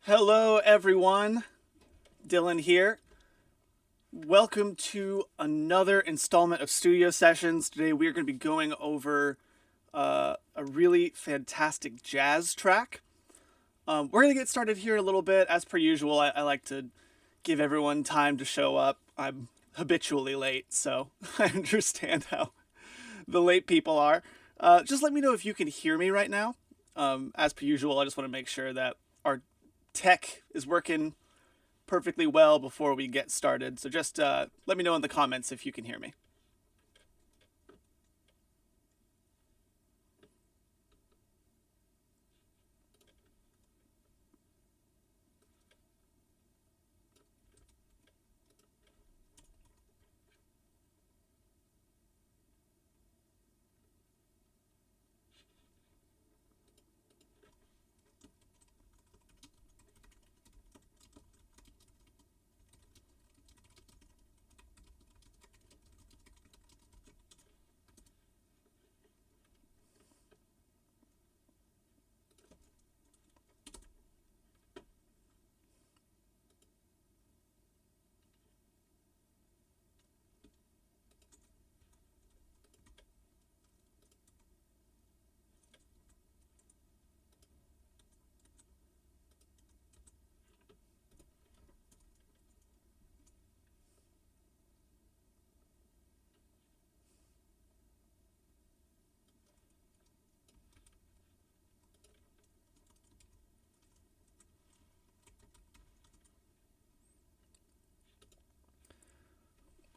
Hello, everyone. Dylan here. Welcome to another installment of Studio Sessions. Today, we are going to be going over a really fantastic jazz track. We're going to get started here a little bit. As per usual, I like to give everyone time to show up. I'm habitually late, so I understand how the late people are. Just let me know if you can hear me right now. As per usual, I just want to make sure that our tech is working perfectly well before we get started. So just let me know in the comments if you can hear me.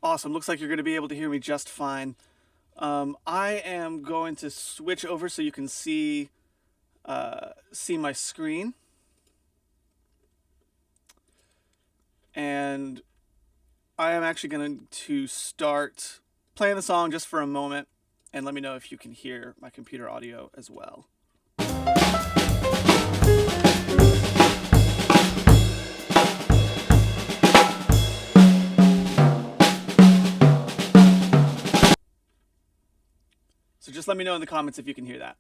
Awesome. Looks like you're going to be able to hear me just fine. I am going to switch over so you can see my screen, and I am actually going to start playing the song just for a moment, and let me know if you can hear my computer audio as well. So just let me know in the comments if you can hear that.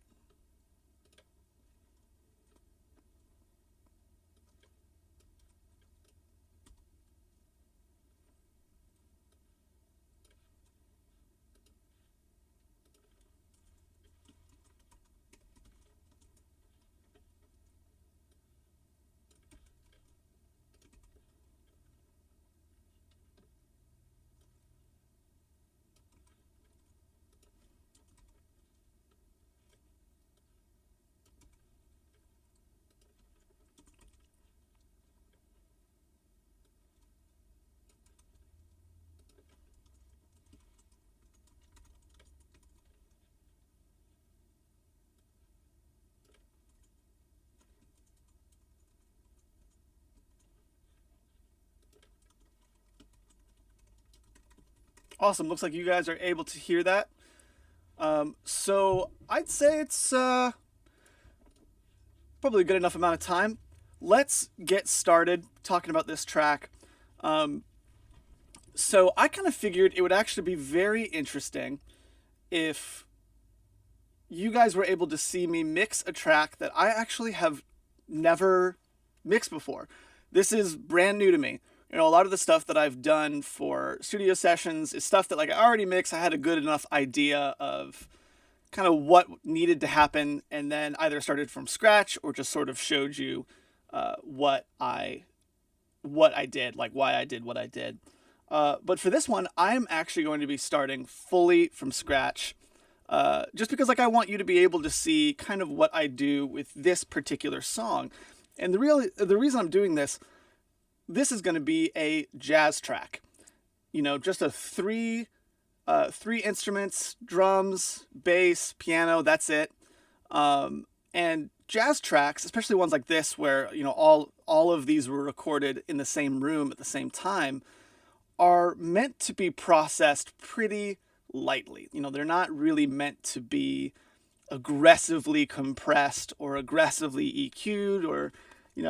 Awesome. Looks like you guys are able to hear that. So I'd say it's probably a good enough amount of time. Let's get started talking about this track. So I kind of figured it would actually be very interesting if you guys were able to see me mix a track that I actually have never mixed before. This is brand new to me. A lot of the stuff that I've done for studio sessions is stuff that like I already mixed. I had a good enough idea of kind of what needed to happen, and then either started from scratch or just sort of showed you what I did, like why I did what I did. But for this one, I'm actually going to be starting fully from scratch, just because like I want you to be able to see kind of what I do with this particular song. And the reason I'm doing this is going to be a jazz track. Just a three instruments: drums, bass, piano. That's it. And jazz tracks, especially ones like this, where all of these were recorded in the same room at the same time, are meant to be processed pretty lightly. They're not really meant to be aggressively compressed or aggressively EQ'd or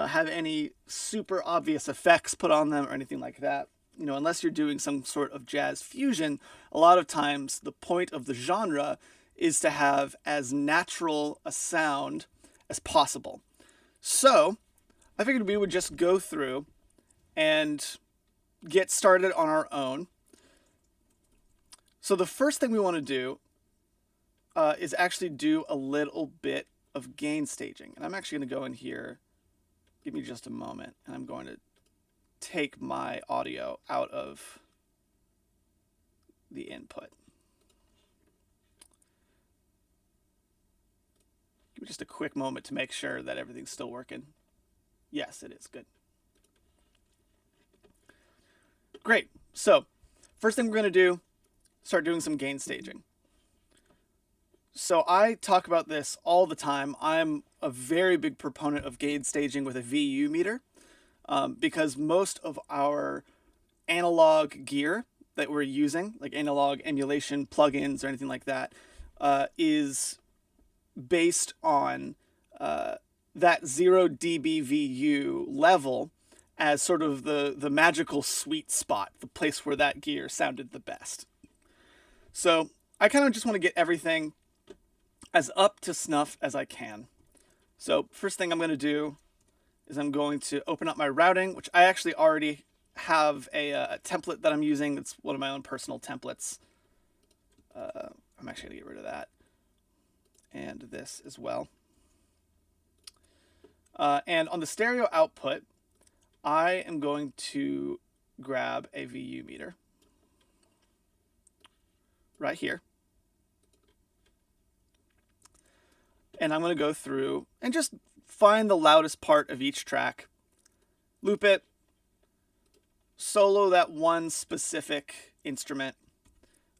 have any super obvious effects put on them or anything like that. Unless you're doing some sort of jazz fusion, a lot of times the point of the genre is to have as natural a sound as possible. So I figured we would just go through and get started on our own. So the first thing we want to do is actually do a little bit of gain staging. And I'm actually going to go in here, give me just a moment, and I'm going to take my audio out of the input. Give me just a quick moment to make sure that everything's still working. Yes, it is. Good. Great. So first thing we're going to do, start doing some gain staging. So I talk about this all the time. I'm a very big proponent of gain staging with a VU meter because most of our analog gear that we're using, like analog emulation plugins or anything like that, is based on that 0 dB VU level as sort of the magical sweet spot, the place where that gear sounded the best. So I kind of just want to get everything as up to snuff as I can. So first thing I'm going to do is I'm going to open up my routing, which I actually already have a template that I'm using. It's one of my own personal templates. I'm actually going to get rid of that. And this as well. And on the stereo output, I am going to grab a VU meter right here. And I'm going to go through and just find the loudest part of each track, loop it, solo that one specific instrument,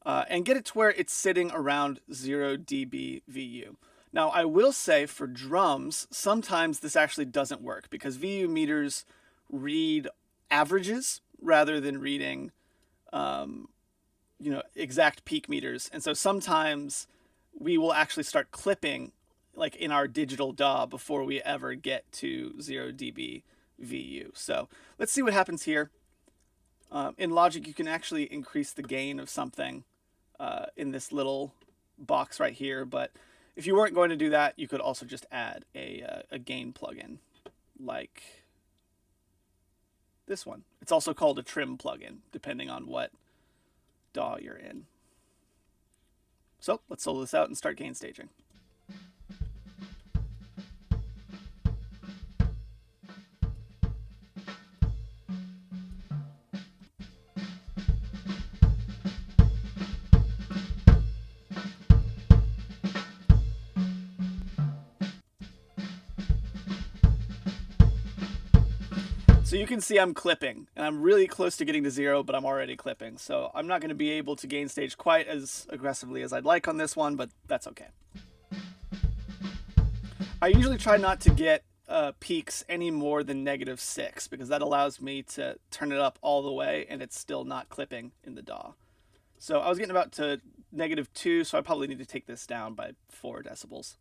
and get it to where it's sitting around 0 dB VU. Now, I will say for drums, sometimes this actually doesn't work because VU meters read averages rather than reading, exact peak meters. And so sometimes we will actually start clipping like in our digital DAW before we ever get to 0 dB VU. So let's see what happens here. In Logic, you can actually increase the gain of something in this little box right here. But if you weren't going to do that, you could also just add a gain plugin like this one. It's also called a trim plugin, depending on what DAW you're in. So let's solo this out and start gain staging. So you can see I'm clipping, and I'm really close to getting to 0, but I'm already clipping. So I'm not going to be able to gain stage quite as aggressively as I'd like on this one, but that's okay. I usually try not to get peaks any more than -6 because that allows me to turn it up all the way and it's still not clipping in the DAW. So I was getting about to -2, so I probably need to take this down by 4 decibels.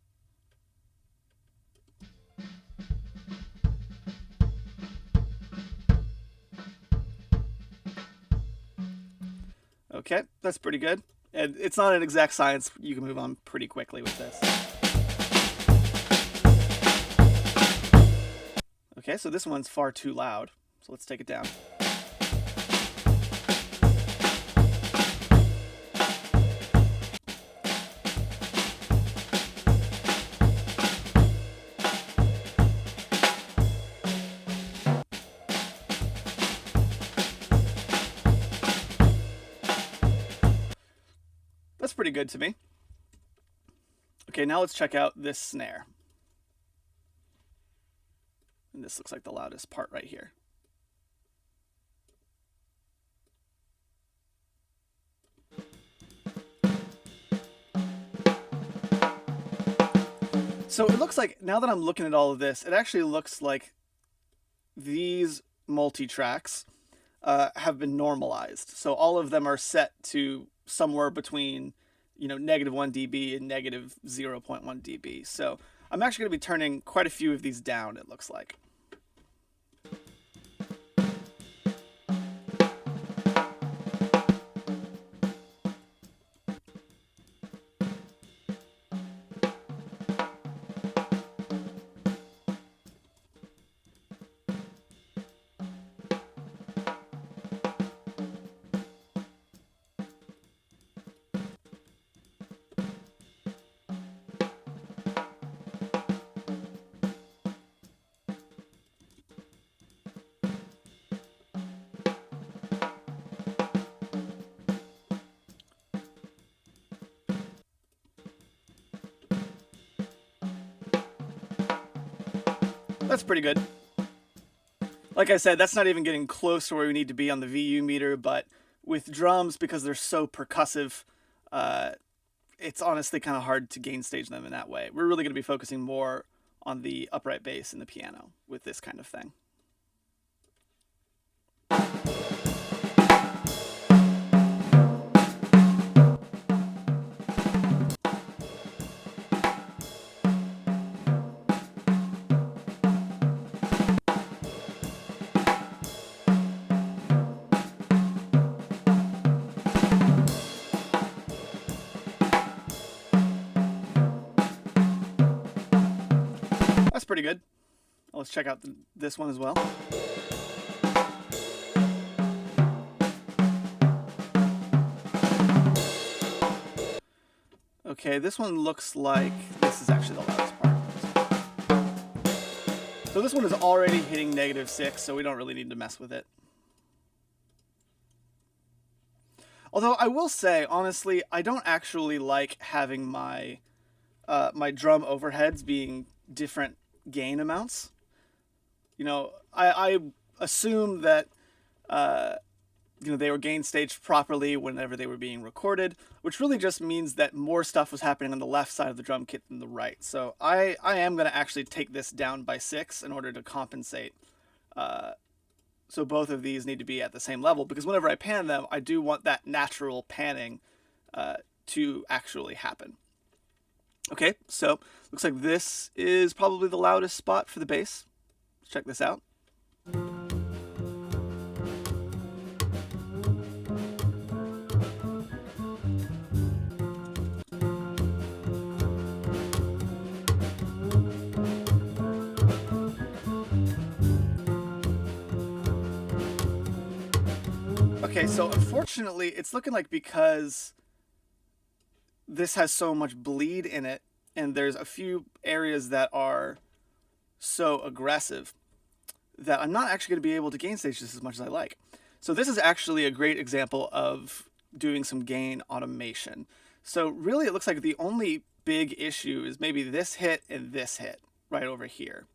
Okay, that's pretty good. And it's not an exact science. You can move on pretty quickly with this. Okay, so this one's far too loud. So let's take it down. That's pretty good to me. Okay, now let's check out this snare. And this looks like the loudest part right here. So it looks like, now that I'm looking at all of this, it actually looks like these multi-tracks have been normalized. So all of them are set to somewhere between, -1 dB and -0.1 dB. So I'm actually going to be turning quite a few of these down, it looks like. That's pretty good. Like I said, that's not even getting close to where we need to be on the VU meter, but with drums, because they're so percussive, it's honestly kind of hard to gain stage them in that way. We're really going to be focusing more on the upright bass and the piano with this kind of thing. That's pretty good. Let's check out this one as well. Okay, this one looks like this is actually the loudest part. So this one is already hitting -6, so we don't really need to mess with it. Although I will say, honestly, I don't actually like having my my drum overheads being different gain amounts. You know, I assume that you know, they were gain staged properly whenever they were being recorded, which really just means that more stuff was happening on the left side of the drum kit than the right. So I am going to actually take this down by 6 in order to compensate. So both of these need to be at the same level, because whenever I pan them, I do want that natural panning to actually happen. Okay, so looks like this is probably the loudest spot for the bass. Let's check this out. Okay, so unfortunately, it's looking like because this has so much bleed in it, and there's a few areas that are so aggressive, that I'm not actually going to be able to gain stage this as much as I like. So this is actually a great example of doing some gain automation. So really, it looks like the only big issue is maybe this hit and this hit right over here.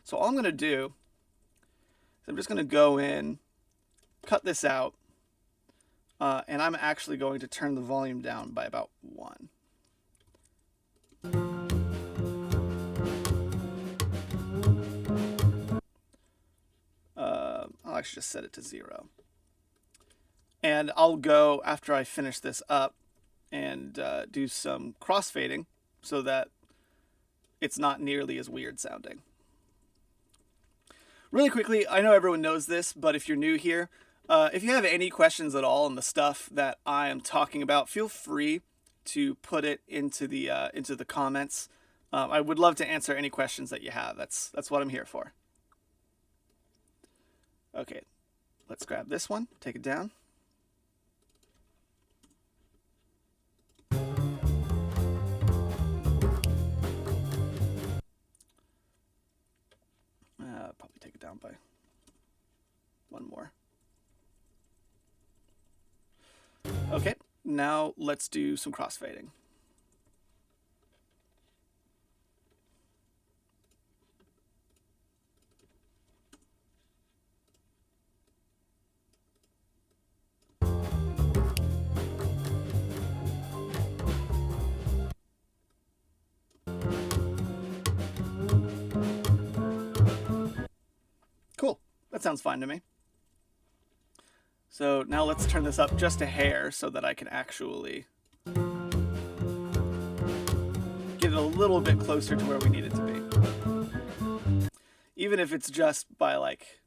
So all I'm going to do is I'm just going to go in, cut this out, and I'm actually going to turn the volume down by about 1. I'll actually just set it to 0. And I'll go, after I finish this up, and do some crossfading so that it's not nearly as weird sounding. Really quickly, I know everyone knows this, but if you're new here, if you have any questions at all on the stuff that I am talking about, feel free to put it into the comments. I would love to answer any questions that you have. That's what I'm here for. Okay, let's grab this one, take it down. Probably take it down by 1 more. Okay, now let's do some crossfading. Cool, that sounds fine to me. So now let's turn this up just a hair so that I can actually get it a little bit closer to where we need it to be. Even if it's just by like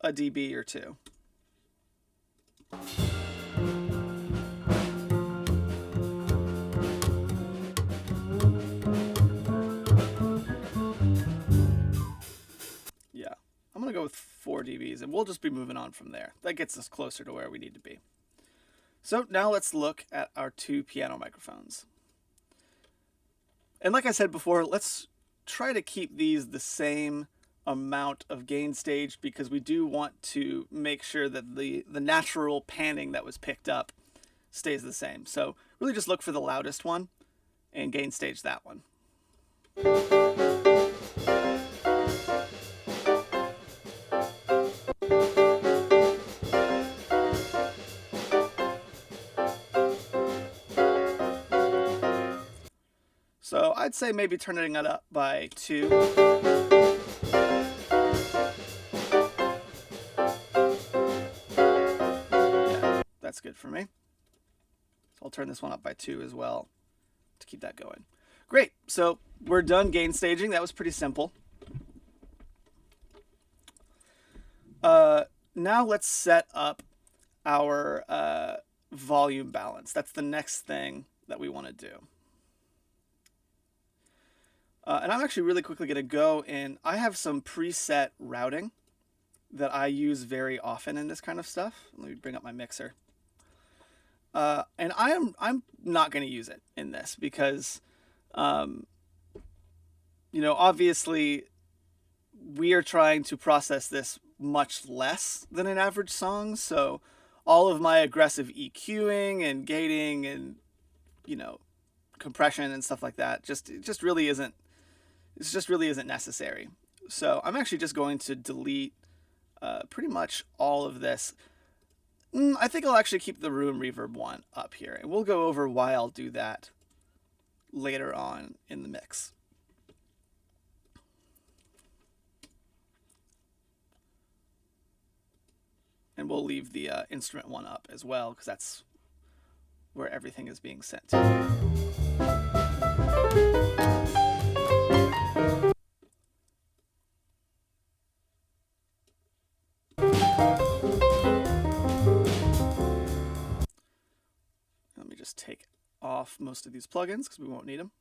a dB or 2. Yeah, I'm gonna go with 4 dBs, and we'll just be moving on from there. That gets us closer to where we need to be. So now let's look at our 2 piano microphones. And like I said before, let's try to keep these the same amount of gain stage, because we do want to make sure that the natural panning that was picked up stays the same. So really just look for the loudest one and gain stage that one. So I'd say maybe turning it up by 2. Yeah, that's good for me. So I'll turn this one up by 2 as well to keep that going. Great, so we're done gain staging. That was pretty simple. Now let's set up our volume balance. That's the next thing that we want to do. And I'm actually really quickly going to go in. I have some preset routing that I use very often in this kind of stuff. Let me bring up my mixer. And I'm not going to use it in this because, you know, obviously we are trying to process this much less than an average song. So all of my aggressive EQing and gating and, you know, compression and stuff like that it just really isn't necessary. So I'm actually just going to delete pretty much all of this. I think I'll actually keep the room reverb one up here, and we'll go over why I'll do that later on in the mix. And we'll leave the instrument one up as well, because that's where everything is being sent to. Let me just take off most of these plugins because we won't need them.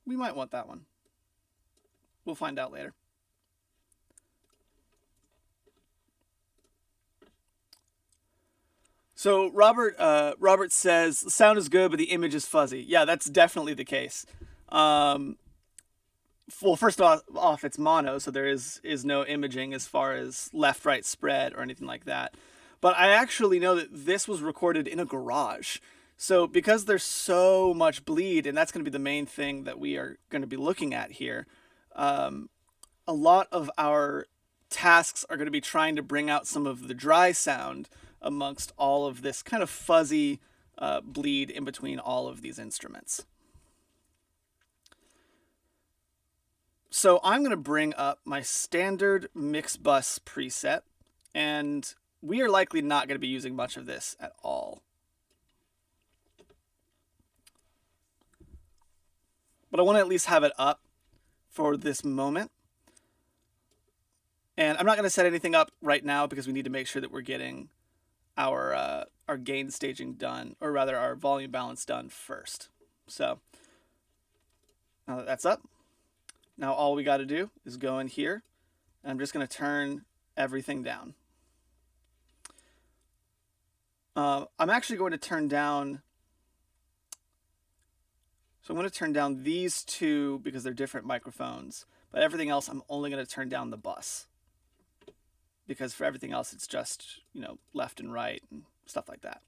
We might want that one. We'll find out later. So Robert says the sound is good, but the image is fuzzy. Yeah, that's definitely the case. Well, first off, it's mono, so there is no imaging as far as left-right spread or anything like that. But I actually know that this was recorded in a garage. So because there's so much bleed, and that's going to be the main thing that we are going to be looking at here, a lot of our tasks are going to be trying to bring out some of the dry sound amongst all of this kind of fuzzy bleed in between all of these instruments. So I'm going to bring up my standard mix bus preset, and we are likely not going to be using much of this at all. But I want to at least have it up for this moment. And I'm not going to set anything up right now because we need to make sure that we're getting our gain staging done, or rather our volume balance done first. So now that that's up, now all we got to do is go in here, and I'm just going to turn everything down. I'm actually going to turn down, so I'm going to turn down these two because they're different microphones, but everything else I'm only going to turn down the bus. Because for everything else it's just, you know, left and right and stuff like that.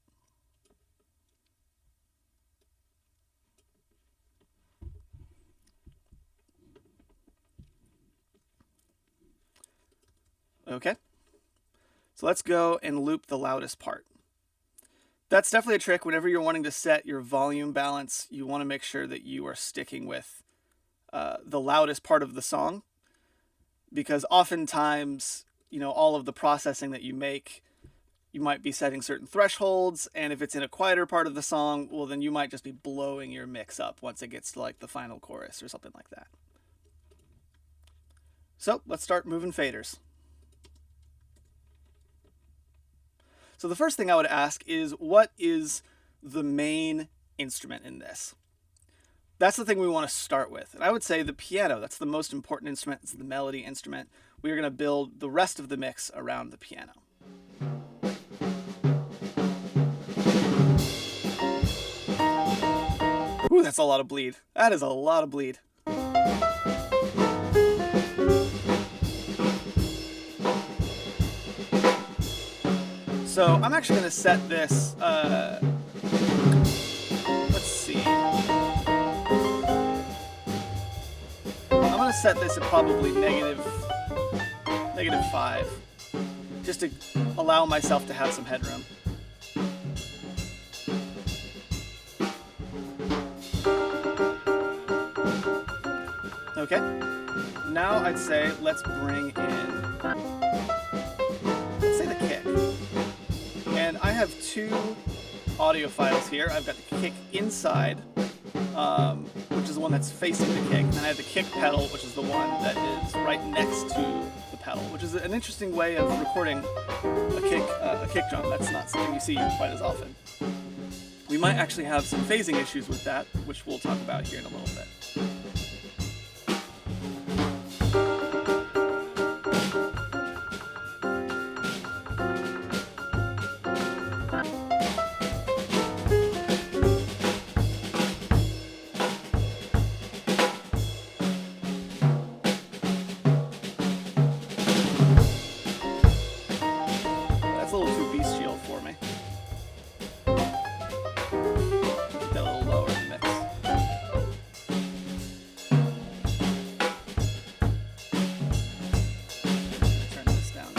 Okay, so let's go and loop the loudest part. That's definitely a trick. Whenever you're wanting to set your volume balance, you want to make sure that you are sticking with the loudest part of the song, because oftentimes, you know, all of the processing that you make, you might be setting certain thresholds, and if it's in a quieter part of the song, well, then you might just be blowing your mix up once it gets to like the final chorus or something like that. So let's start moving faders. So the first thing I would ask is, what is the main instrument in this? That's the thing we want to start with. And I would say the piano. That's the most important instrument. It's the melody instrument. We are going to build the rest of the mix around the piano. Ooh, that's a lot of bleed. That is a lot of bleed. So I'm actually going to set this, let's see. I'm going to set this at probably negative 5. just to allow myself to have some headroom. Okay, now I'd say let's bring in, let's say the kick. And I have two audio files here. I've got the kick inside, which is the one that's facing the kick, and then I have the kick pedal, which is the one that is right next to the pedal, which is an interesting way of recording a kick drum. That's not something you see quite as often. We might actually have some phasing issues with that, which we'll talk about here in a little bit. That's a little too bestial for me. Keep that a little lower in the mix. Turn this down.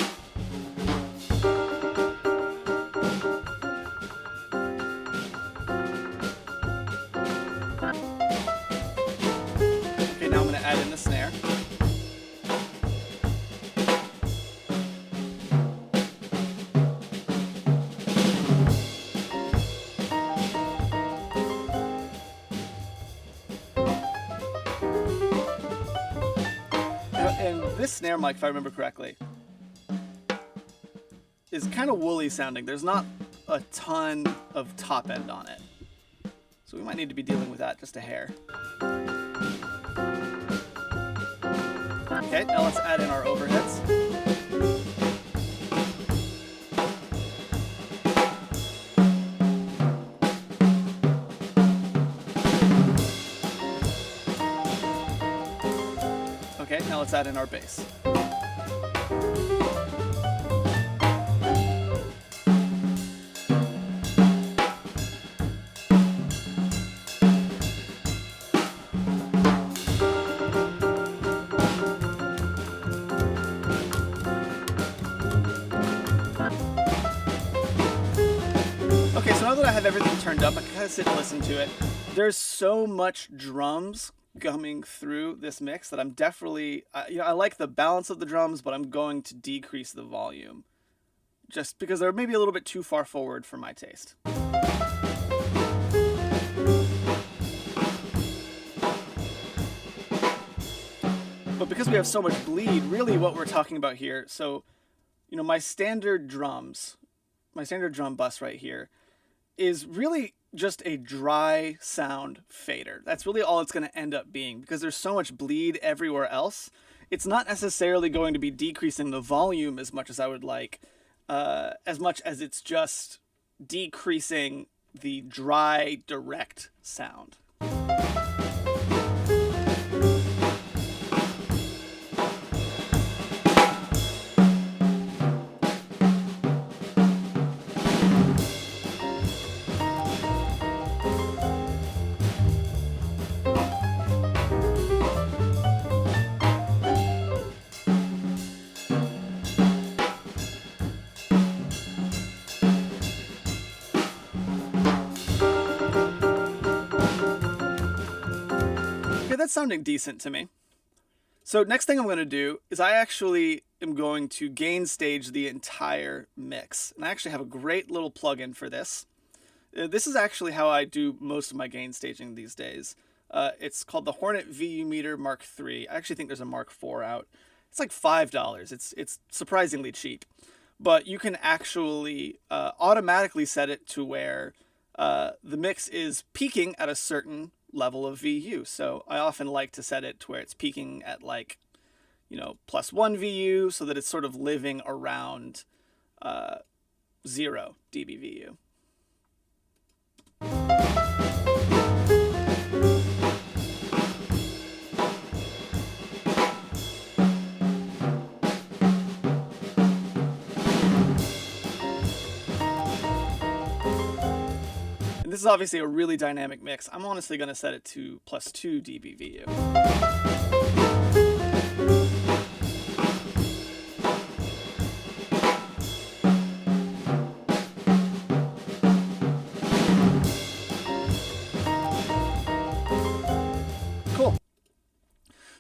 Okay, now I'm going to add in the snare. And this snare mic, if I remember correctly, is kind of woolly sounding. There's not a ton of top end on it. So we might need to be dealing with that just a hair. Okay, now let's add in our overheads. Okay, now let's add in our bass. Okay, so now that I have everything turned up, I can kind of sit and listen to it. There's so much drums coming through this mix that I'm definitely, I like the balance of the drums, but I'm going to decrease the volume just because they're maybe a little bit too far forward for my taste. But because we have so much bleed, really what we're talking about here, so, my standard drum bus right here is really just a dry sound fader. That's really all it's going to end up being because there's so much bleed everywhere else. It's not necessarily going to be decreasing the volume as much as I would like, as much as it's just decreasing the dry, direct sound. That's sounding decent to me. So next thing I'm going to do is I actually am going to gain stage the entire mix. And I actually have a great little plugin for this. This is actually how I do most of my gain staging these days. It's called the Hornet VU Meter Mark III. I actually think there's a Mark IV out. It's like $5. It's surprisingly cheap. But you can actually automatically set it to where the mix is peaking at a certain level of VU. So I often like to set it to where it's peaking at like, +1 VU so that it's sort of living around 0 dBVU. And this is obviously a really dynamic mix. I'm honestly going to set it to +2 dBVU.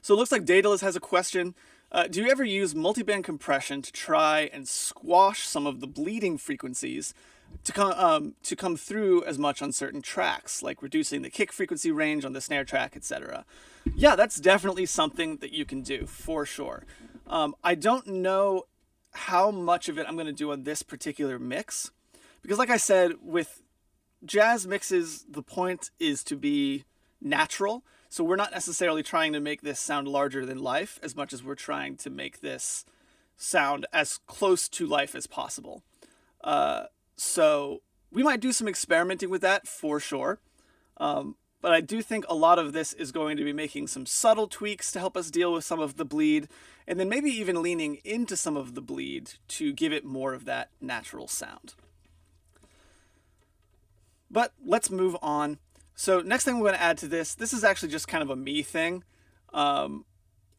So it looks like Daedalus has a question. Do you ever use multiband compression to try and squash some of the bleeding frequencies to come through as much on certain tracks, like reducing the kick frequency range on the snare track, etc.? Yeah, that's definitely something that you can do for sure. I don't know how much of it I'm going to do on this particular mix, because like I said, with jazz mixes, the point is to be natural. So we're not necessarily trying to make this sound larger than life as much as we're trying to make this sound as close to life as possible. So we might do some experimenting with that for sure. But I do think a lot of this is going to be making some subtle tweaks to help us deal with some of the bleed, and then maybe even leaning into some of the bleed to give it more of that natural sound. But let's move on. So next thing we're going to add to this is actually just kind of a me thing,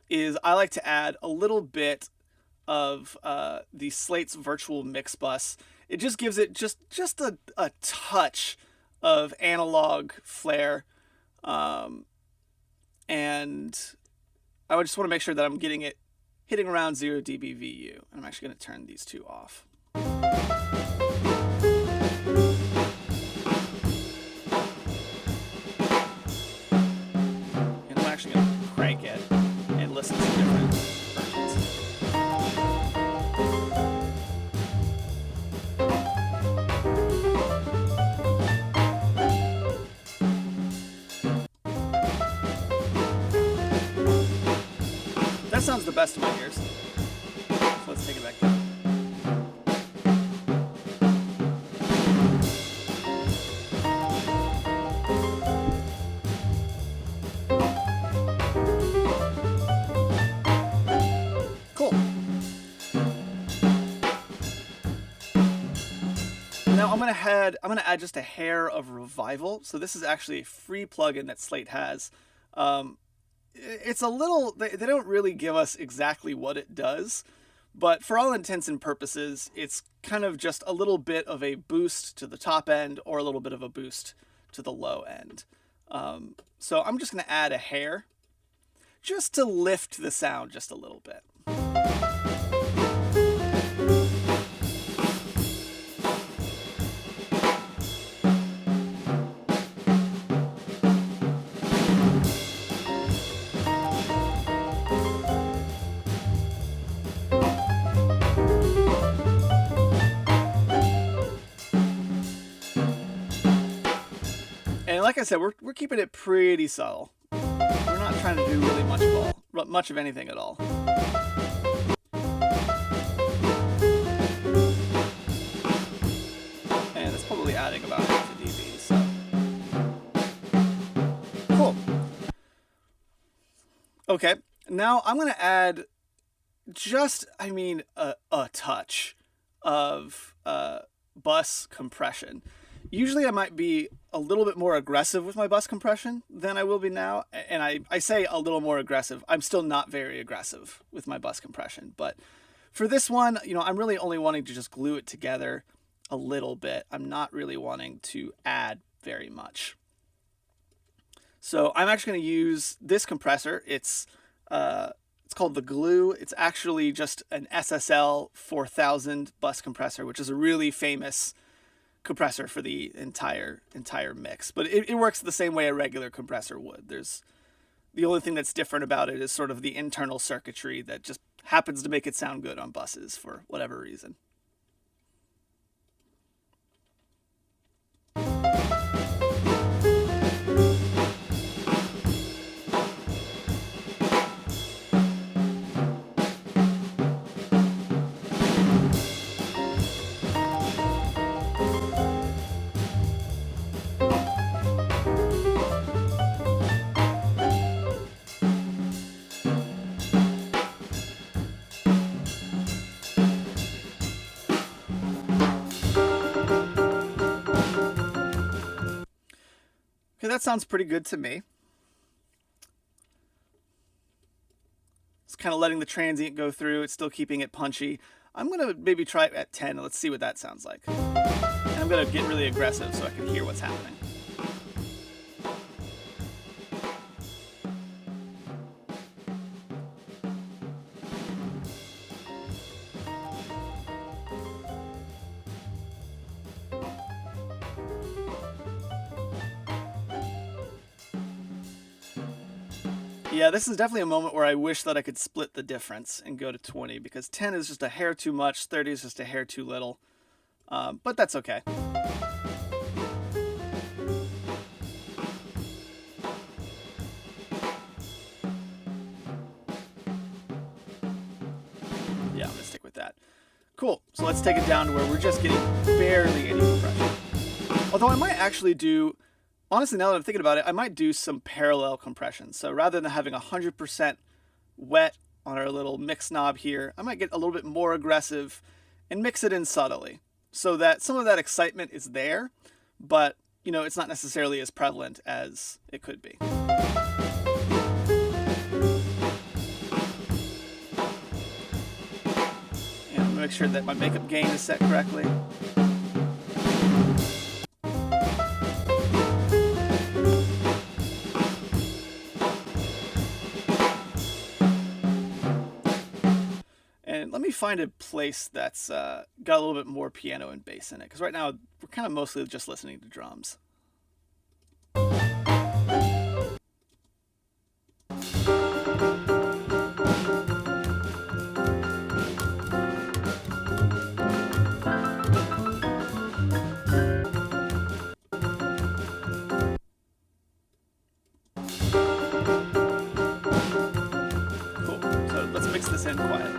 is I like to add a little bit of the Slate's virtual mix bus. It just gives it just a touch of analog flair, and I would just want to make sure that I'm getting it hitting around 0 dB VU. I'm actually going to turn these two off. Actually going to crank it and listen to different versions. That sounds the best to my ears. So let's take it back down. Now I'm gonna add just a hair of revival. So this is actually a free plugin that Slate has. It's a little, they don't really give us exactly what it does, but for all intents and purposes, it's kind of just a little bit of a boost to the top end or a little bit of a boost to the low end. So I'm just gonna add a hair just to lift the sound just a little bit. And like I said, we're keeping it pretty subtle. We're not trying to do really much of anything at all. And it's probably adding about half a dB, so. Cool. Okay, now I'm gonna add just, a touch of bus compression. Usually I might be a little bit more aggressive with my bus compression than I will be now. And I say a little more aggressive. I'm still not very aggressive with my bus compression. But for this one, I'm really only wanting to just glue it together a little bit. I'm not really wanting to add very much. So I'm actually going to use this compressor. It's called the Glue. It's actually just an SSL 4000 bus compressor, which is a really famous compressor for the entire mix, but it works the same way a regular compressor would. The only thing that's different about it is sort of the internal circuitry that just happens to make it sound good on buses for whatever reason. Okay, that sounds pretty good to me. It's kind of letting the transient go through. It's still keeping it punchy. I'm going to maybe try it at 10 and let's see what that sounds like. And I'm going to get really aggressive so I can hear what's happening. Yeah, this is definitely a moment where I wish that I could split the difference and go to 20, because 10 is just a hair too much, 30 is just a hair too little. But that's okay. Yeah, I'm gonna stick with that. Cool, so let's take it down to where we're just getting barely any compression. Although I might actually do, honestly, now that I'm thinking about it, I might do some parallel compression. So rather than having 100% wet on our little mix knob here, I might get a little bit more aggressive and mix it in subtly so that some of that excitement is there, but you know, it's not necessarily as prevalent as it could be. And I'm gonna make sure that my makeup gain is set correctly. And let me find a place that's got a little bit more piano and bass in it, because right now we're kind of mostly just listening to drums. Cool. So let's mix this in quietly.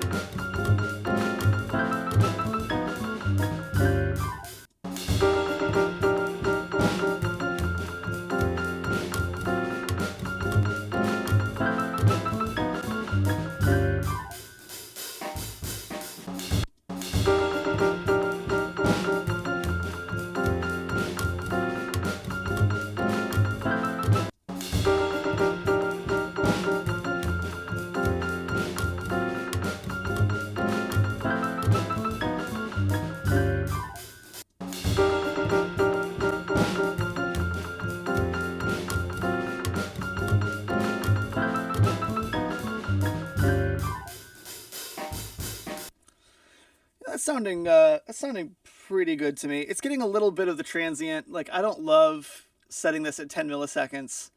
That's sounding pretty good to me. It's getting a little bit of the transient. Like, I don't love setting this at 10 milliseconds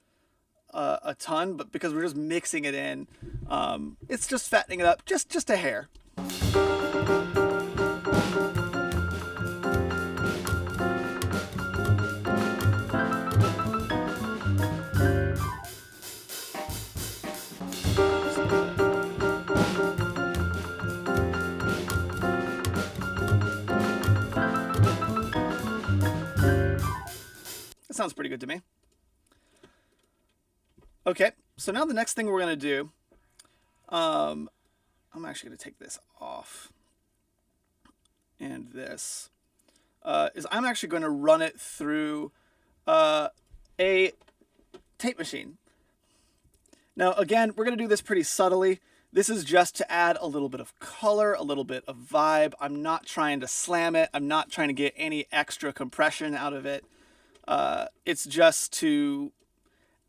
a ton, but because we're just mixing it in, it's just fattening it up just a hair. That sounds pretty good to me. Okay, so now the next thing we're gonna do, I'm actually gonna take this off, and this is I'm actually going to run it through a tape machine. Now, again, we're gonna do this pretty subtly. This is just to add a little bit of color, a little bit of vibe. I'm not trying to slam it. I'm not trying to get any extra compression out of it. It's just to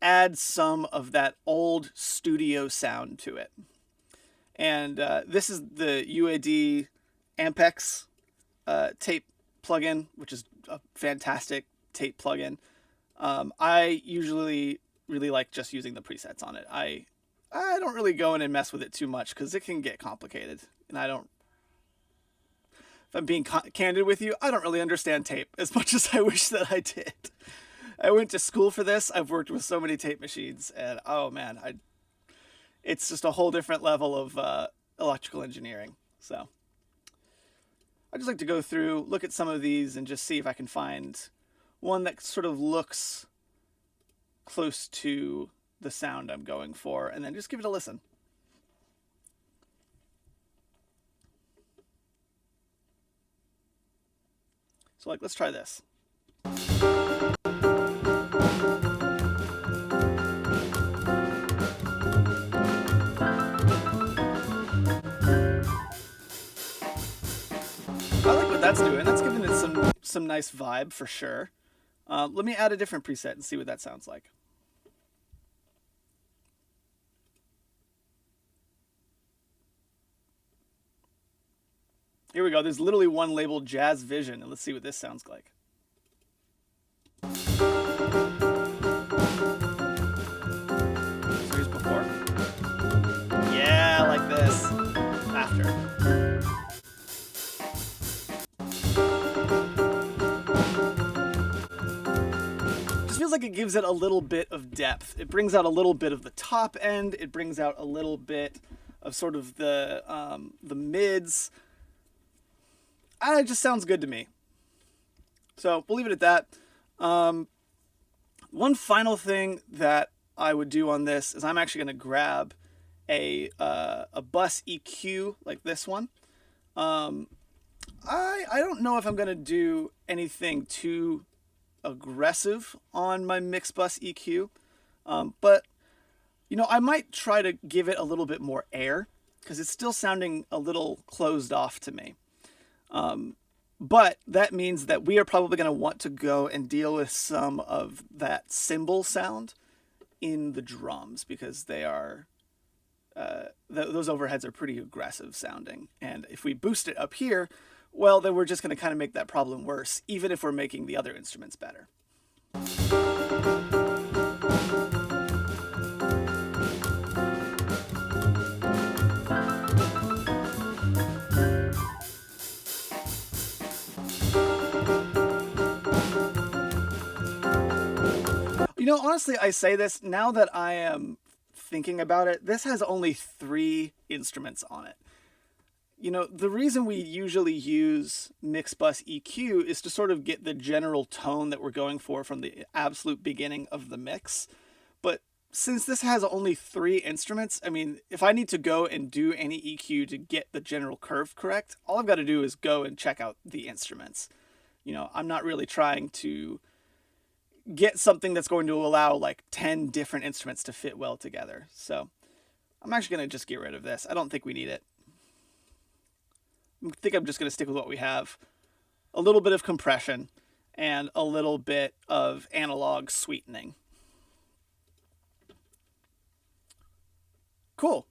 add some of that old studio sound to it. And this is the UAD Ampex tape plugin, which is a fantastic tape plugin. I usually really like just using the presets on it. I don't really go in and mess with it too much because it can get complicated, and I don't. If I'm being candid with you, I don't really understand tape as much as I wish that I did. I went to school for this. I've worked with so many tape machines, and oh man, it's just a whole different level of electrical engineering. So I just like to go through, look at some of these, and just see if I can find one that sort of looks close to the sound I'm going for, and then just give it a listen. So like, let's try this. I like what that's doing. That's giving it some nice vibe for sure. Let me add a different preset and see what that sounds like. Here we go. There's literally one labeled Jazz Vision, and let's see what this sounds like. So here's before. feels like it gives it a little bit of depth. It brings out a little bit of the top end. It brings out a little bit of sort of the mids. It just sounds good to me. So we'll leave it at that. One final thing that I would do on this is I'm actually going to grab a bus EQ like this one. I don't know if I'm going to do anything too aggressive on my mix bus EQ, but I might try to give it a little bit more air because it's still sounding a little closed off to me. But that means that we are probably going to want to go and deal with some of that cymbal sound in the drums because they are those overheads are pretty aggressive sounding. And if we boost it up here, well, then we're just going to kind of make that problem worse, even if we're making the other instruments better. Honestly, I say this now that I am thinking about it. This has only 3 instruments on it. The reason we usually use mix bus EQ is to sort of get the general tone that we're going for from the absolute beginning of the mix. But since this has only 3 instruments, I mean, if I need to go and do any EQ to get the general curve correct, all I've got to do is go and check out the instruments. I'm not really trying to get something that's going to allow like 10 different instruments to fit well together. So I'm actually going to just get rid of this. I don't think we need it. I think I'm just going to stick with what we have. A little bit of compression and a little bit of analog sweetening. Cool.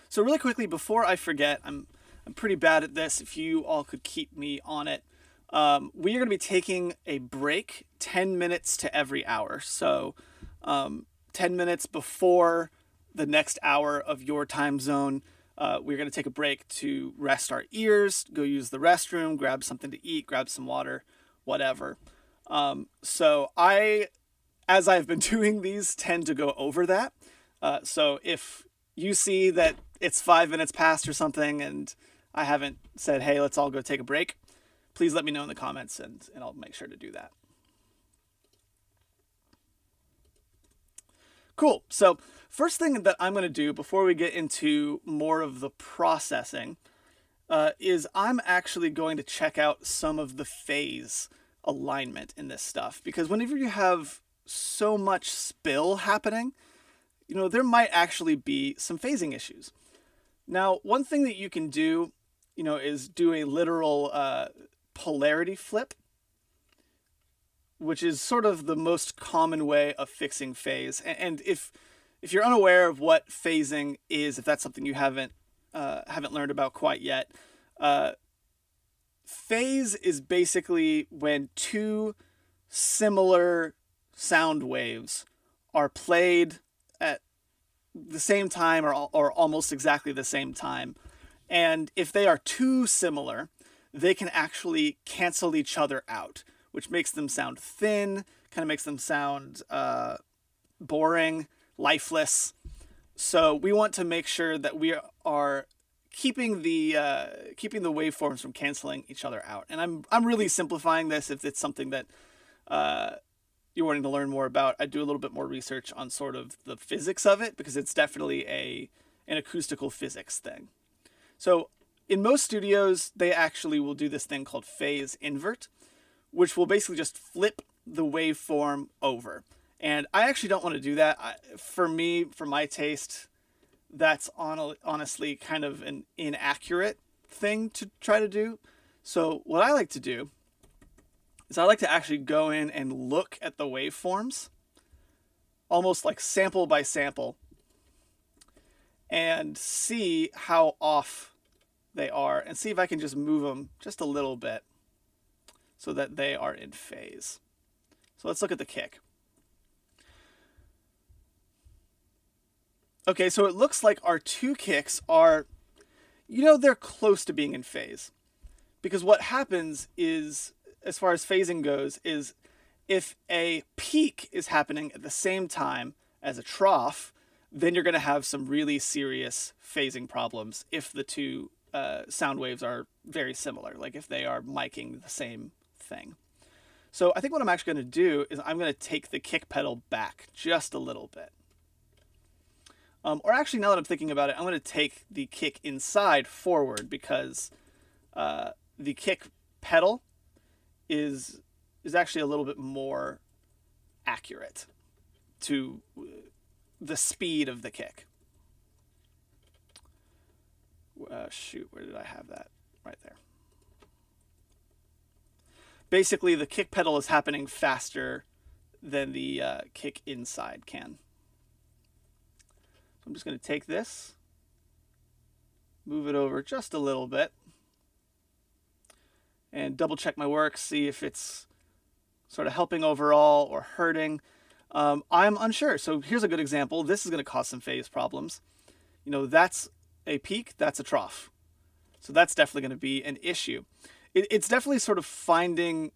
So really quickly, before I forget, I'm pretty bad at this. If you all could keep me on it. We are going to be taking a break 10 minutes to every hour. So 10 minutes before the next hour of your time zone, we're going to take a break to rest our ears, go use the restroom, grab something to eat, grab some water, whatever. So as I've been doing these, tend to go over that. So if you see that it's 5 minutes past or something and I haven't said, hey, let's all go take a break, please let me know in the comments and I'll make sure to do that. Cool. So first thing that I'm going to do before we get into more of the processing is I'm actually going to check out some of the phase alignment in this stuff. Because whenever you have so much spill happening, there might actually be some phasing issues. Now, one thing that you can do, is do a literal polarity flip, which is sort of the most common way of fixing phase. And if you're unaware of what phasing is, if that's something you haven't learned about quite yet, phase is basically when 2 similar sound waves are played at the same time or almost exactly the same time. And if they are too similar, they can actually cancel each other out, which makes them sound thin, kind of makes them sound boring, lifeless. So we want to make sure that we are keeping the waveforms from canceling each other out. And I'm really simplifying this. If it's something that you're wanting to learn more about, I do a little bit more research on sort of the physics of it because it's definitely an acoustical physics thing. So in most studios, they actually will do this thing called phase invert, which will basically just flip the waveform over. And I actually don't want to do that. For my taste, that's honestly kind of an inaccurate thing to try to do. So what I like to do is I like to actually go in and look at the waveforms, almost like sample by sample, and see how off they are, and see if I can just move them just a little bit so that they are in phase. So let's look at the kick. Okay, so it looks like our 2 kicks are, they're close to being in phase. Because what happens is, as far as phasing goes, is If a peak is happening at the same time as a trough, then you're going to have some really serious phasing problems if the two sound waves are very similar, like if they are miking the same thing. So I think what I'm actually going to do is I'm going to take the kick pedal back just a little bit. Or actually, now that I'm thinking about it, I'm going to take the kick inside forward, because the kick pedal is actually a little bit more accurate to the speed of the kick. Shoot, where did I have that? Right there. Basically, the kick pedal is happening faster than the kick inside can. So I'm just going to take this, move it over just a little bit, and double check my work, see if it's sort of helping overall or hurting. I'm unsure. So here's a good example. This is going to cause some phase problems. You know, that's a peak, that's a trough. So that's definitely going to be an issue. It's definitely sort of finding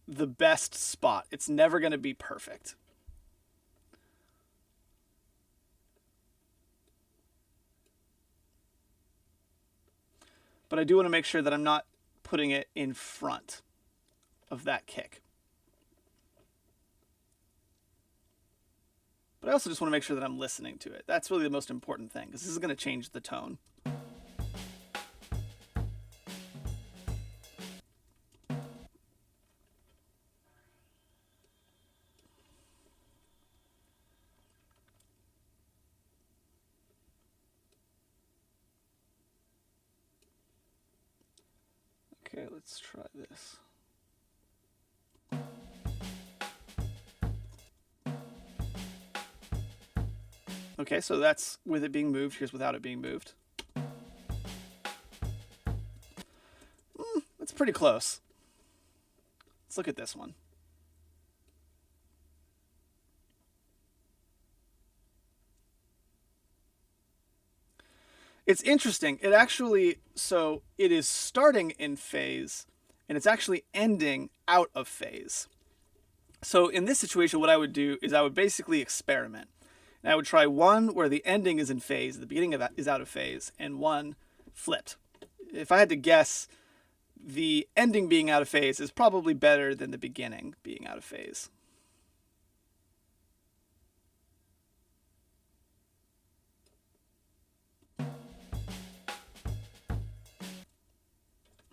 the best spot. It's never going to be perfect. But I do want to make sure that I'm not putting it in front of that kick. But I also just want to make sure that I'm listening to it. That's really the most important thing, because this is going to change the tone. Okay, let's try this. Okay, so that's with it being moved. Here's without it being moved. That's pretty close. Let's look at this one. It's interesting. It actually, so it is starting in phase, and it's actually ending out of phase. So in this situation, what I would do is I would basically experiment. And I would try one where the ending is in phase, the beginning of that is out of phase, and one flipped. If I had to guess, the ending being out of phase is probably better than the beginning being out of phase.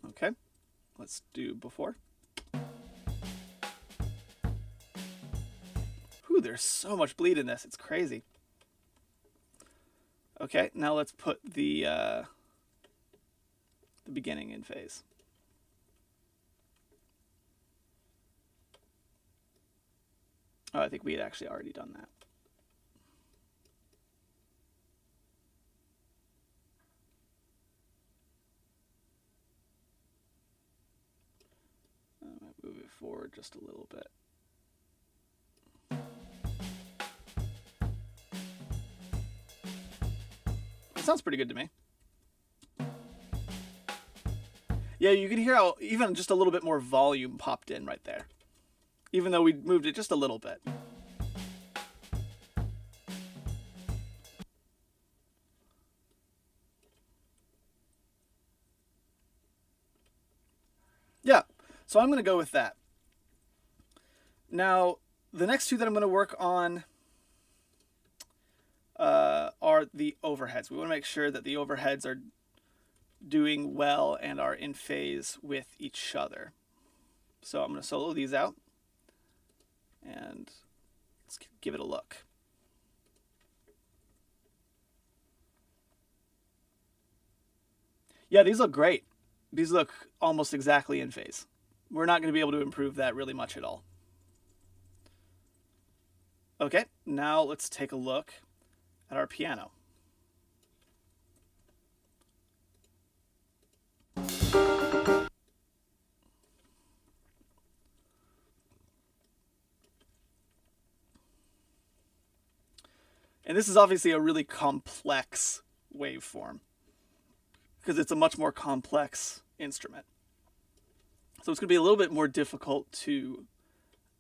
Okay, let's do before. Whew, there's so much bleed in this. It's crazy. Okay, now let's put the beginning in phase. Oh, I think we had actually already done that. I might move it forward just a little bit. It sounds pretty good to me. Yeah, you can hear how even just a little bit more volume popped in right there, even though we moved it just a little bit. Yeah, so I'm going to go with that. Now, the next two that I'm going to work on are the overheads. We want to make sure that the overheads are doing well and are in phase with each other. So I'm going to solo these out, and let's give it a look. Yeah, these look great. These look almost exactly in phase. We're not going to be able to improve that really much at all. Okay, now let's take a look at our piano. And this is obviously a really complex waveform, because it's a much more complex instrument. So it's going to be a little bit more difficult to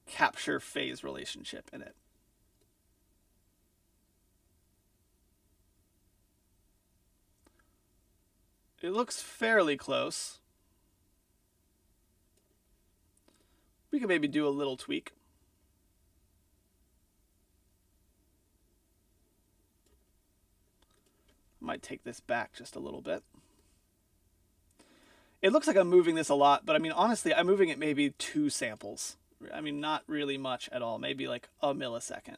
capture phase relationship in it. It looks fairly close. We can maybe do a little tweak. Might take this back just a little bit. It looks like I'm moving this a lot, but I mean, honestly, I'm moving it maybe 2 samples. I mean, not really much at all. Maybe like a millisecond.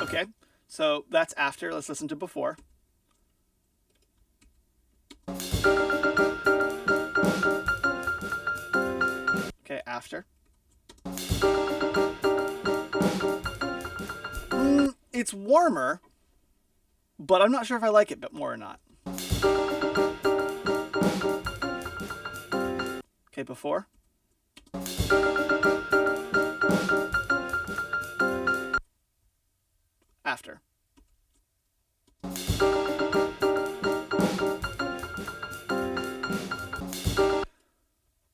Okay, so that's after. Let's listen to before. Okay, after. It's warmer, but I'm not sure if I like it a bit more or not. Okay, before. After.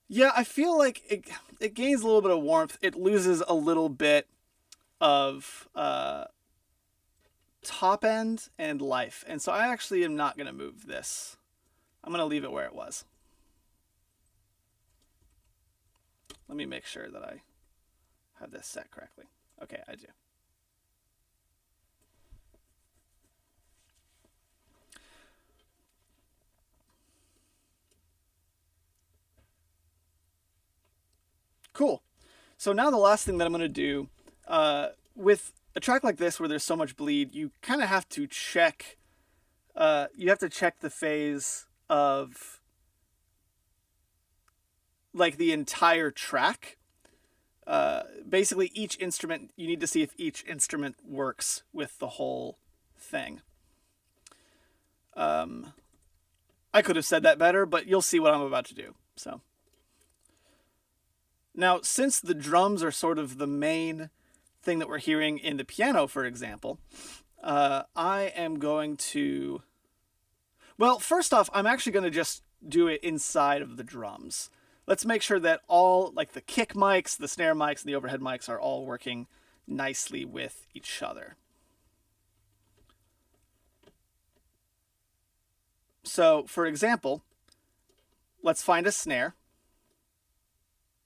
Yeah, I feel like it gains a little bit of warmth. It loses a little bit of top end and life. And so I actually am not going to move this. I'm going to leave it where it was. Let me make sure that I have this set correctly. Okay, I do. Cool. So now the last thing that I'm going to do with a track like this where there's so much bleed, you kind of have to check. You have to check the phase of like the entire track. Basically, each instrument, you need to see if each instrument works with the whole thing. I could have said that better, but you'll see what I'm about to do. So now, since the drums are sort of the main thing that we're hearing in the piano, for example, I am going to... Well, first off, I'm actually going to just do it inside of the drums. Let's make sure that all, like the kick mics, the snare mics, and the overhead mics are all working nicely with each other. So, for example, let's find a snare.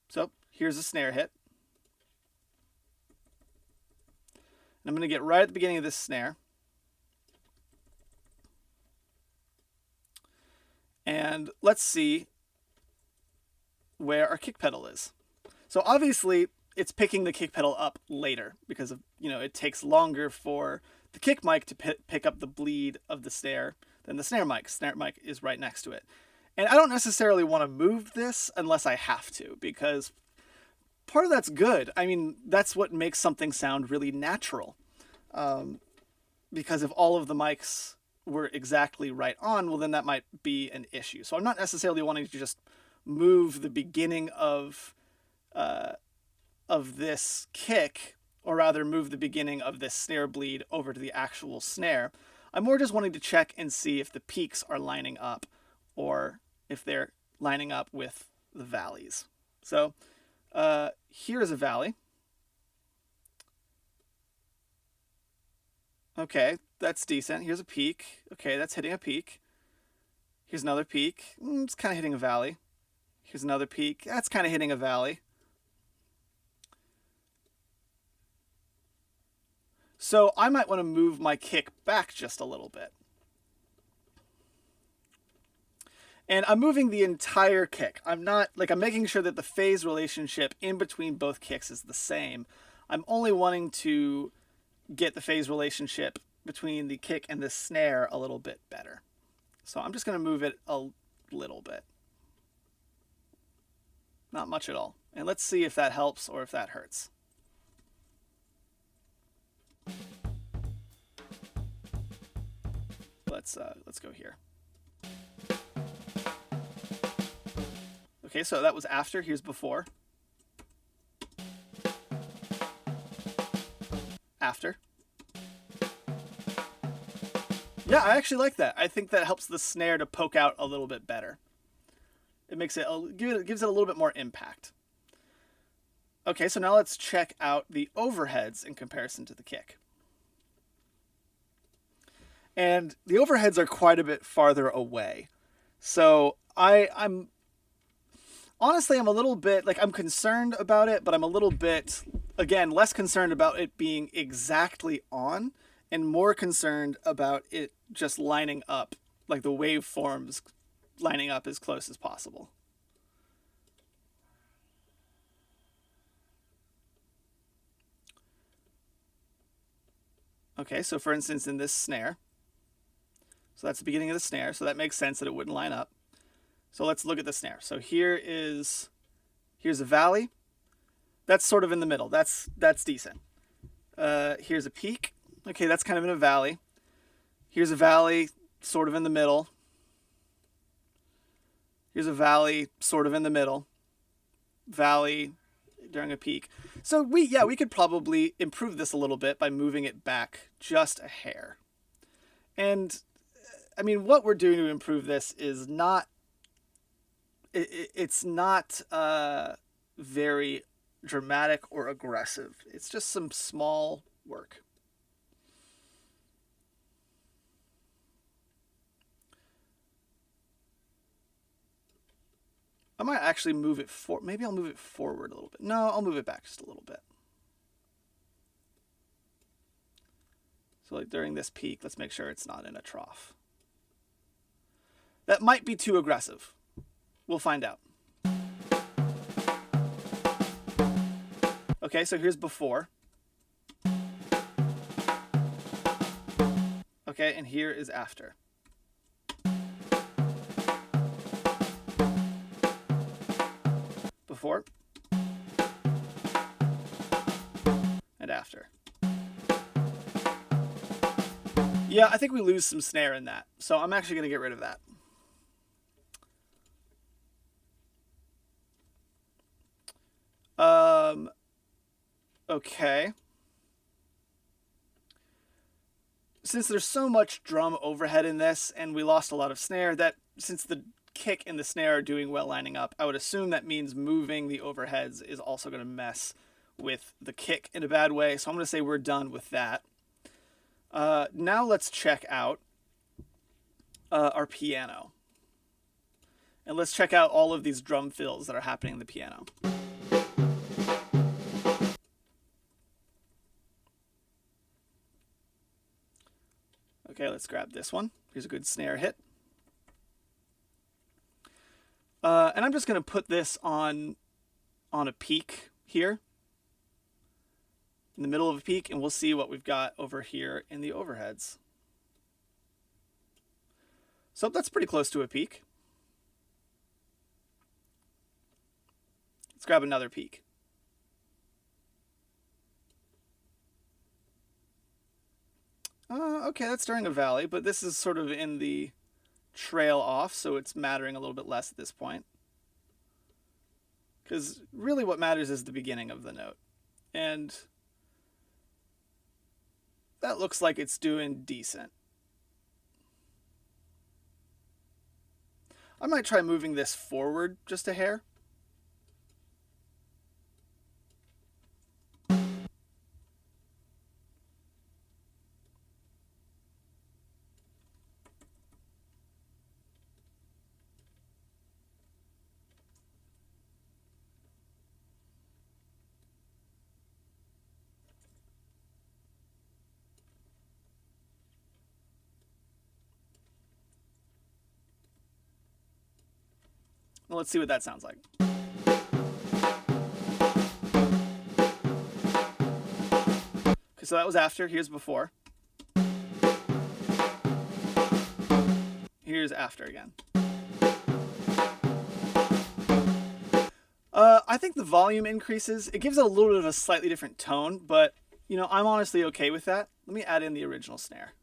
So, here's a snare hit. And I'm going to get right at the beginning of this snare. And let's see where our kick pedal is. So obviously it's picking the kick pedal up later because of, it takes longer for the kick mic to pick up the bleed of the snare than the snare mic. Snare mic is right next to it. And I don't necessarily want to move this unless I have to, because part of that's good. I mean, that's what makes something sound really natural. Because if all of the mics were exactly right on, well, then that might be an issue. So I'm not necessarily wanting to just move the beginning of this kick, or rather move the beginning of this snare bleed over to the actual snare. I'm more just wanting to check and see if the peaks are lining up or if they're lining up with the valleys. So here's a valley. Okay, that's decent. Here's a peak. Okay, that's hitting a peak. Here's another peak. It's kind of hitting a valley. Here's another peak. That's kind of hitting a valley. So I might want to move my kick back just a little bit. And I'm moving the entire kick. I'm making sure that the phase relationship in between both kicks is the same. I'm only wanting to get the phase relationship between the kick and the snare a little bit better. So I'm just going to move it a little bit. Not much at all. And let's see if that helps or if that hurts. Let's go here. Okay, so that was after. Here's before. After. Yeah, I actually like that. I think that helps the snare to poke out a little bit better. It makes it, gives it a little bit more impact. Okay, so now let's check out the overheads in comparison to the kick. And the overheads are quite a bit farther away. So I'm honestly, I'm a little bit, like, I'm concerned about it, but I'm a little bit, again, less concerned about it being exactly on and more concerned about it just lining up, like the waveforms lining up as close as possible. Okay, so for instance, in this snare, so that's the beginning of the snare, so that makes sense that it wouldn't line up. So let's look at the snare. So here's a valley. That's sort of in the middle. That's decent. Here's a peak. Okay, that's kind of in a valley. Here's a valley, sort of in the middle. Here's a valley, sort of in the middle. Valley during a peak. So we could probably improve this a little bit by moving it back just a hair. And I mean, what we're doing to improve this is not, it's not very dramatic or aggressive. It's just some small work. I might actually move it maybe I'll move it forward a little bit. No, I'll move it back just a little bit. So like during this peak, let's make sure it's not in a trough. That might be too aggressive. We'll find out. Okay, so here's before. Okay, and here is after. Before and after. Yeah, I think we lose some snare in that, so I'm actually going to get rid of that. Okay. Since there's so much drum overhead in this, and we lost a lot of snare, that since the kick and the snare are doing well lining up, I would assume that means moving the overheads is also going to mess with the kick in a bad way. So I'm going to say we're done with that. Now let's check out our piano. And let's check out all of these drum fills that are happening in the piano. Okay, let's grab this one. Here's a good snare hit. And I'm just going to put this on a peak here, in the middle of a peak, and we'll see what we've got over here in the overheads. So that's pretty close to a peak. Let's grab another peak. Okay, that's during a valley, but this is sort of in the trail off, so it's mattering a little bit less at this point. Because really what matters is the beginning of the note. And that looks like it's doing decent. I might try moving this forward just a hair. Well, let's see what that sounds like. Okay, so that was after. Here's before. Here's after again. I think the volume increases. It gives it a little bit of a slightly different tone, but, you know, I'm honestly okay with that. Let me add in the original snare.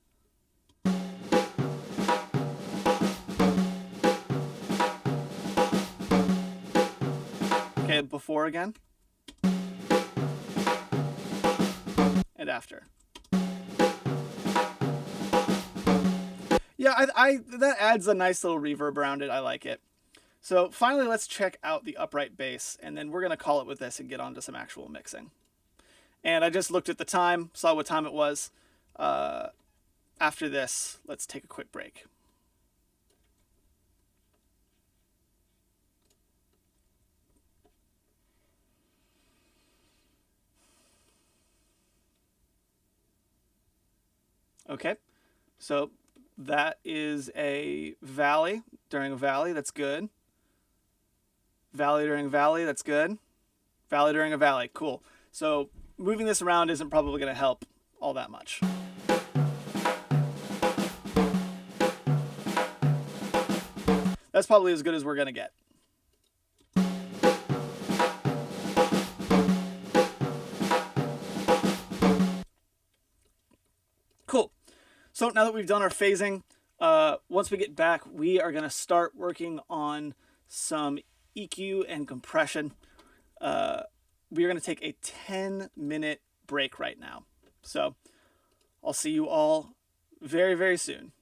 Okay, before again. And after. Yeah, I that adds a nice little reverb around it. I like it. So finally, let's check out the upright bass, and then we're going to call it with this and get on to some actual mixing. And I just looked at the time, saw what time it was. After this, let's take a quick break. Okay, so that is a valley during a valley. That's good. Valley during a valley. That's good. Valley during a valley. Cool. So moving this around isn't probably going to help all that much. That's probably as good as we're going to get. Cool. So now that we've done our phasing, once we get back, we are going to start working on some EQ and compression. We are going to take a 10-minute break right now. So I'll see you all very, very soon.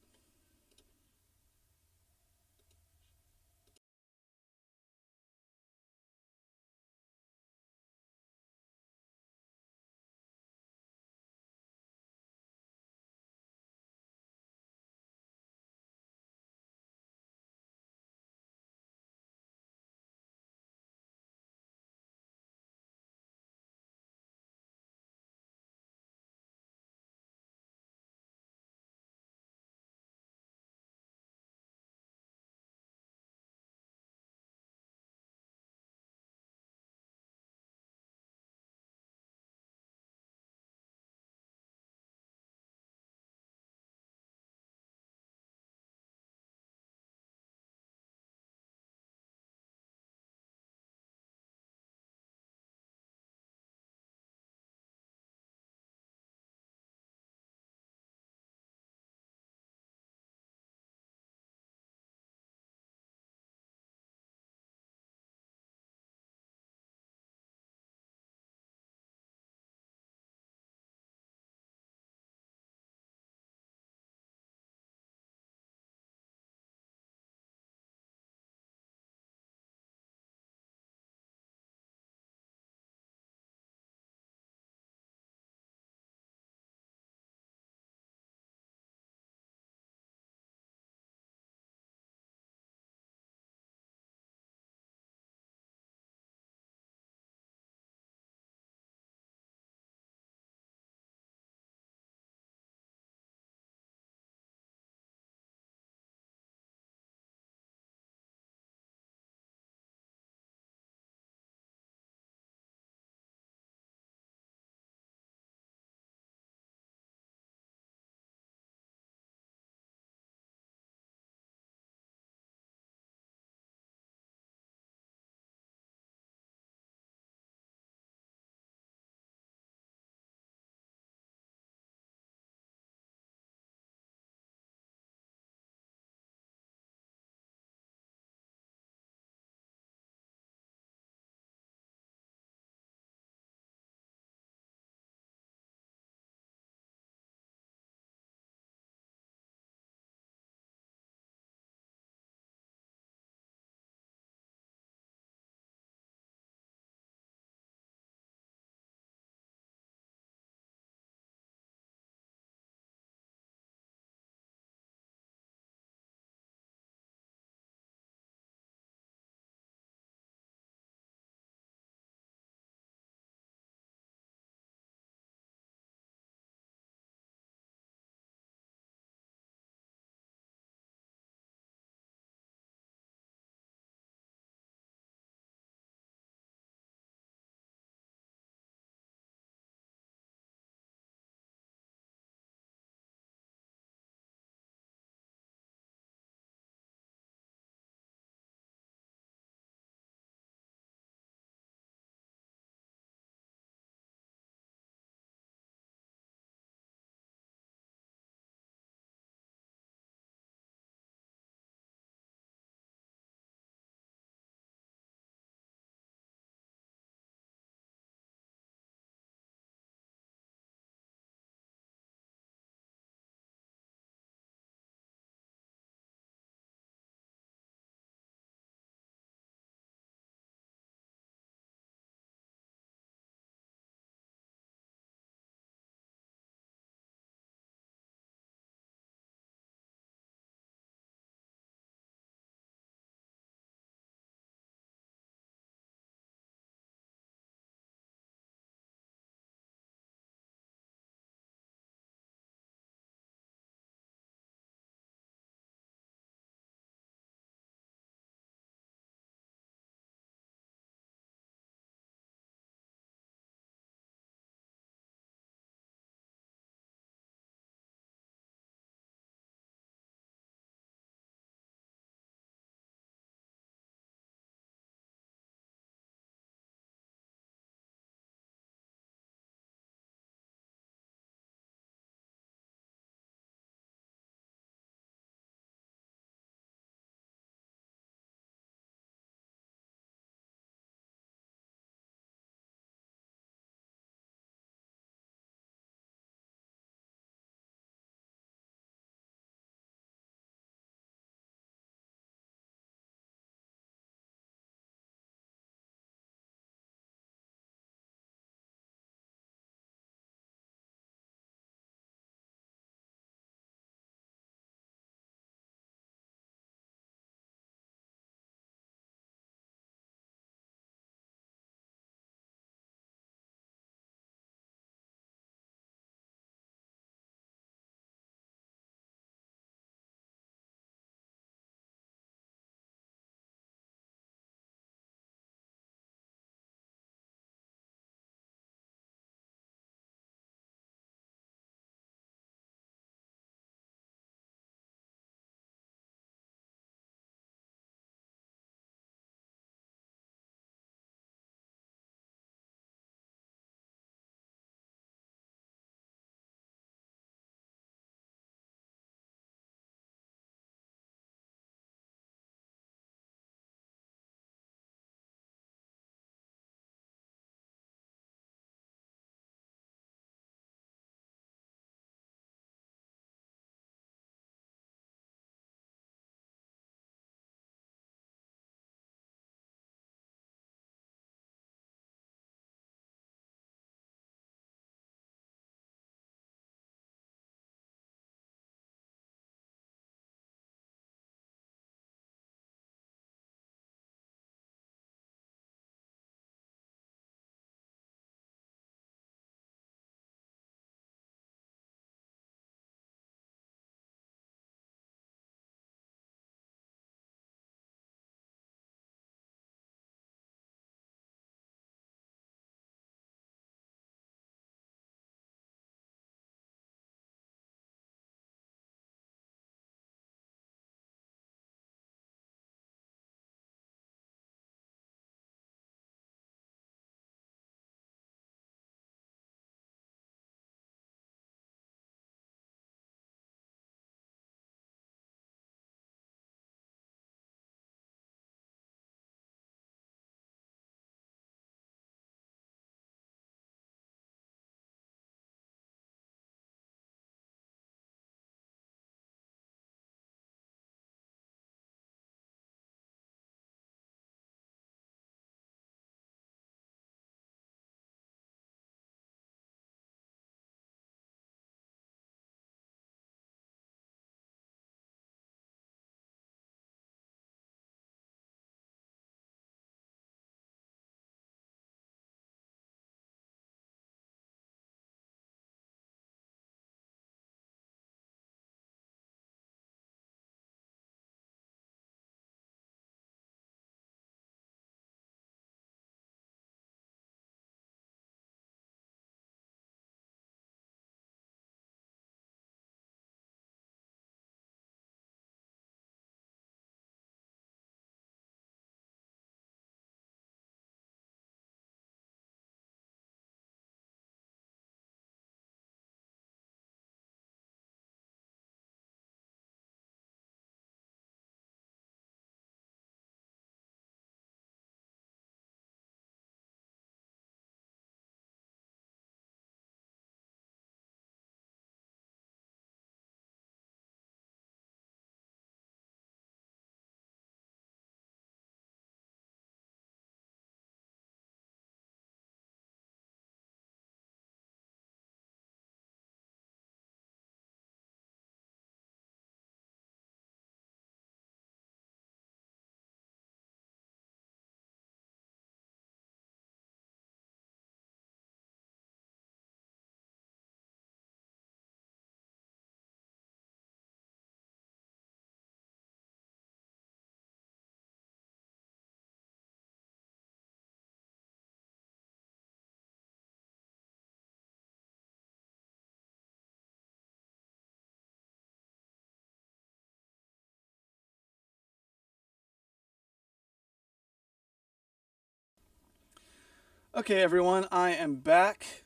Okay, everyone, I am back.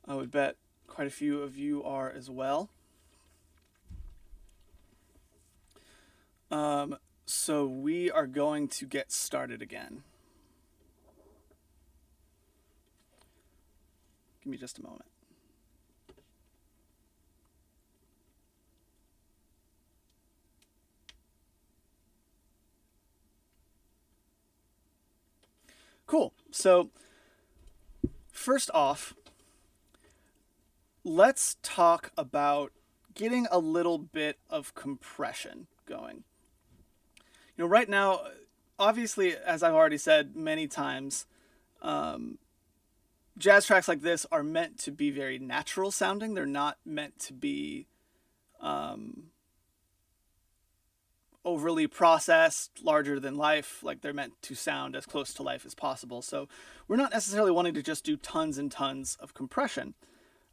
I would bet quite a few of you are as well. So we are going to get started again. Give me just a moment. Cool. So, first off, let's talk about getting a little bit of compression going. Right now, obviously, as I've already said many times, jazz tracks like this are meant to be very natural sounding. They're not meant to be overly processed, larger than life. Like, they're meant to sound as close to life as possible. So we're not necessarily wanting to just do tons and tons of compression.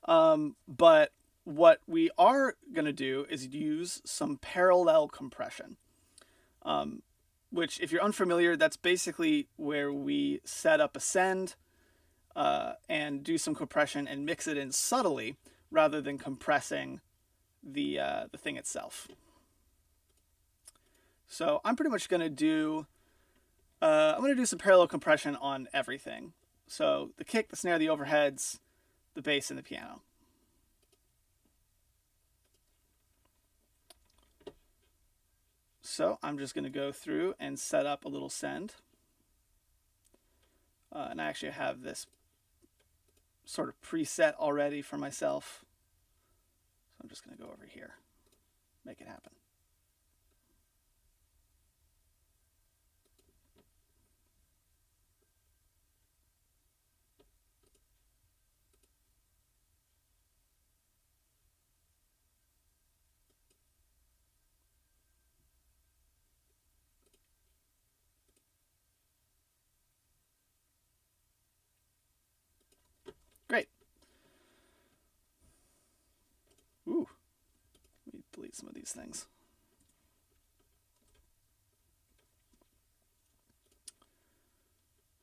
But what we are going to do is use some parallel compression, which, if you're unfamiliar, that's basically where we set up a send and do some compression and mix it in subtly rather than compressing the thing itself. So I'm pretty much going to do some parallel compression on everything. So the kick, the snare, the overheads, the bass, and the piano. So I'm just going to go through and set up a little send. And I actually have this sort of preset already for myself. So I'm just going to go over here, make it happen. Great. Ooh, let me delete some of these things.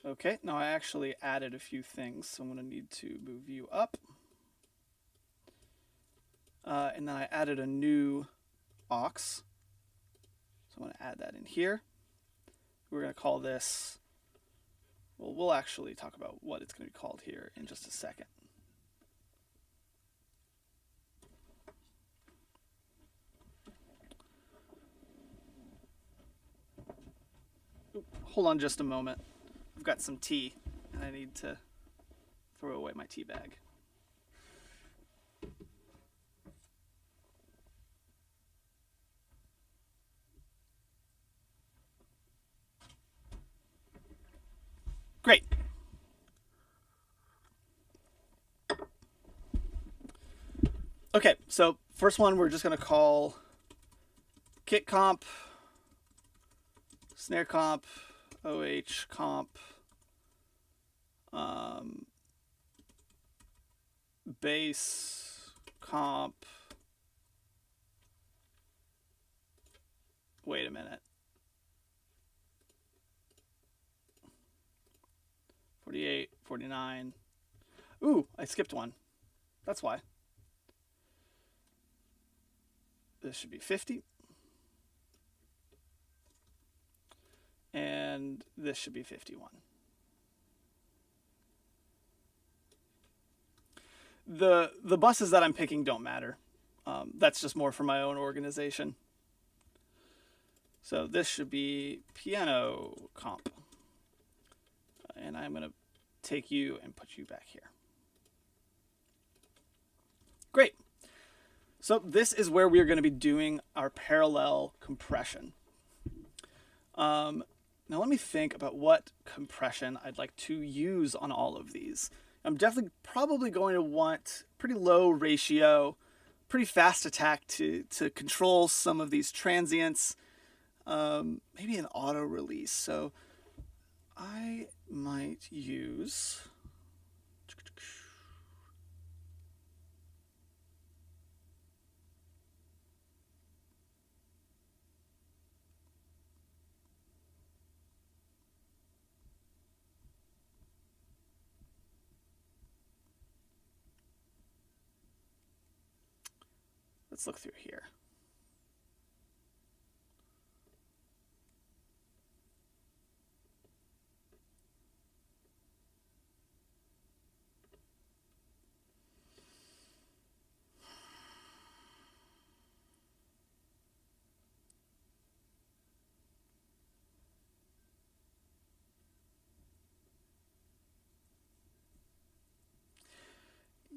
Okay, now I actually added a few things, so I'm going to need to move you up. And then I added a new aux. So I'm going to add that in here. We're going to call this, well, we'll actually talk about what it's going to be called here in just a second. Hold on just a moment. I've got some tea, and I need to throw away my tea bag. Great. Okay, so first one we're just going to call kick comp, snare comp, OH comp, bass comp. Wait a minute. 48, 49. Ooh, I skipped one. That's why. This should be 50. And this should be 51. The buses that I'm picking don't matter. That's just more for my own organization. So this should be piano comp. And I'm going to take you and put you back here. Great. So this is where we're going to be doing our parallel compression. Now let me think about what compression I'd like to use on all of these. I'm definitely probably going to want pretty low ratio, pretty fast attack to control some of these transients. Maybe an auto release. So I might use let's look through here.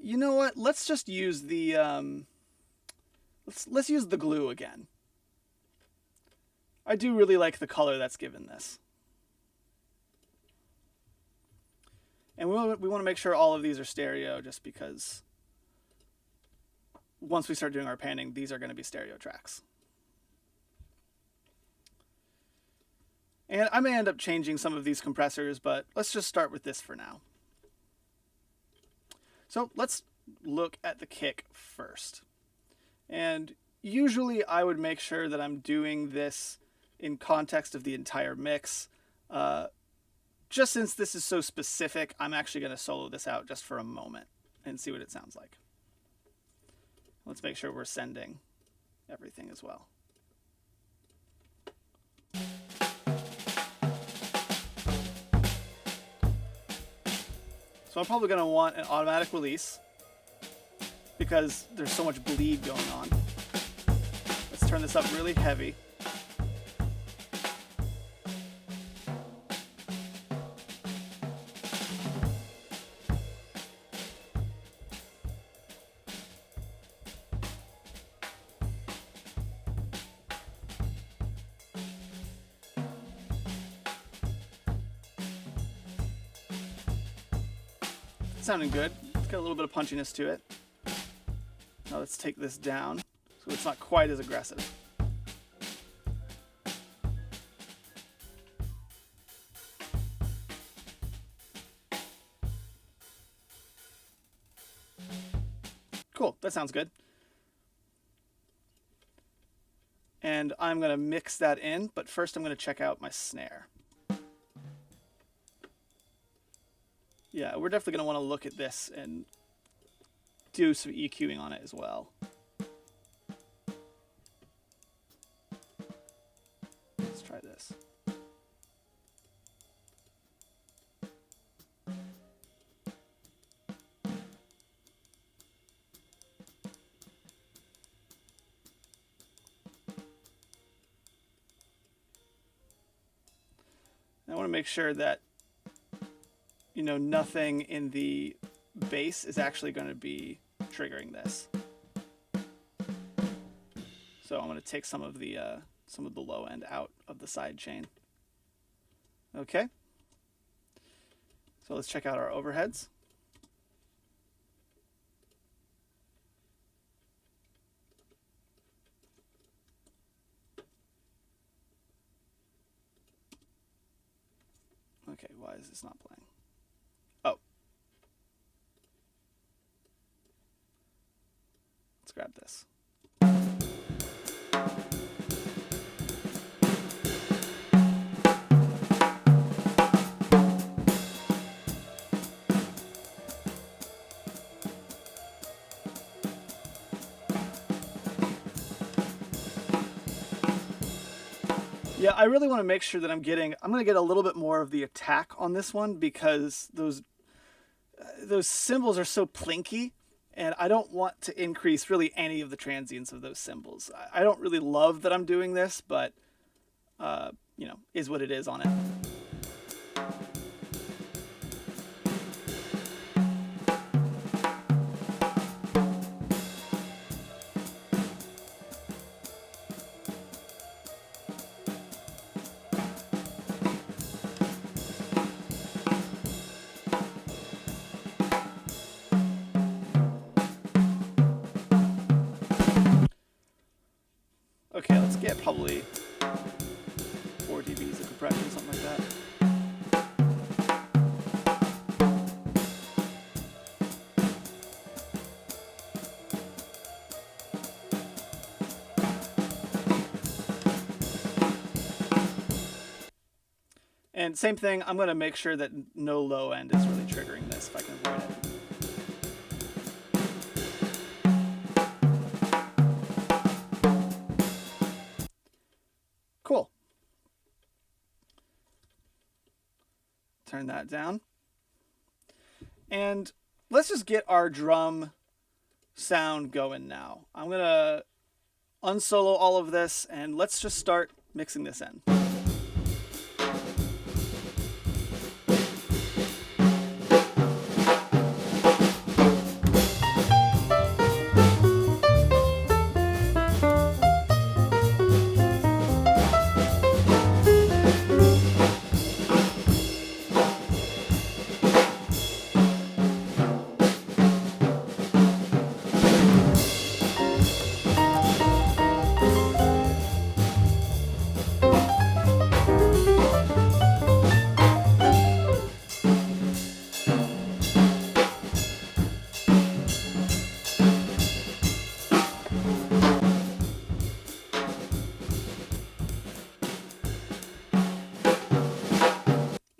You know what? Let's just use the let's use the glue again. I do really like the color that's given this. And we want to make sure all of these are stereo, just because once we start doing our panning, these are going to be stereo tracks. And I may end up changing some of these compressors, but let's just start with this for now. So let's look at the kick first. And usually I would make sure that I'm doing this in context of the entire mix. Just since this is so specific, I'm actually going to solo this out just for a moment and see what it sounds like. Let's make sure we're sending everything as well. So I'm probably going to want an automatic release because there's so much bleed going on. Let's turn this up really heavy. Sounding good. It's got a little bit of punchiness to it. Now let's take this down so it's not quite as aggressive. Cool, that sounds good. And I'm going to mix that in, but first I'm going to check out my snare. Yeah, we're definitely going to want to look at this and do some EQing on it as well. Let's try this. I want to make sure that nothing in the bass is actually going to be triggering this. So I'm going to take some of the low end out of the side chain. Okay. So let's check out our overheads. Okay, why is this not playing? Oh. Let's grab this. Yeah, I really want to make sure that I'm going to get a little bit more of the attack on this one because those cymbals are so plinky, and I don't want to increase really any of the transients of those cymbals. I don't really love that I'm doing this, but is what it is on it. Okay, let's get probably 4 dBs of compression, something like that. And same thing, I'm going to make sure that no low end is really triggering this if I can avoid it. turn that down. And let's just get our drum sound going now. I'm going to unsolo all of this and let's just start mixing this in.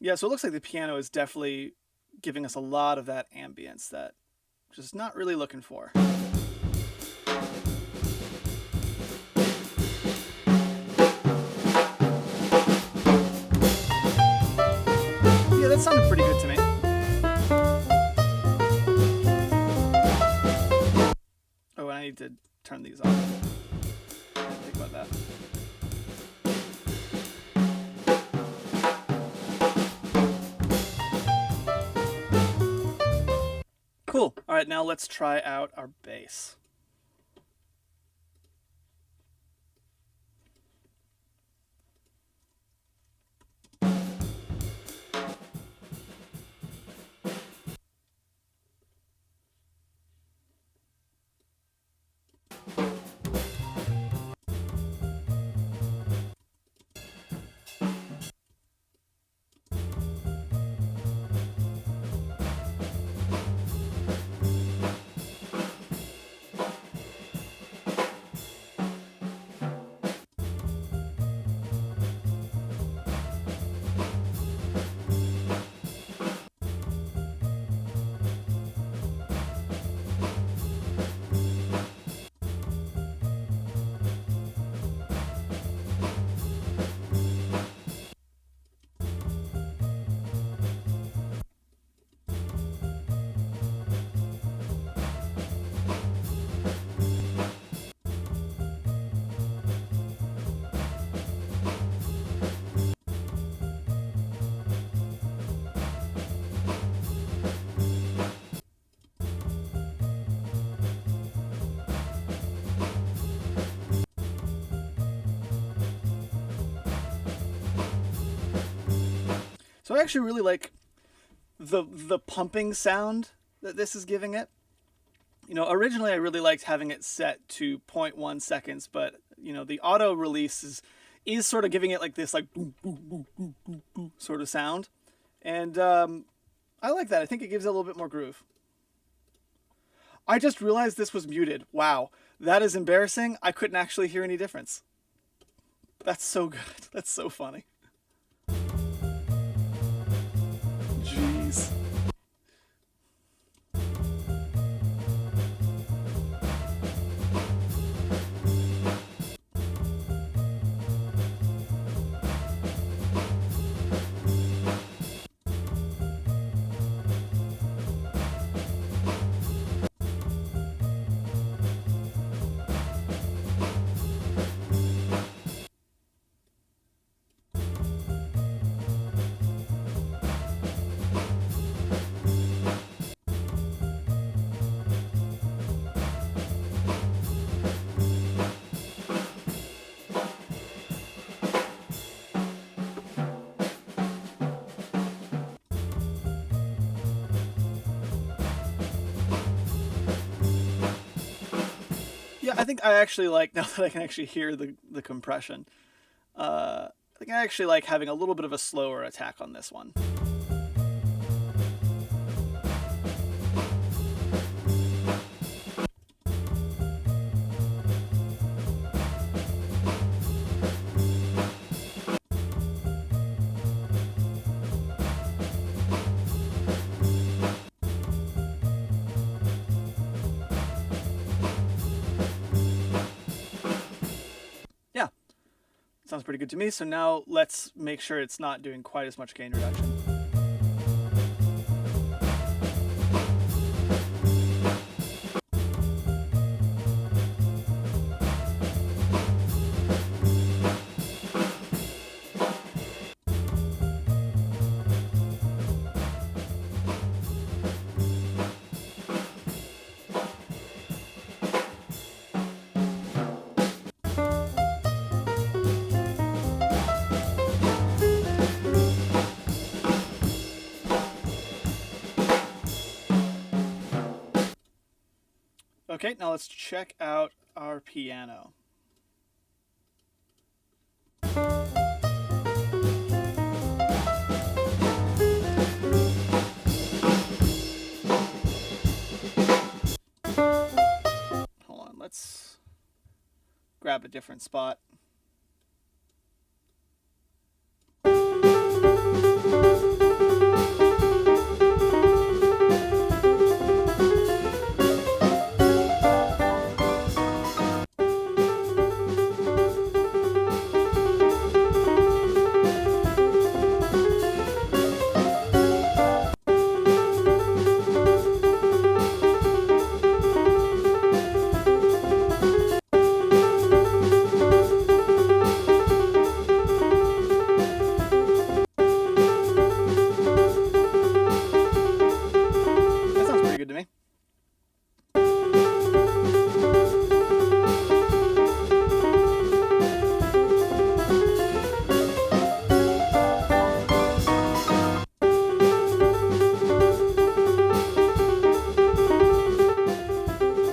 Yeah, so it looks like the piano is definitely giving us a lot of that ambience that I'm just not really looking for. Yeah, that sounded pretty good to me. Oh, and I need to turn these off. I didn't think about that. Cool. All right, now let's try out our bass. So I actually really like the pumping sound that this is giving it. You know, originally I really liked having it set to 0.1 seconds, but you know, the auto release is sort of giving it like this like boom, boom, boom, boom, boom, boom sort of sound. And I like that. I think it gives it a little bit more groove. I just realized this was muted. Wow. That is embarrassing. I couldn't actually hear any difference. That's so good. That's so funny. Jeez. Yeah, I think I actually like, now that I can actually hear the compression, I think I actually like having a little bit of a slower attack on this one. Sounds pretty good to me. So now let's make sure it's not doing quite as much gain reduction. Okay, now let's check out our piano. Hold on, let's grab a different spot. That sounds pretty good to me.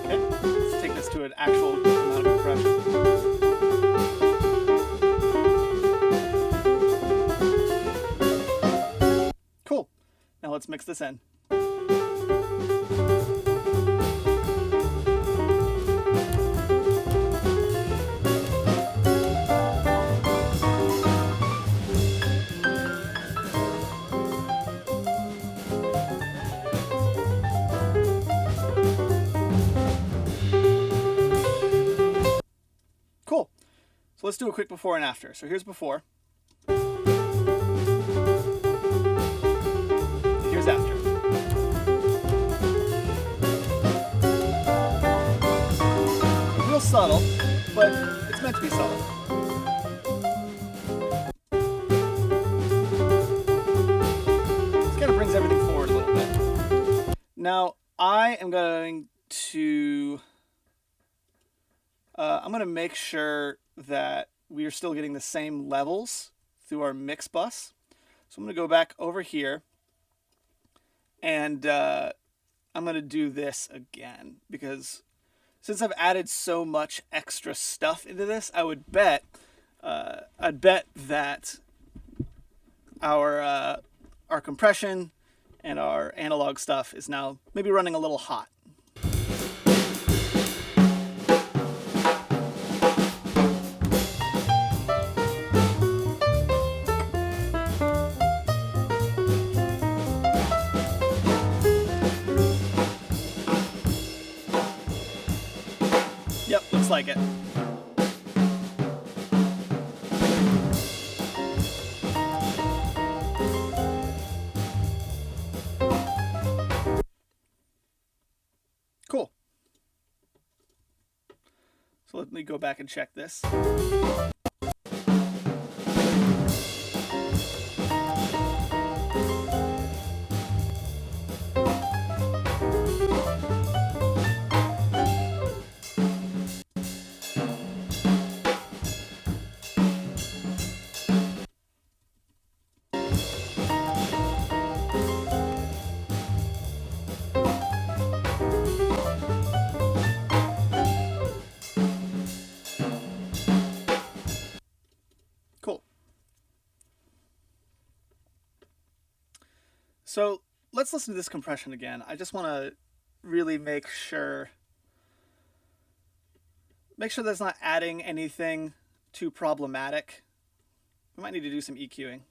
Okay, let's take this to an actual amount of compression. Cool. Now let's mix this in. Cool. So let's do a quick before and after. So here's before. Here's after. Real subtle, but it's meant to be subtle. This kind of brings everything forward a little bit. Now, I am going to... I'm going to make sure that we are still getting the same levels through our mix bus. So I'm going to go back over here, and I'm going to do this again, because since I've added so much extra stuff into this, I'd bet that our compression and our analog stuff is now maybe running a little hot. Yep, looks like it. Cool. So let me go back and check this. Cool. So let's listen to this compression again. I just want to really make sure that's not adding anything too problematic. We might need to do some EQing.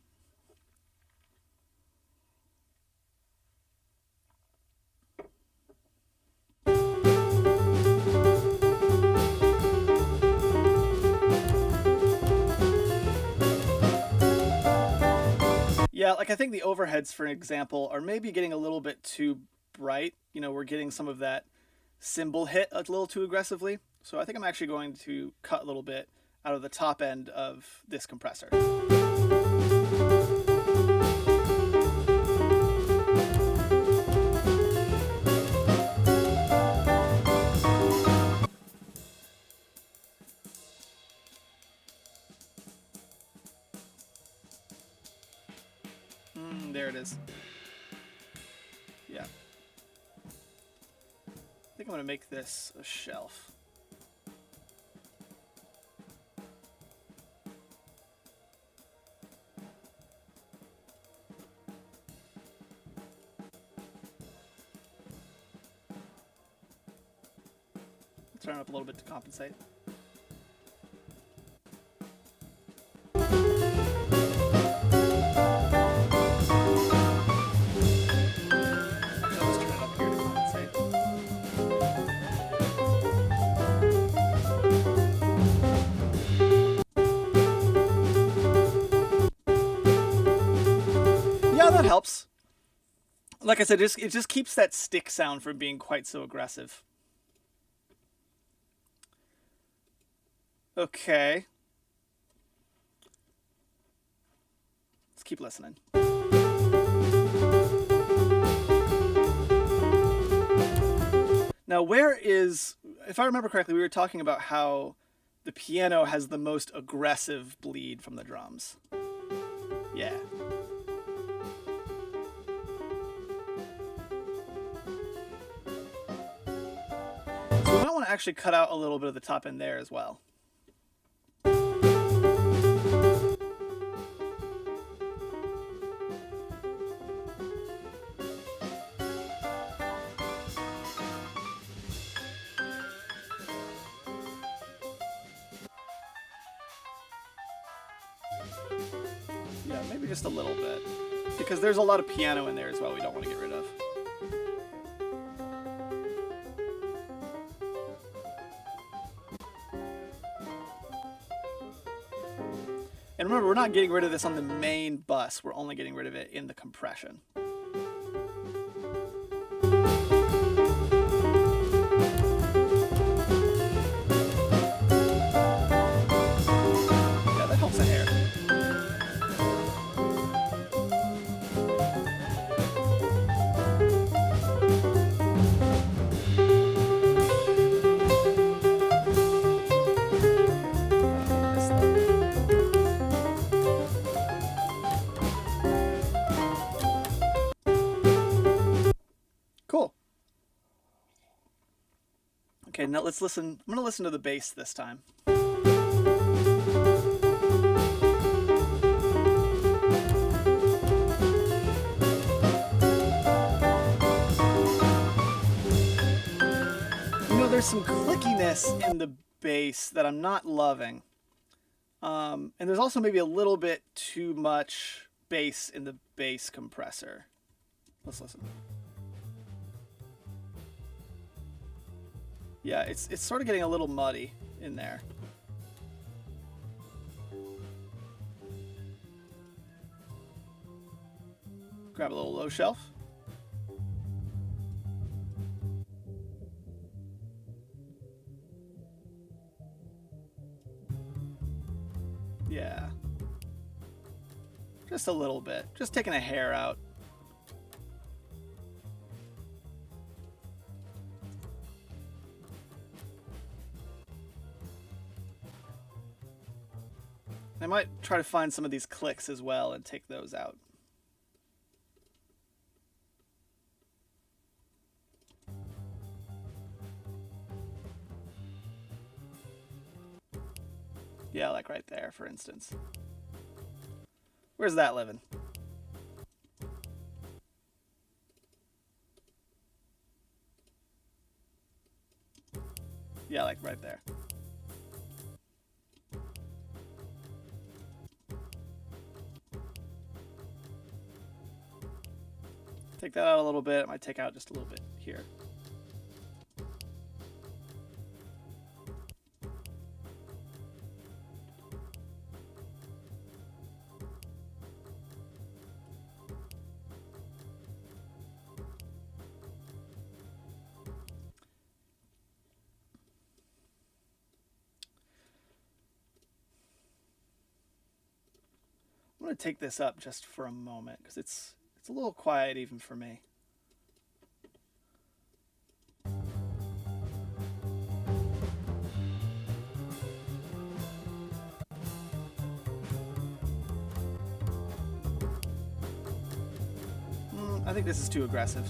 Yeah, like I think the overheads, for example, are maybe getting a little bit too bright. You know, we're getting some of that cymbal hit a little too aggressively. So I think I'm actually going to cut a little bit out of the top end of this compressor. There it is. Yeah. I think I'm going to make this a shelf. Turn it up a little bit to compensate. Yeah, that helps. Like I said, it just keeps that stick sound from being quite so aggressive. Okay. Let's keep listening. Now, if I remember correctly, we were talking about how the piano has the most aggressive bleed from the drums. Yeah. So we might want to actually cut out a little bit of the top end there as well. Yeah, maybe just a little bit. Because there's a lot of piano in there as well we don't want to get rid of. And remember, we're not getting rid of this on the main bus. We're only getting rid of it in the compression. Yeah, that helps a hair. Cool. Okay, now let's listen. I'm going to listen to the bass this time. There's some clickiness in the bass that I'm not loving. And there's also maybe a little bit too much bass in the bass compressor. Let's listen. Yeah, it's sort of getting a little muddy in there. Grab a little low shelf. Yeah. Just a little bit. Just taking a hair out. I might try to find some of these clicks as well and take those out. Yeah, like right there, for instance. Where's that living? Yeah, like right there. Take that out a little bit. I might take out just a little bit here. I'm going to take this up just for a moment because it's a little quiet even for me. I think this is too aggressive.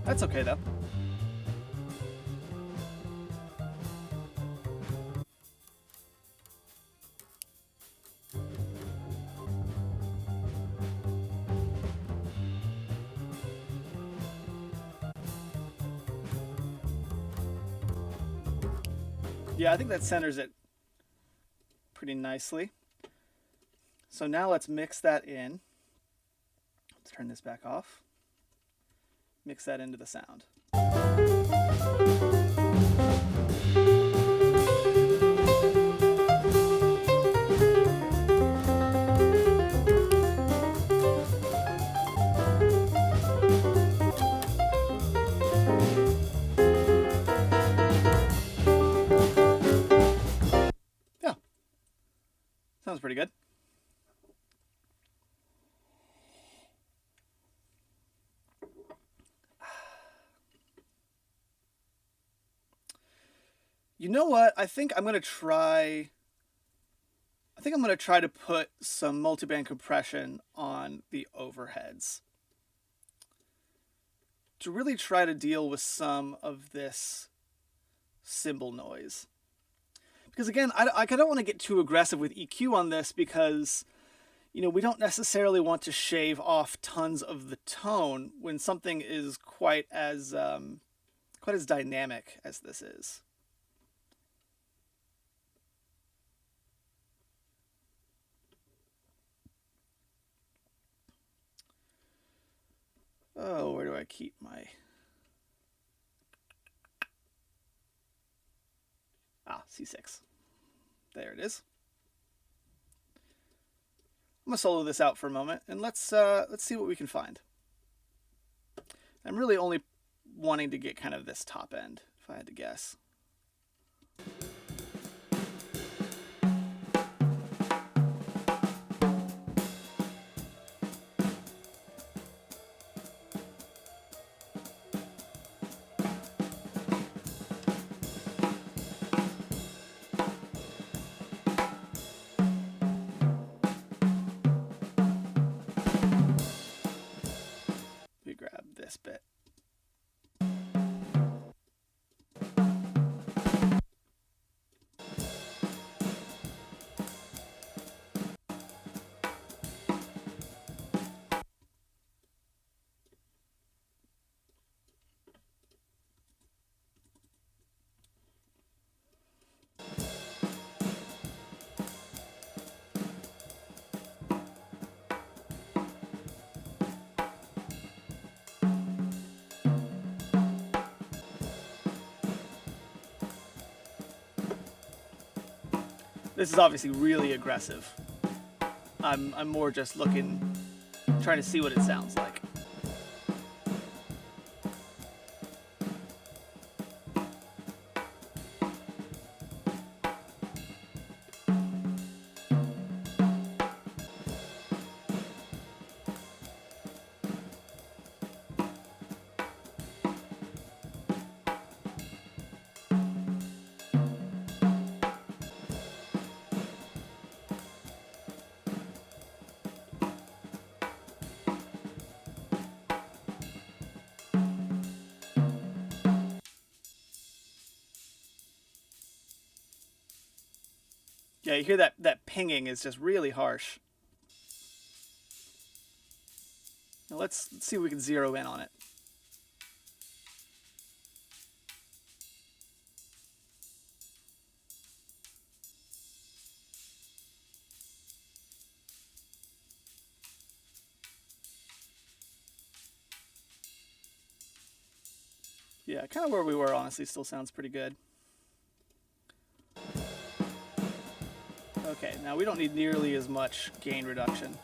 That's okay though. Yeah, I think that centers it pretty nicely. So now let's mix that in. Let's turn this back off. Mix that into the sound. Yeah, sounds pretty good. You know what? I think I'm gonna try to put some multiband compression on the overheads to really try to deal with some of this cymbal noise. Because again, I don't want to get too aggressive with EQ on this because, you know, we don't necessarily want to shave off tons of the tone when something is quite as dynamic as this is. Oh, where do I keep my... C6. There it is. I'm gonna solo this out for a moment, and let's see what we can find. I'm really only wanting to get kind of this top end, if I had to guess. We grab this bit. This is obviously really aggressive. I'm more just trying to see what it sounds like. Yeah, you hear that pinging is just really harsh. Now let's see if we can zero in on it. Yeah, kind of where we were, honestly, still sounds pretty good. Okay, now we don't need nearly as much gain reduction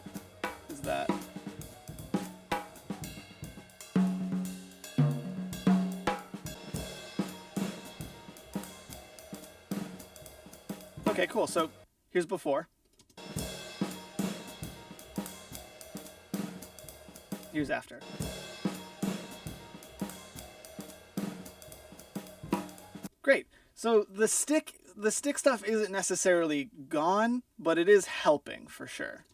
as that. Okay, cool. So here's before. Here's after. Great. So the stick stuff isn't necessarily gone, but it is helping for sure.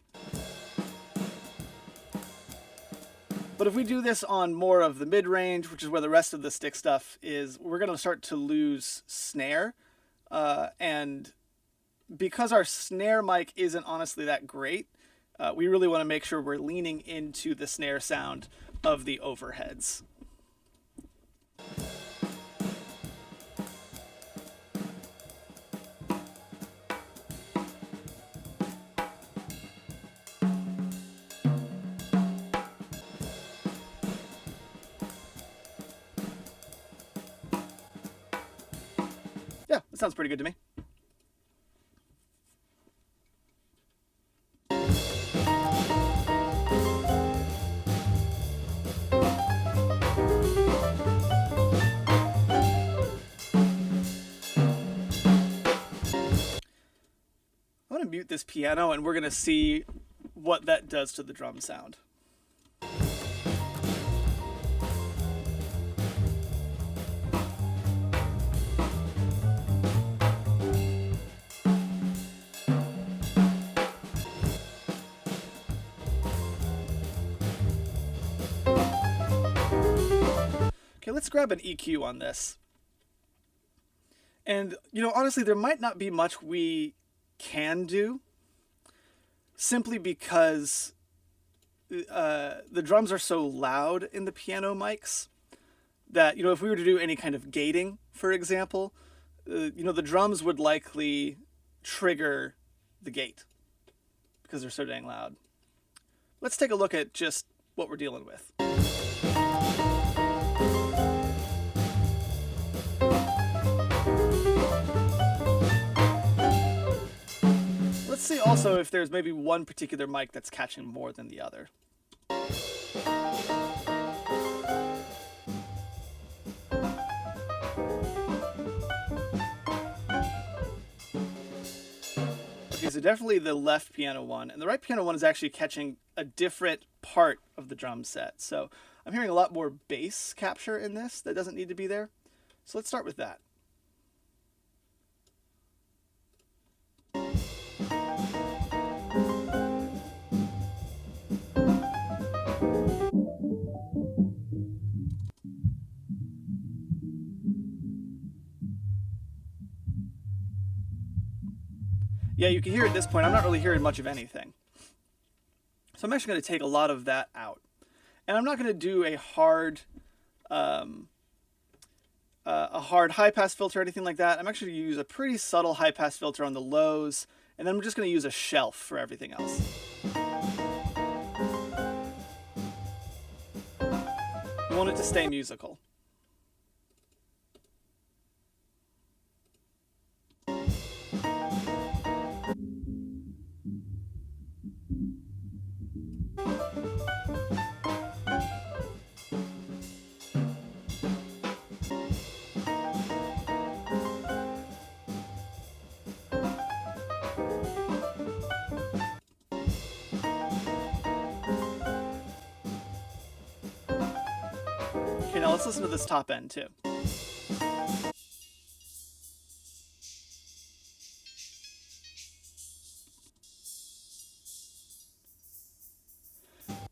But if we do this on more of the mid-range, which is where the rest of the stick stuff is, we're going to start to lose snare. And because our snare mic isn't honestly that great, we really want to make sure we're leaning into the snare sound of the overheads. Yeah, that sounds pretty good to me. I'm going to mute this piano and we're going to see what that does to the drum sound. Okay, let's grab an EQ on this. And, honestly, there might not be much we can do simply because the drums are so loud in the piano mics that, if we were to do any kind of gating, for example, the drums would likely trigger the gate because they're so dang loud. Let's take a look at just what we're dealing with. Let's see also if there's maybe one particular mic that's catching more than the other. Okay, so definitely the left piano one, and the right piano one is actually catching a different part of the drum set. So I'm hearing a lot more bass capture in this that doesn't need to be there. So let's start with that. Yeah, you can hear at this point, I'm not really hearing much of anything. So I'm actually going to take a lot of that out. And I'm not going to do a hard high-pass filter or anything like that. I'm actually going to use a pretty subtle high-pass filter on the lows, and then I'm just going to use a shelf for everything else. You want it to stay musical. Okay, now let's listen to this top end too.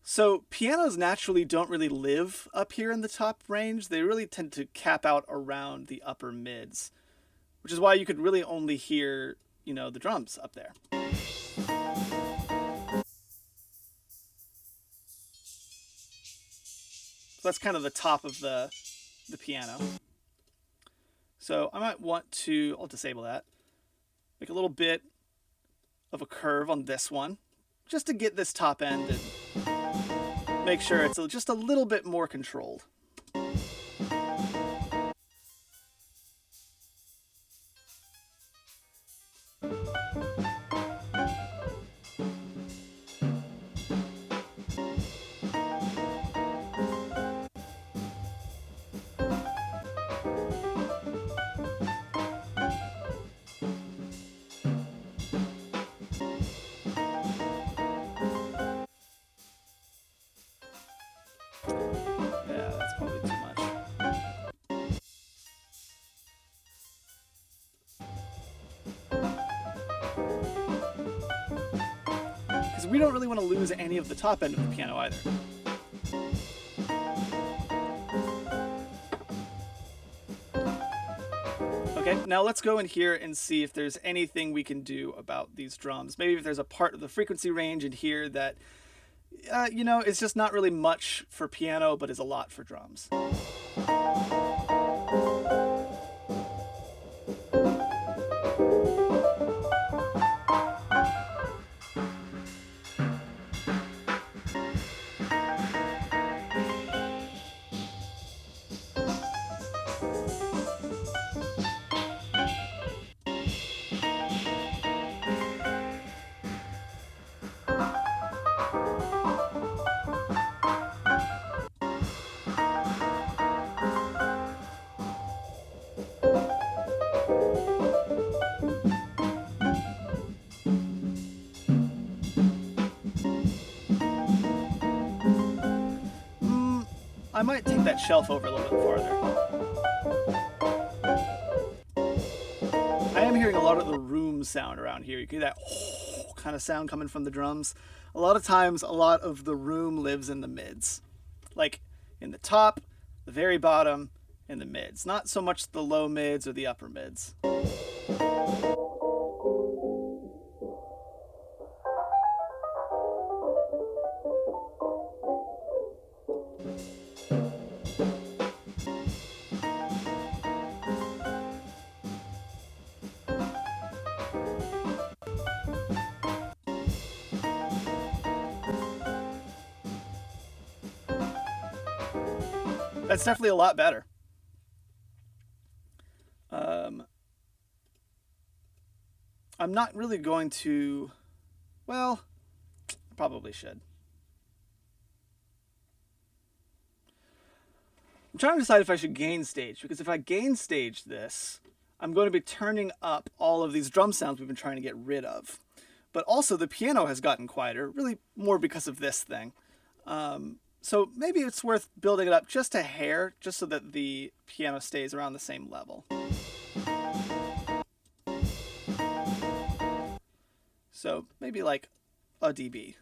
So pianos naturally don't really live up here in the top range. They really tend to cap out around the upper mids, which is why you could really only hear, the drums up there. So that's kind of the top of the piano. So I might want to, I'll disable that, make a little bit of a curve on this one, just to get this top end and make sure it's just a little bit more controlled. Yeah, that's probably too much. Because we don't really want to lose any of the top end of the piano either. Okay, now let's go in here and see if there's anything we can do about these drums. Maybe if there's a part of the frequency range in here that, you know, it's just not really much for piano, but is a lot for drums. I might take that shelf over a little bit farther. I am hearing a lot of the room sound around here. You can hear that kind of sound coming from the drums. A lot of times, a lot of the room lives in the mids. Like in the top, the very bottom, and the mids. Not so much the low mids or the upper mids. That's definitely a lot better. I'm not really going to, well, I probably should. I'm trying to decide if I should gain stage, because if I gain stage this, I'm going to be turning up all of these drum sounds we've been trying to get rid of. But also the piano has gotten quieter, really more because of this thing. So maybe it's worth building it up just a hair, just so that the piano stays around the same level. So maybe like a dB.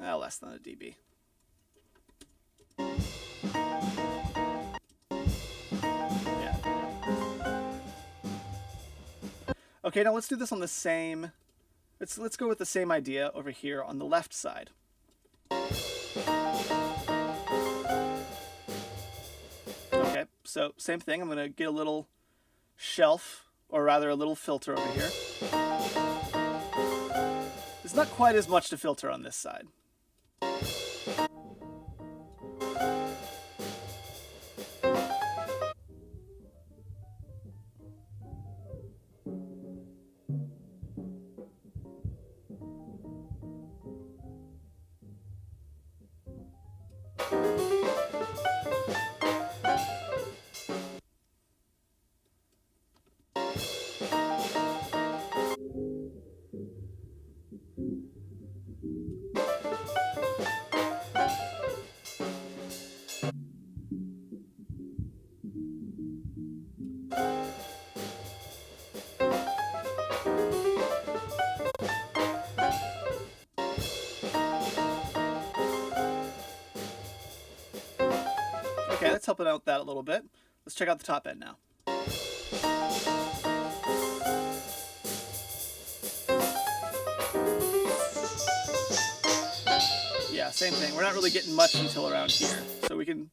Less than a dB. Yeah. Okay, now let's do this on the same. Let's go with the same idea over here on the left side. Okay, so same thing. I'm going to get a little shelf, or rather a little filter over here. There's not quite as much to filter on this side. Okay, let's help it out with that a little bit. Let's check out the top end now. Yeah, same thing. We're not really getting much until around here. So we can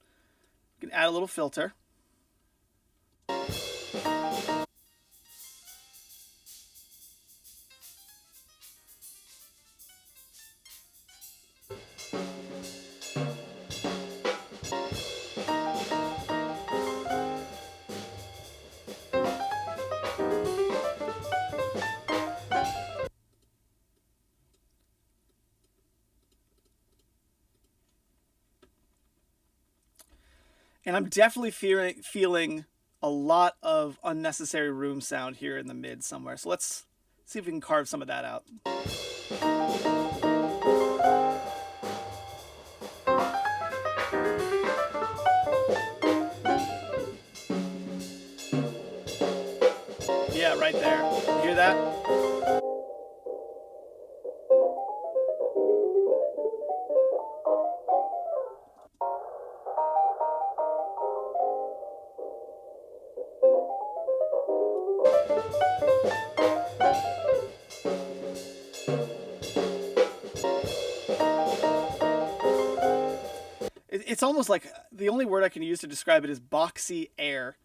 add a little filter. And I'm definitely feeling a lot of unnecessary room sound here in the mid somewhere. So let's see if we can carve some of that out. Yeah, right there. You hear that? It's almost like the only word I can use to describe it is boxy air.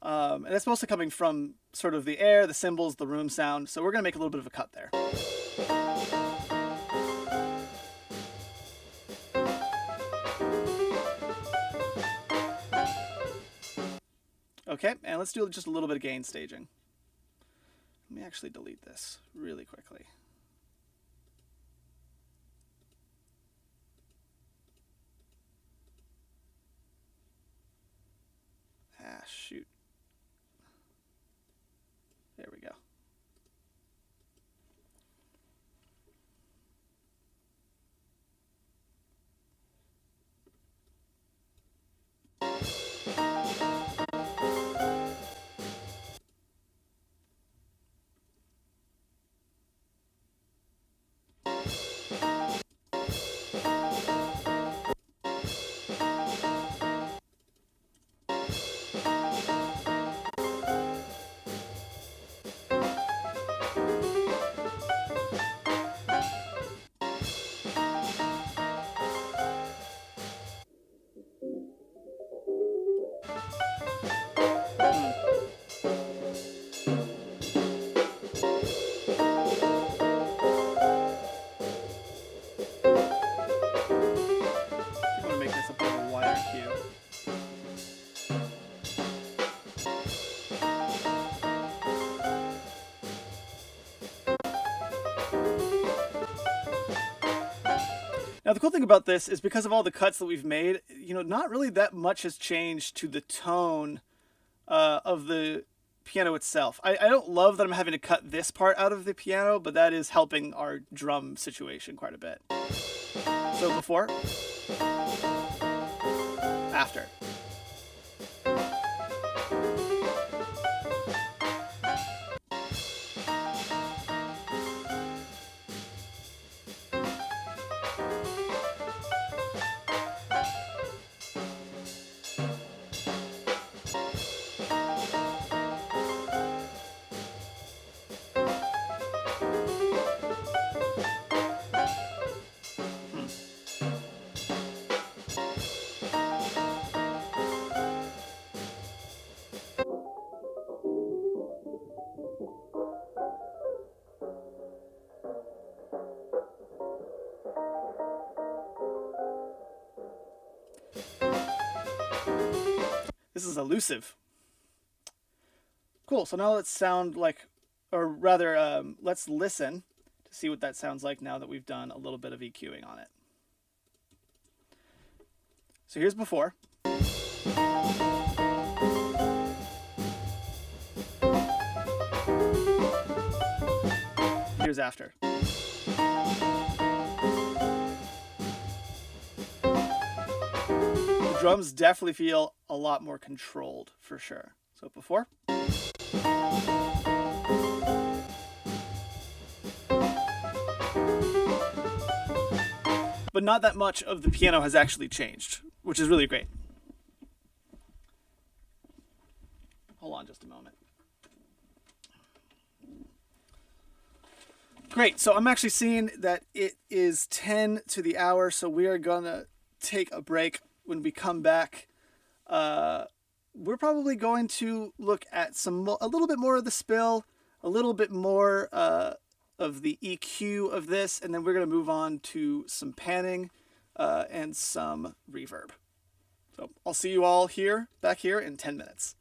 And it's mostly coming from sort of the air, the cymbals, the room sound. So we're going to make a little bit of a cut there. Okay, and let's do just a little bit of gain staging. Let me actually delete this really quickly. Ah, shoot. There we go. I'm going to make this a bit of a wider cue. Now, the cool thing about this is because of all the cuts that we've made, not really that much has changed to the tone of the piano itself. I don't love that I'm having to cut this part out of the piano, but that is helping our drum situation quite a bit. So before, after. This is elusive. Cool, so now let's sound like, or rather, let's listen to see what that sounds like now that we've done a little bit of EQing on it. So here's before. Here's after. The drums definitely feel a lot more controlled, for sure. So before. But not that much of the piano has actually changed, which is really great. Hold on just a moment. Great, so I'm actually seeing that it is 10 to the hour, so we are gonna take a break. When we come back, we're probably going to look at a little bit more of the spill, a little bit more of the EQ of this, and then we're going to move on to some panning and some reverb. So I'll see you all back here in 10 minutes.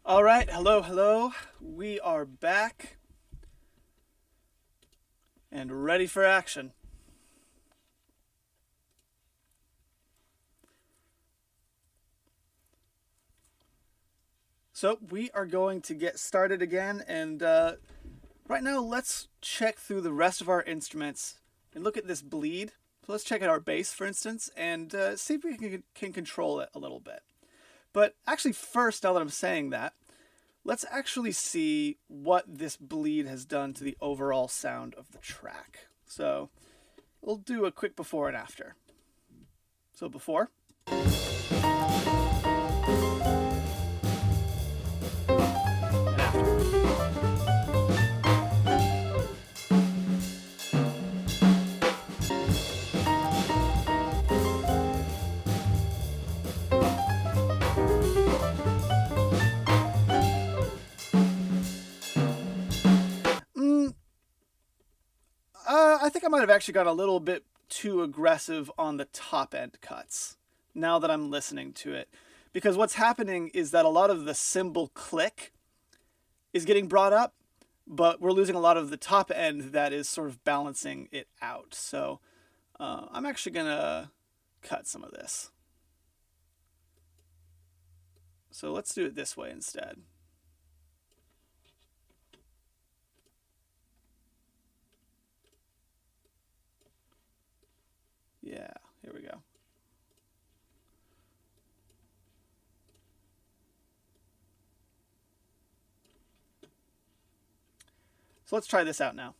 All right, hello, hello. We are back and ready for action. So we are going to get started again, and right now let's check through the rest of our instruments and look at this bleed. So let's check out our bass, for instance, and see if we can control it a little bit. But actually first, now that I'm saying that, let's actually see what this bleed has done to the overall sound of the track. So we'll do a quick before and after. So before. And after. I think I might have actually got a little bit too aggressive on the top end cuts now that I'm listening to it. Because what's happening is that a lot of the cymbal click is getting brought up, but we're losing a lot of the top end that is sort of balancing it out. So I'm actually going to cut some of this. So let's do it this way instead. Yeah, here we go. So let's try this out now.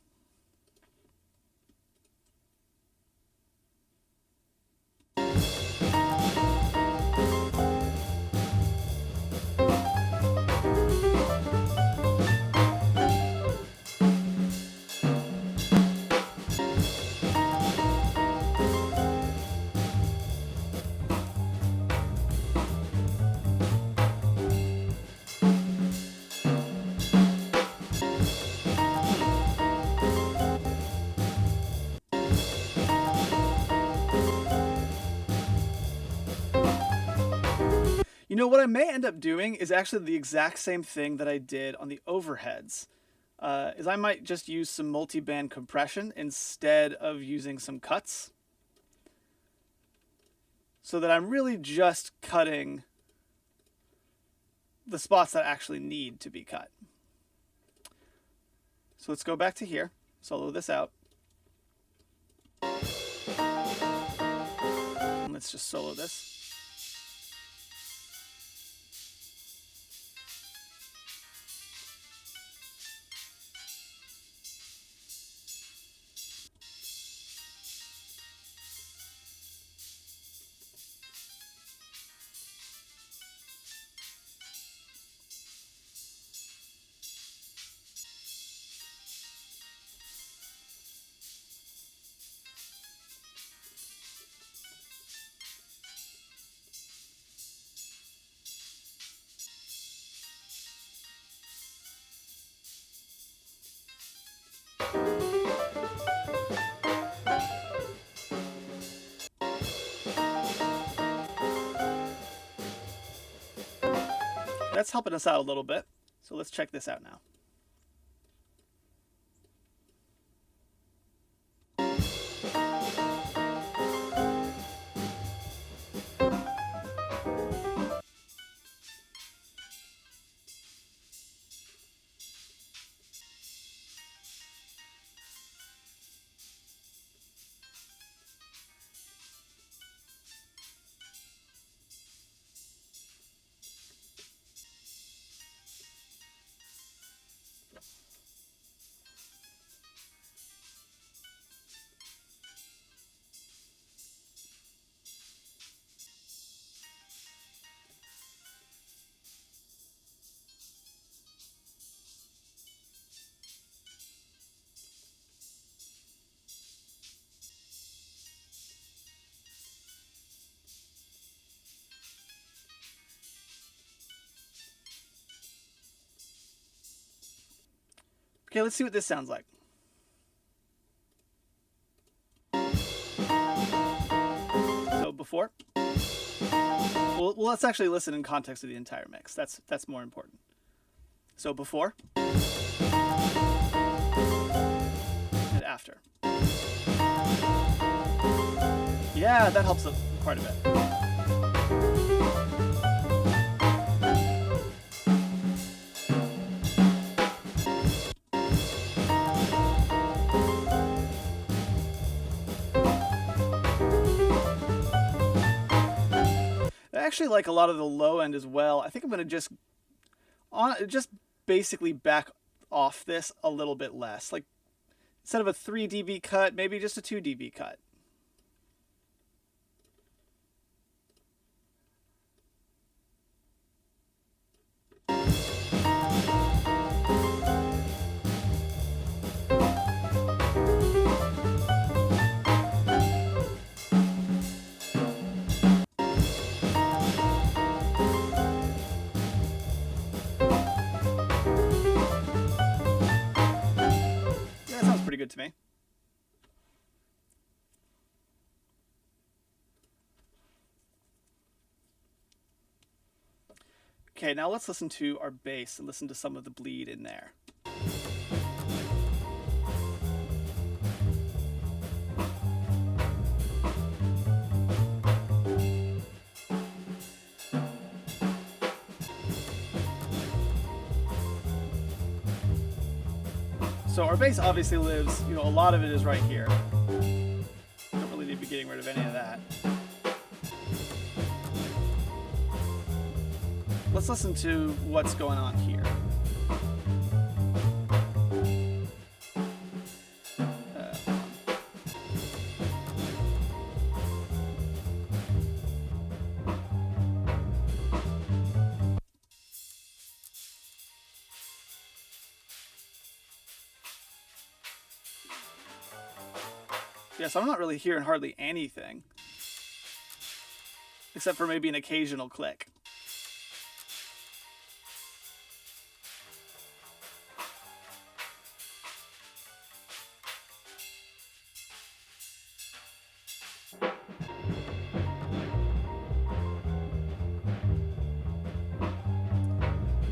You know, what I may end up doing is actually the exact same thing that I did on the overheads. Is I might just use some multi-band compression instead of using some cuts. So that I'm really just cutting the spots that actually need to be cut. So let's go back to here, solo this out. And let's just solo this. That's helping us out a little bit. So let's check this out now. Okay, let's see what this sounds like. So before. Well, let's actually listen in context of the entire mix. That's more important. So before and after. Yeah, that helps quite a bit. I actually like a lot of the low end as well. I think I'm going to just basically back off this a little bit less. Like instead of a 3 dB cut, maybe just a 2 dB cut. Pretty good to me. Okay, now let's listen to our bass and listen to some of the bleed in there. So our bass obviously lives, a lot of it is right here. Don't really need to be getting rid of any of that. Let's listen to what's going on here. Yeah, so I'm not really hearing hardly anything. Except for maybe an occasional click.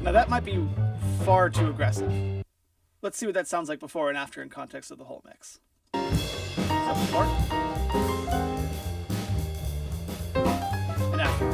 Now that might be far too aggressive. Let's see what that sounds like before and after in context of the whole mix. So before and after.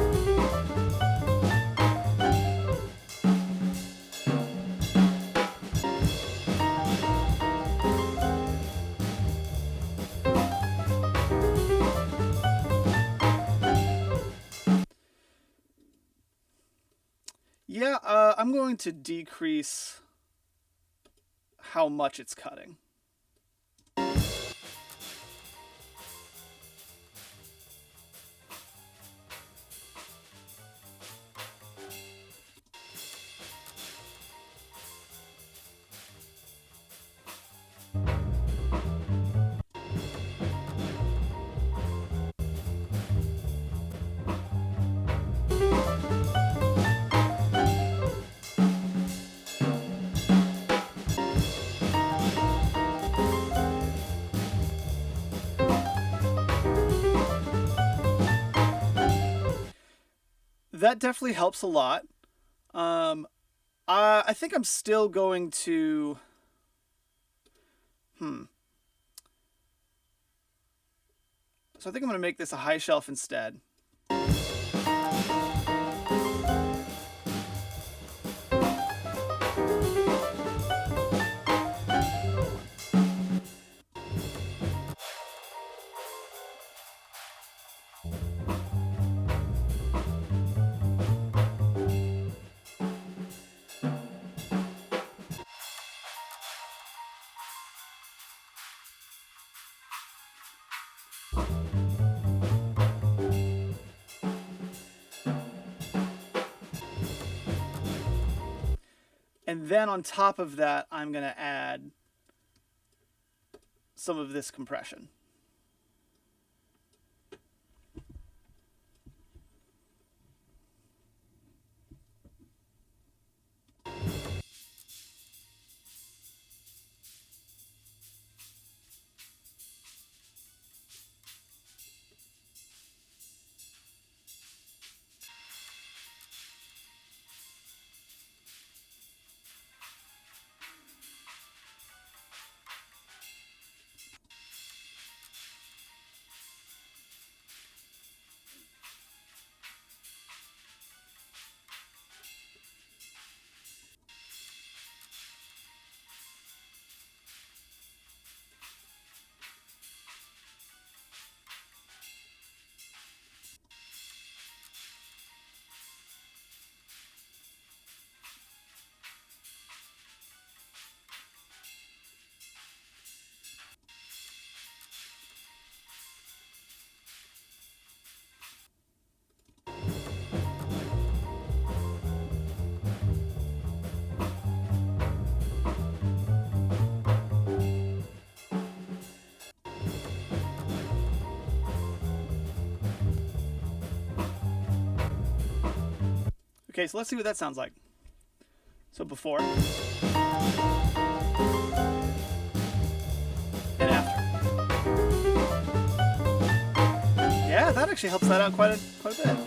Yeah, I'm going to decrease how much it's cutting. That definitely helps a lot. I think I'm still going to... So I think I'm going to make this a high shelf instead. And then on top of that, I'm going to add some of this compression. Okay, so let's see what that sounds like. So before and after. Yeah, that actually helps that out quite a bit.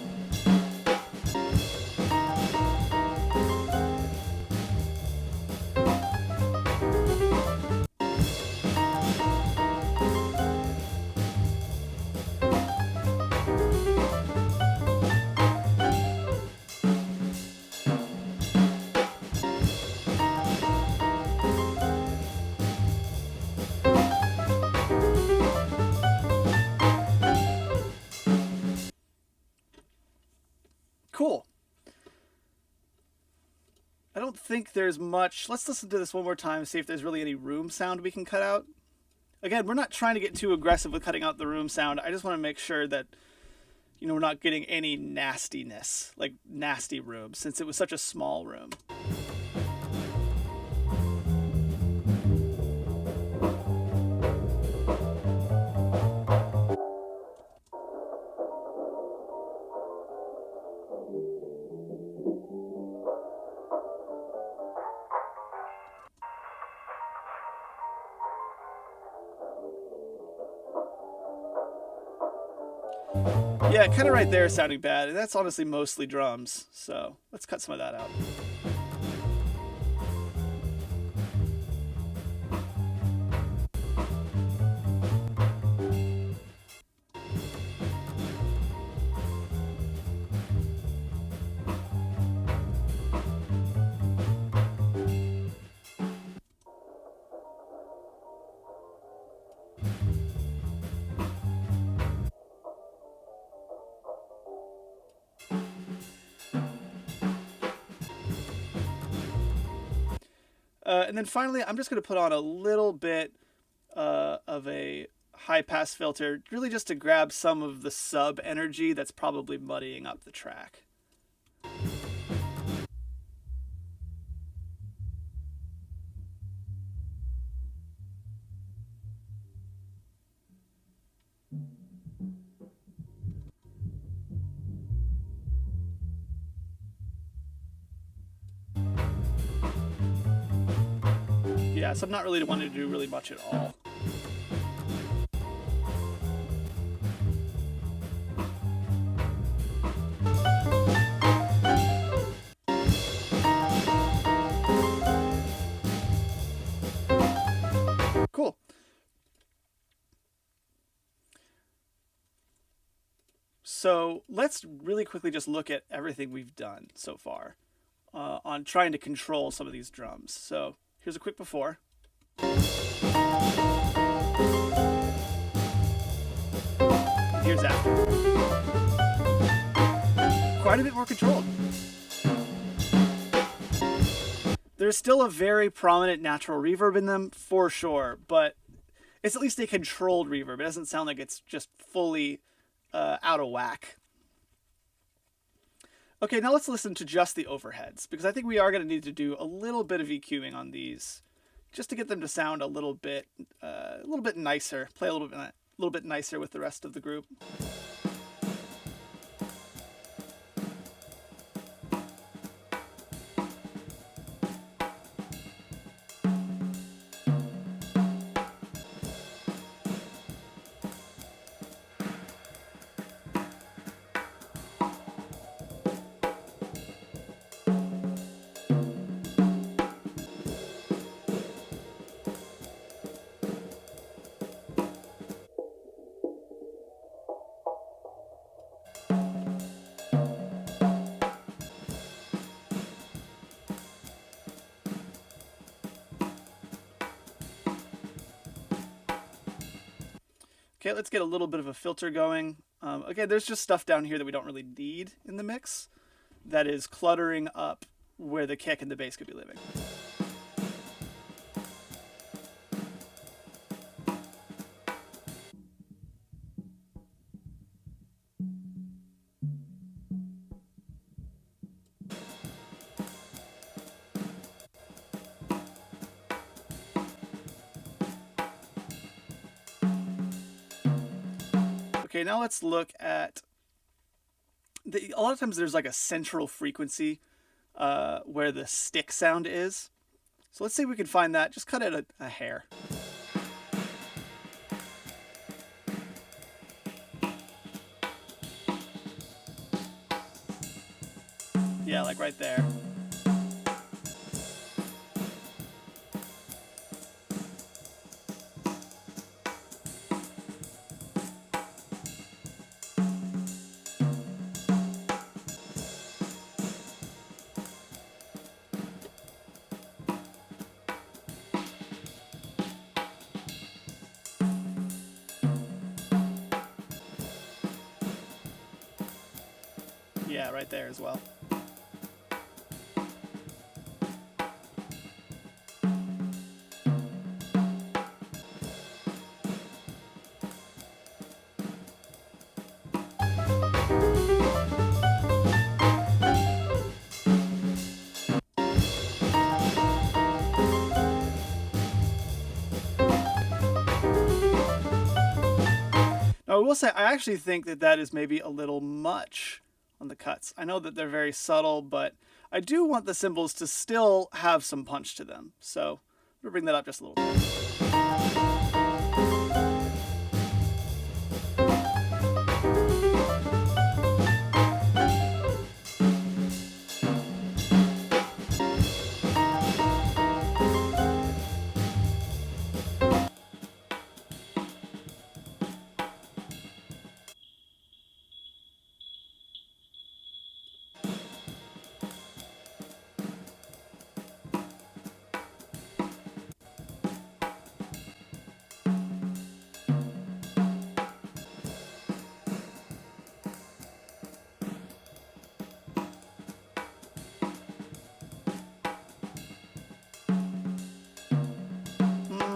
Cool. I don't think there's much. Let's listen to this one more time and see if there's really any room sound we can cut out. Again, we're not trying to get too aggressive with cutting out the room sound. I just want to make sure that, you know, we're not getting any nastiness, like nasty room, since it was such a small room. Yeah, kind of right there sounding bad. And that's honestly mostly drums. So let's cut some of that out. And then finally, I'm just going to put on a little bit of a high pass filter, really just to grab some of the sub energy that's probably muddying up the track. Yeah, so I'm not really wanting to do really much at all. Cool. So let's really quickly just look at everything we've done so far on trying to control some of these drums. So here's a quick before. Here's after. Quite a bit more controlled. There's still a very prominent natural reverb in them, for sure, but it's at least a controlled reverb. It doesn't sound like it's just fully out of whack. Okay, now let's listen to just the overheads, because I think we are going to need to do a little bit of EQing on these, just to get them to sound a little bit nicer, play a little bit nicer with the rest of the group. Okay, let's get a little bit of a filter going. Again, there's just stuff down here that we don't really need in the mix that is cluttering up where the kick and the bass could be living. Okay, now let's look at a lot of times there's like a central frequency where the stick sound is. So let's see if we can find that. Just cut it a hair. Yeah, like right there. Yeah, right there as well. Now, I will say, I actually think that that is maybe a little much on the cuts. I know that they're very subtle, but I do want the cymbals to still have some punch to them. So I'm going to bring that up just a little bit.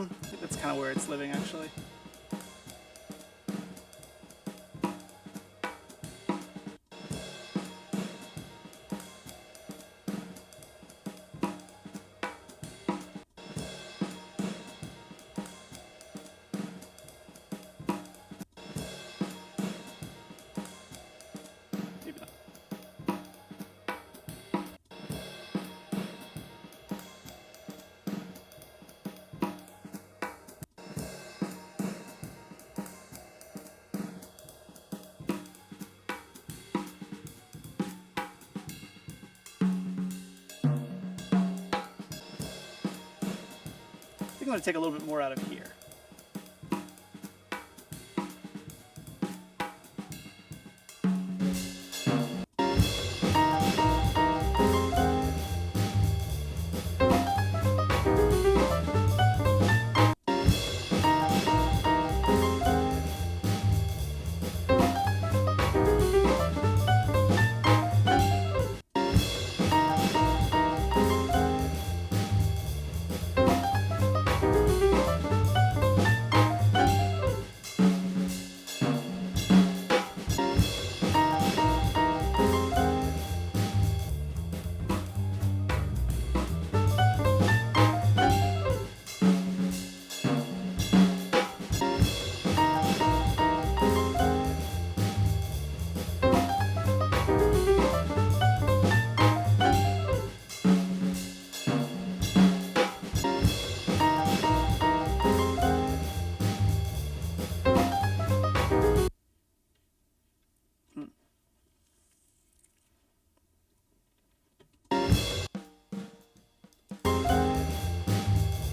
I think that's kind of where it's living, actually. Maybe not. I think I'm going to take a little bit more out of here.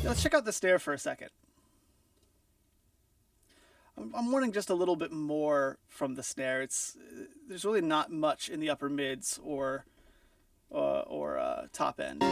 Let's check out the snare for a second. I'm wanting just a little bit more from the snare. There's really not much in the upper mids or top end.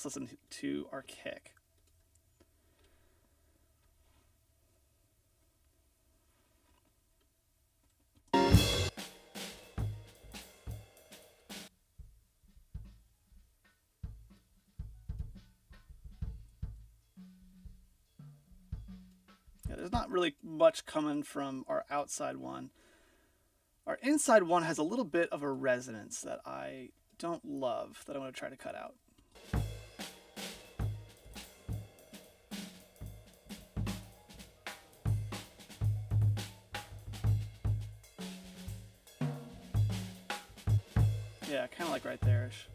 let's listen to our kick. Yeah, there's not really much coming from our outside one. Our inside one has a little bit of a resonance that I don't love, that I'm going to try to cut out. Yeah, kind of like right there-ish.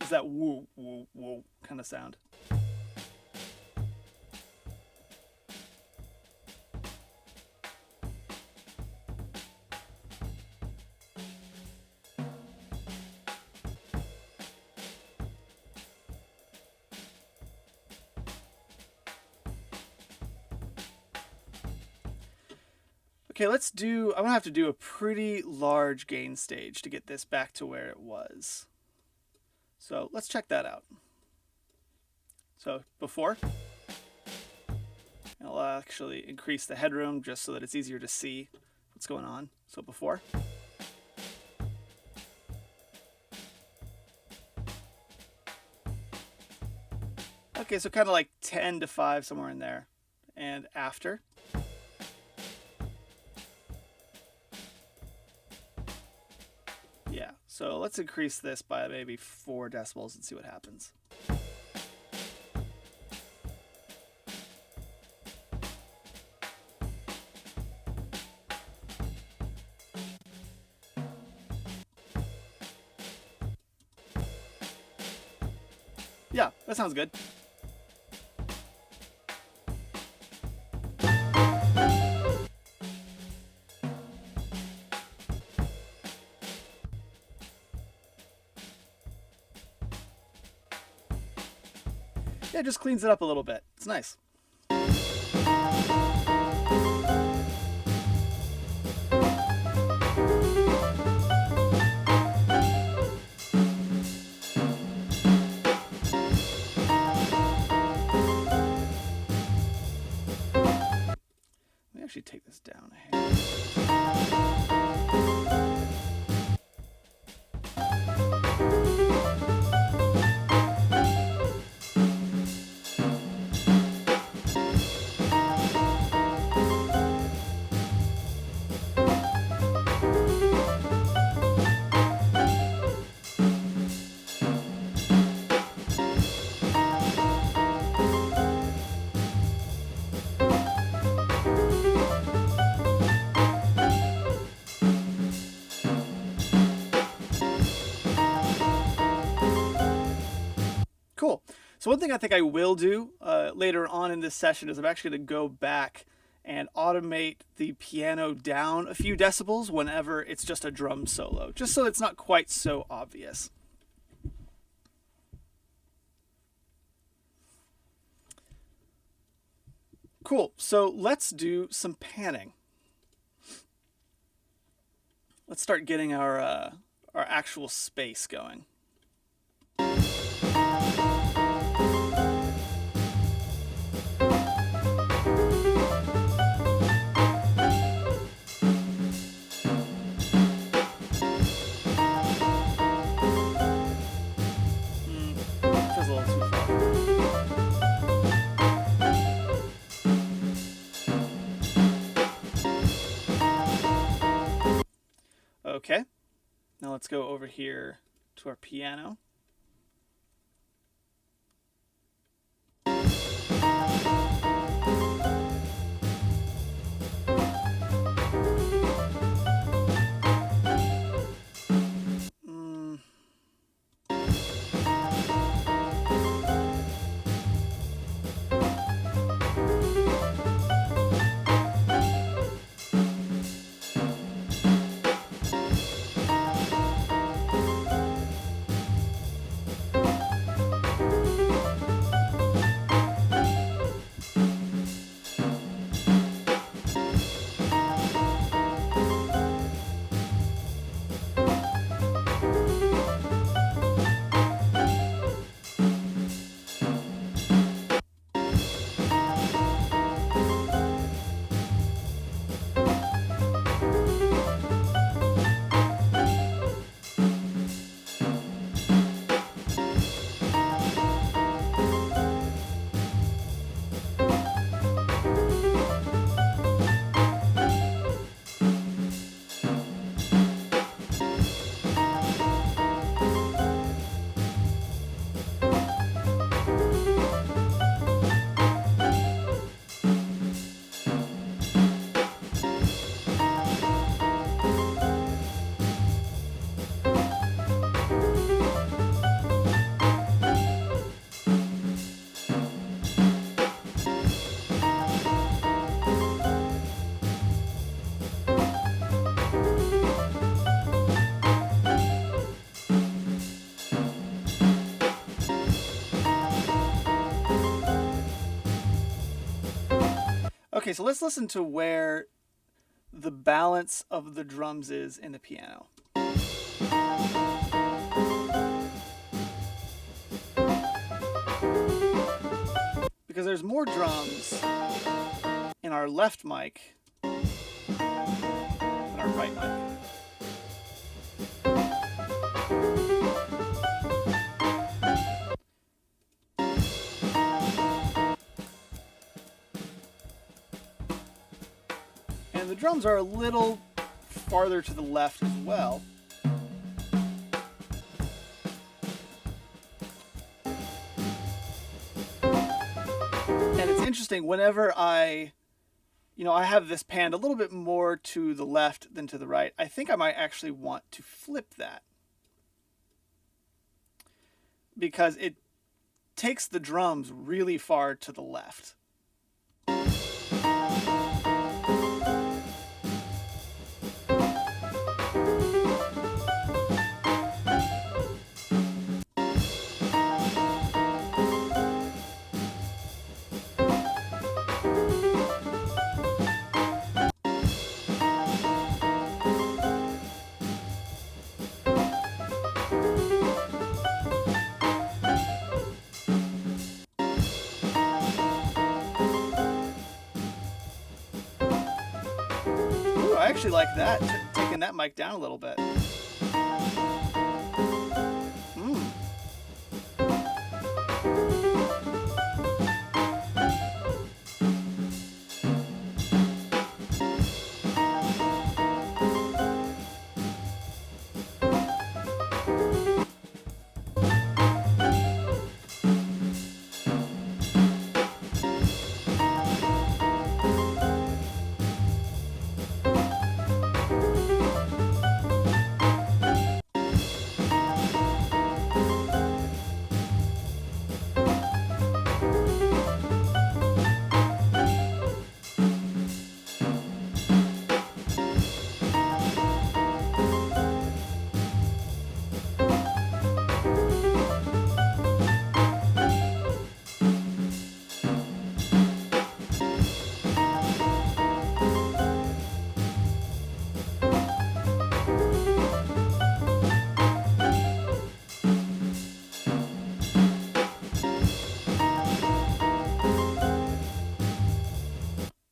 Is that woo, woo, woo kind of sound. Okay, I'm going to have to do a pretty large gain stage to get this back to where it was. So let's check that out. So before, I'll actually increase the headroom just so that it's easier to see what's going on. So before. Okay, so kind of like 10 to 5, somewhere in there. And after. Yeah, so let's increase this by maybe 4 decibels and see what happens. Yeah, that sounds good. Yeah, it just cleans it up a little bit. It's nice. Let me actually take this down a hair. Cool. So one thing I think I will do later on in this session is I'm actually going to go back and automate the piano down a few decibels whenever it's just a drum solo, just so it's not quite so obvious. Cool. So let's do some panning. Let's start getting our actual space going. Okay, now let's go over here to our piano. Okay, so let's listen to where the balance of the drums is in the piano. Because there's more drums in our left mic than our right mic. And the drums are a little farther to the left as well. And it's interesting, whenever I have this panned a little bit more to the left than to the right, I think I might actually want to flip that, because it takes the drums really far to the left. Ooh, I actually like that, taking that mic down a little bit.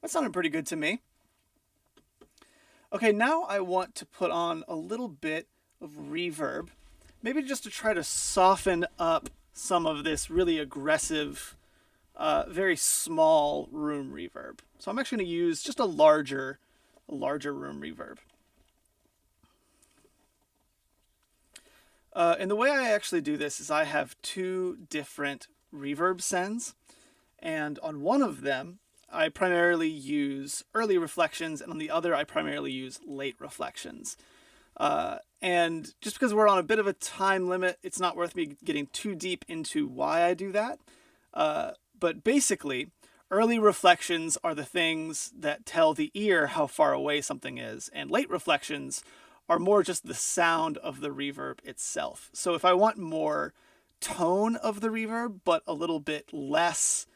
That sounded pretty good to me. Okay, now I want to put on a little bit of reverb, maybe just to try to soften up some of this really aggressive, very small room reverb. So I'm actually going to use just a larger room reverb. And the way I actually do this is I have two different reverb sends, and on one of them I primarily use early reflections, and on the other I primarily use late reflections. And just because we're on a bit of a time limit, it's not worth me getting too deep into why I do that. But basically, early reflections are the things that tell the ear how far away something is, and late reflections are more just the sound of the reverb itself. So if I want more tone of the reverb, but a little bit less,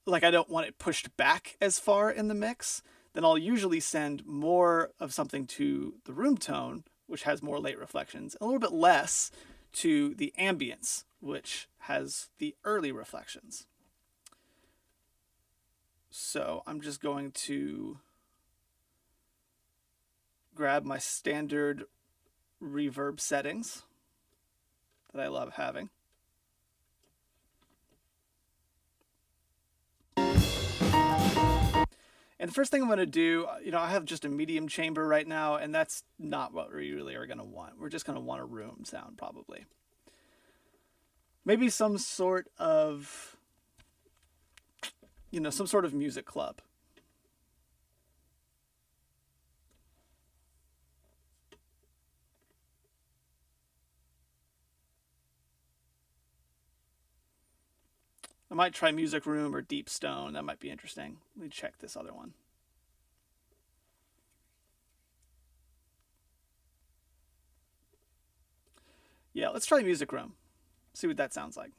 like I don't want it pushed back as far in the mix, then I'll usually send more of something to the room tone, which has more late reflections, a little bit less to the ambience, which has the early reflections. So I'm just going to grab my standard reverb settings that I love having. And the first thing I'm going to do, I have just a medium chamber right now, and that's not what we really are going to want. We're just going to want a room sound, probably. Maybe some sort of, some sort of music club. I might try Music Room or Deep Stone. That might be interesting. Let me check this other one. Yeah, let's try Music Room. See what that sounds like.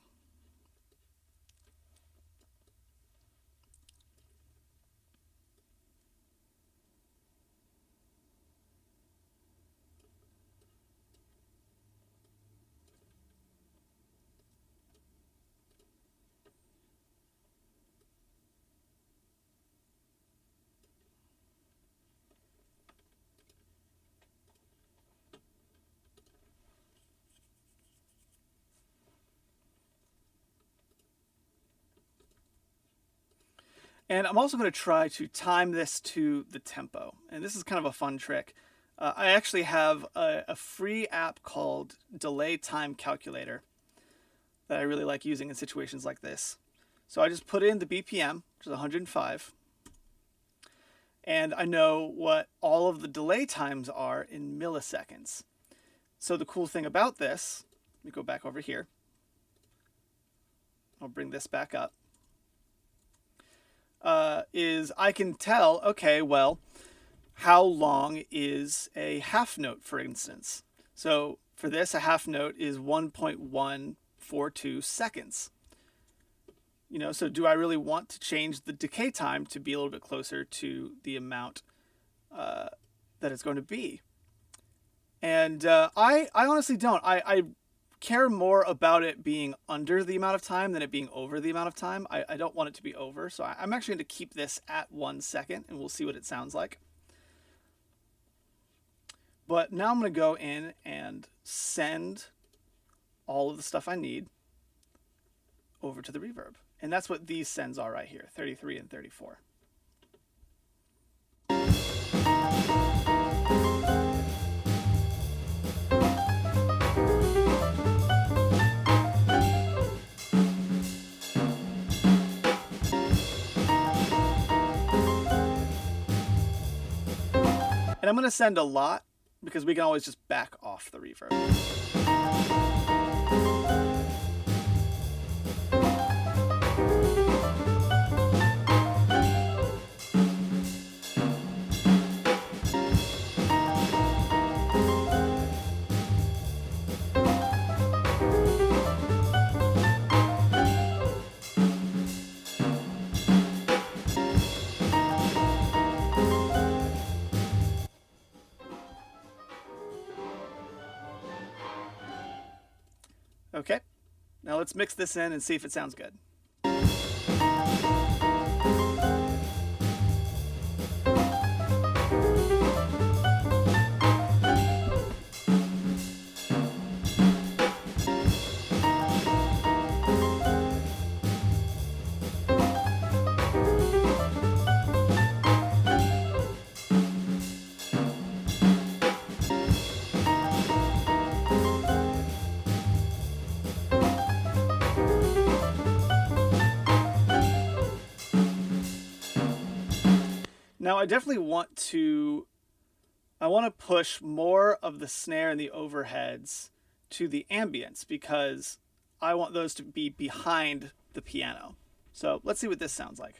And I'm also going to try to time this to the tempo. And this is kind of a fun trick. I actually have a free app called Delay Time Calculator that I really like using in situations like this. So I just put in the BPM, which is 105. And I know what all of the delay times are in milliseconds. So the cool thing about this, let me go back over here. I'll bring this back up. Is I can tell, okay, well, how long is a half note, for instance? So for this, a half note is 1.142 seconds. You know, so do I really want to change the decay time to be a little bit closer to the amount that it's going to be? And I honestly don't. I care more about it being under the amount of time than it being over the amount of time. I don't want it to be over. So I'm actually going to keep this at 1 second, and we'll see what it sounds like. But now I'm going to go in and send all of the stuff I need over to the reverb. And that's what these sends are right here, 33 and 34. And I'm going to send a lot because we can always just back off the reverb. Okay, now let's mix this in and see if it sounds good. Now I definitely want to push more of the snare and the overheads to the ambience because I want those to be behind the piano. So let's see what this sounds like.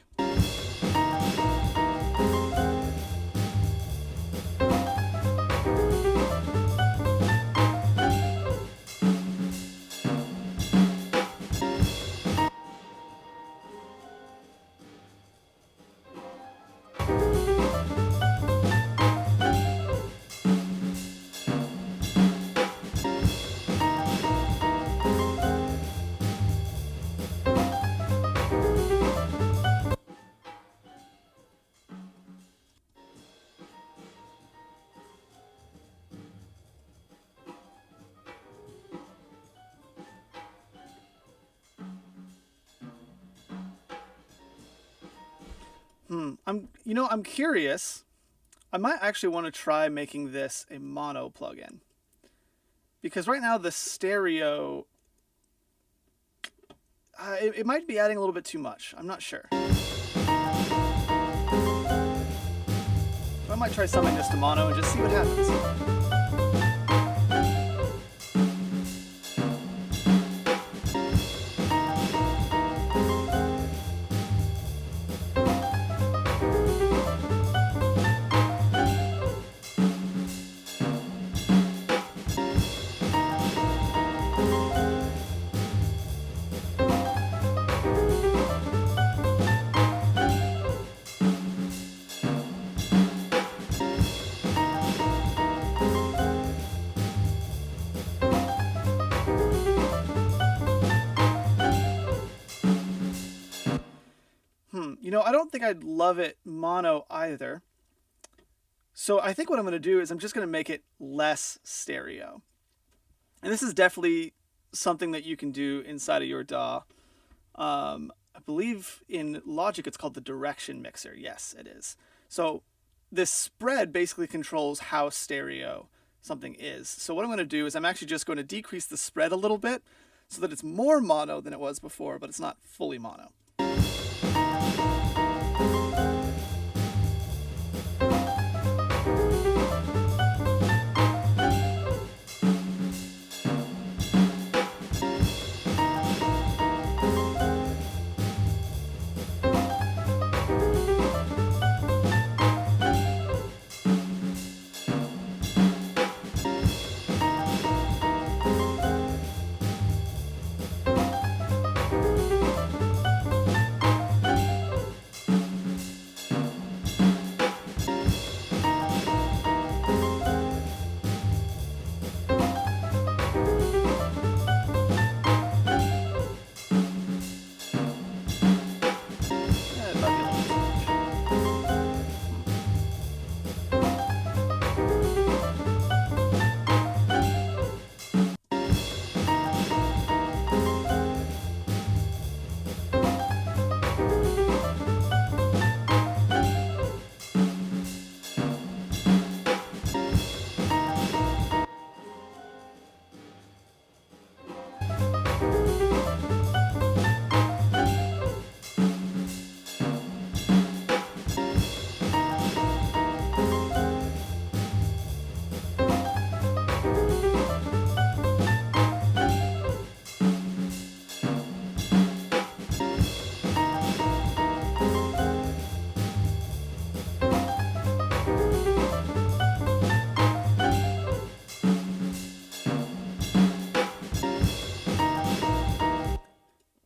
I'm curious. I might actually want to try making this a mono plugin. Because right now the stereo, it might be adding a little bit too much. I'm not sure. I might try summing this to mono and just see what happens. I don't think I'd love it mono either. So I think what I'm going to do is I'm just going to make it less stereo. And this is definitely something that you can do inside of your DAW. I believe in Logic it's called the direction mixer. Yes, it is. So this spread basically controls how stereo something is. So what I'm going to do is I'm actually just going to decrease the spread a little bit so that it's more mono than it was before, but it's not fully mono.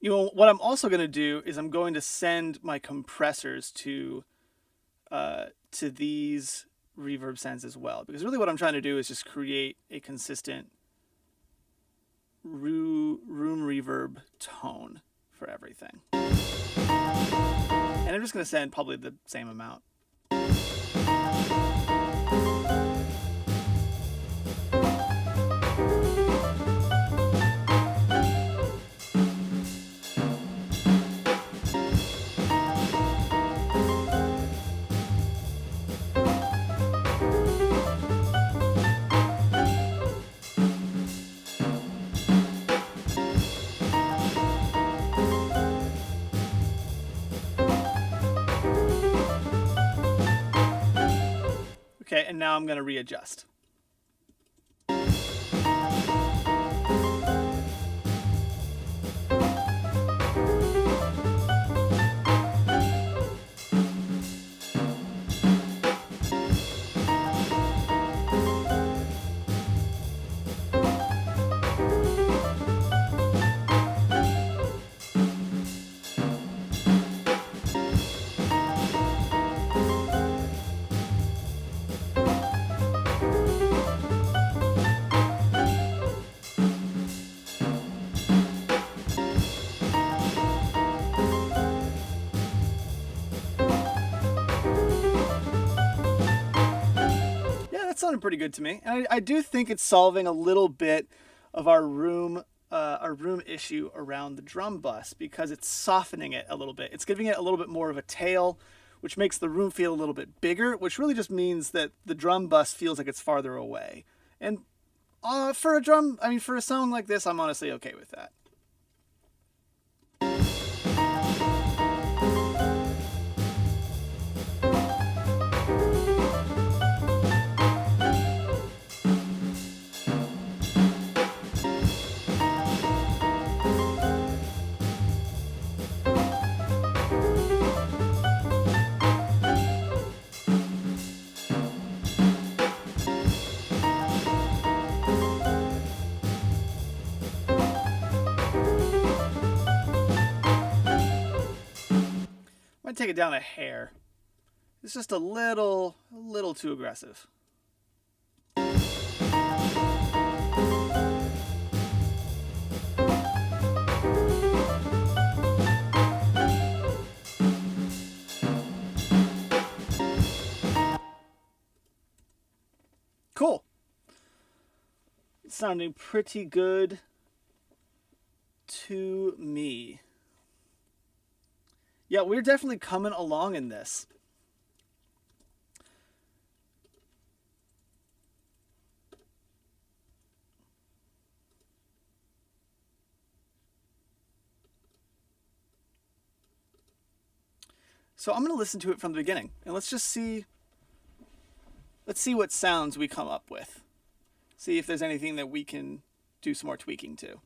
You know, what I'm also going to do is I'm going to send my compressors to these reverb sends as well, because really what I'm trying to do is just create a consistent room reverb tone for everything. And I'm just going to send probably the same amount. Okay, and now I'm going to readjust. Sounded pretty good to me, and I do think it's solving a little bit of our room issue around the drum bus, because it's softening it a little bit. It's giving it a little bit more of a tail, which makes the room feel a little bit bigger, which really just means that the drum bus feels like it's farther away. And for a song like this, I'm honestly okay with that. Might take it down a hair. It's just a little too aggressive. Cool. It's sounding pretty good to me. Yeah, we're definitely coming along in this. So I'm going to listen to it from the beginning, and let's see what sounds we come up with. See if there's anything that we can do some more tweaking to.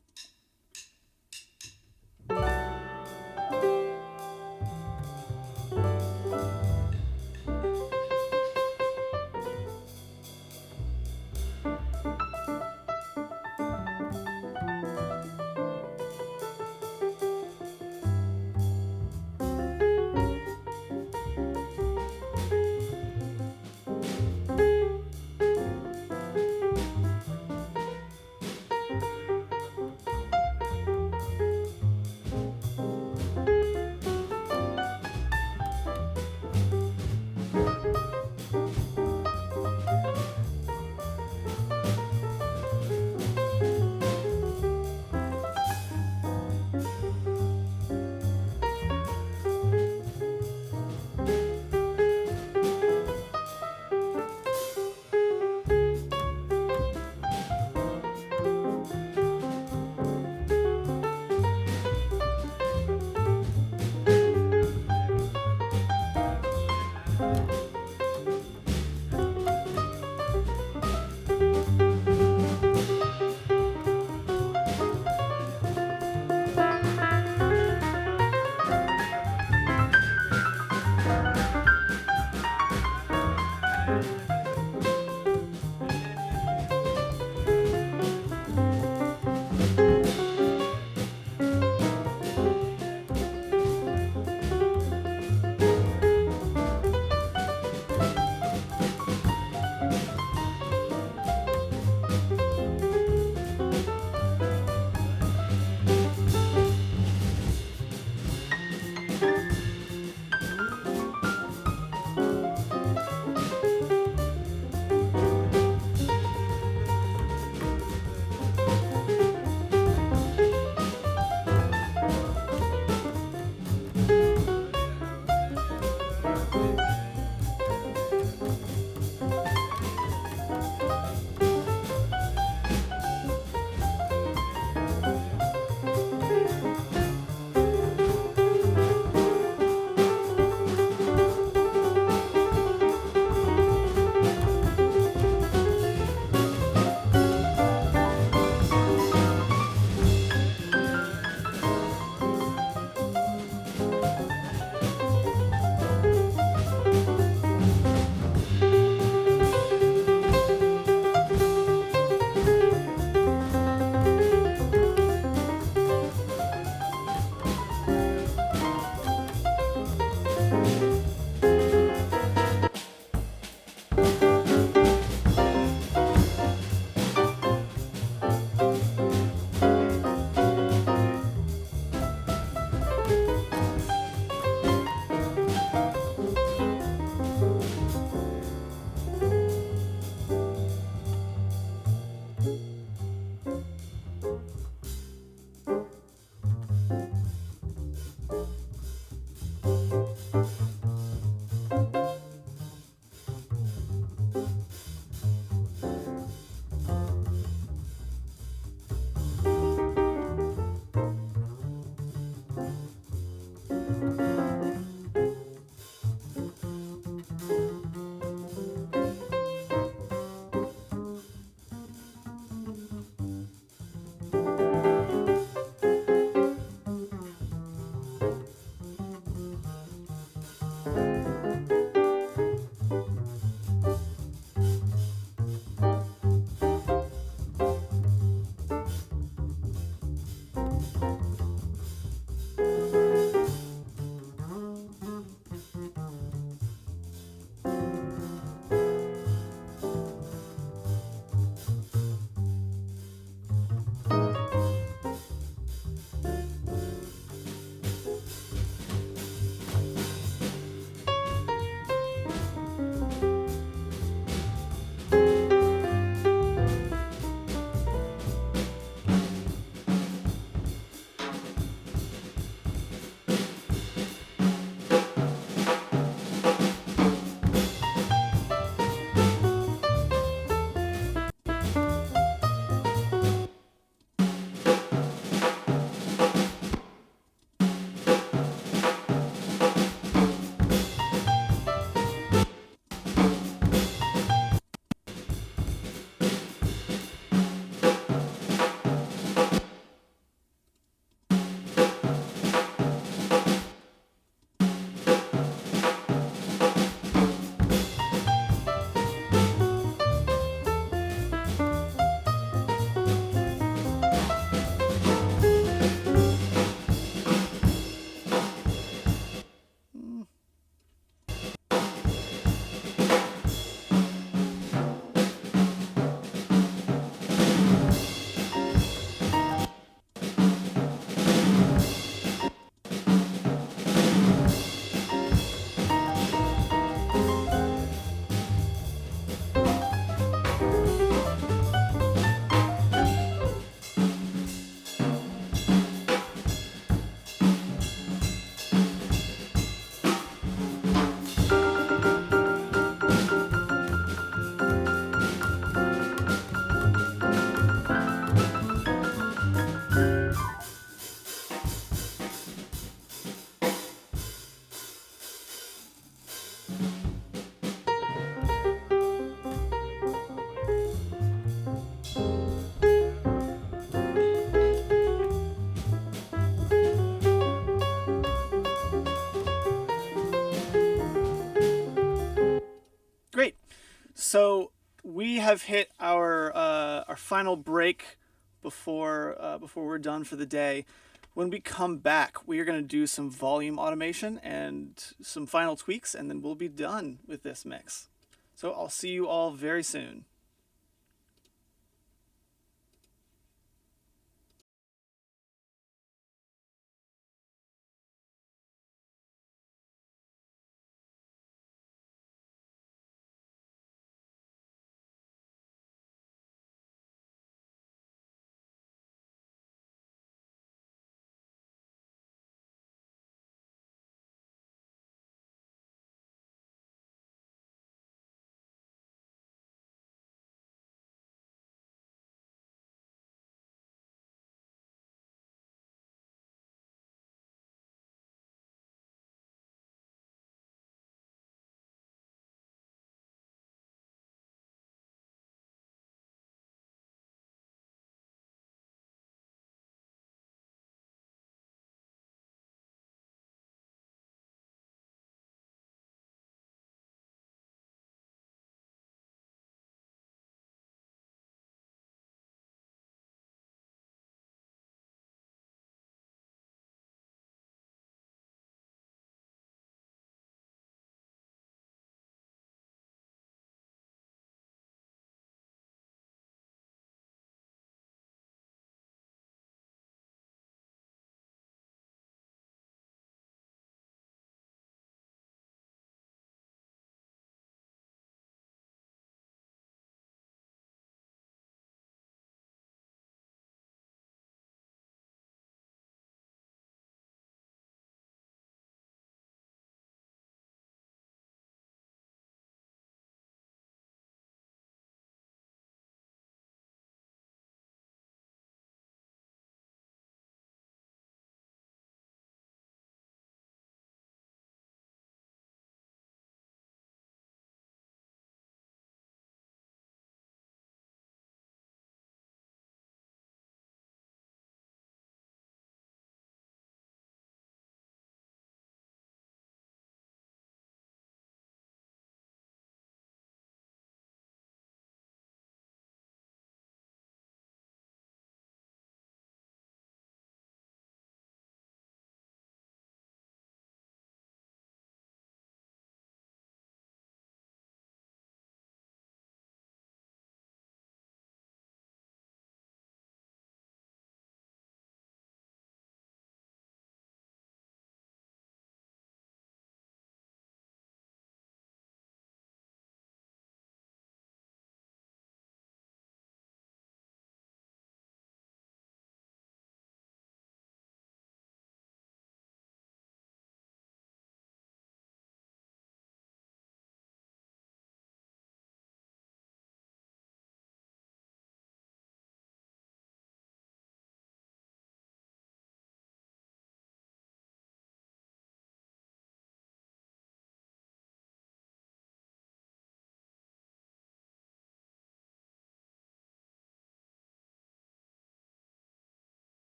So we have hit our final break before we're done for the day. When we come back, we are going to do some volume automation and some final tweaks, and then we'll be done with this mix. So I'll see you all very soon.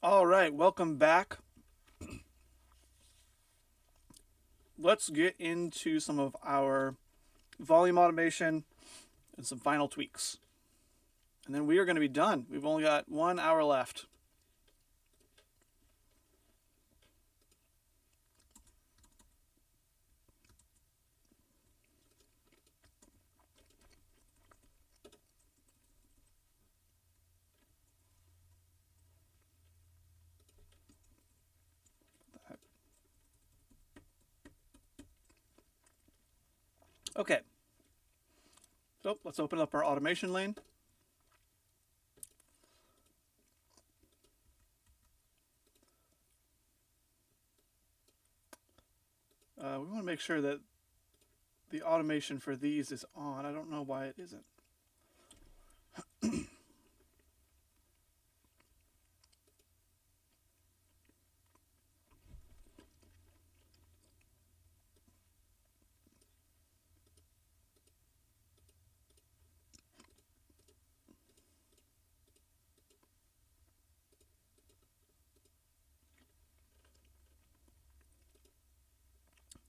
All right, welcome back. Let's get into some of our volume automation and some final tweaks. And then we are going to be done. We've only got 1 hour left. Okay. So let's open up our automation lane. We want to make sure that the automation for these is on. I don't know why it isn't.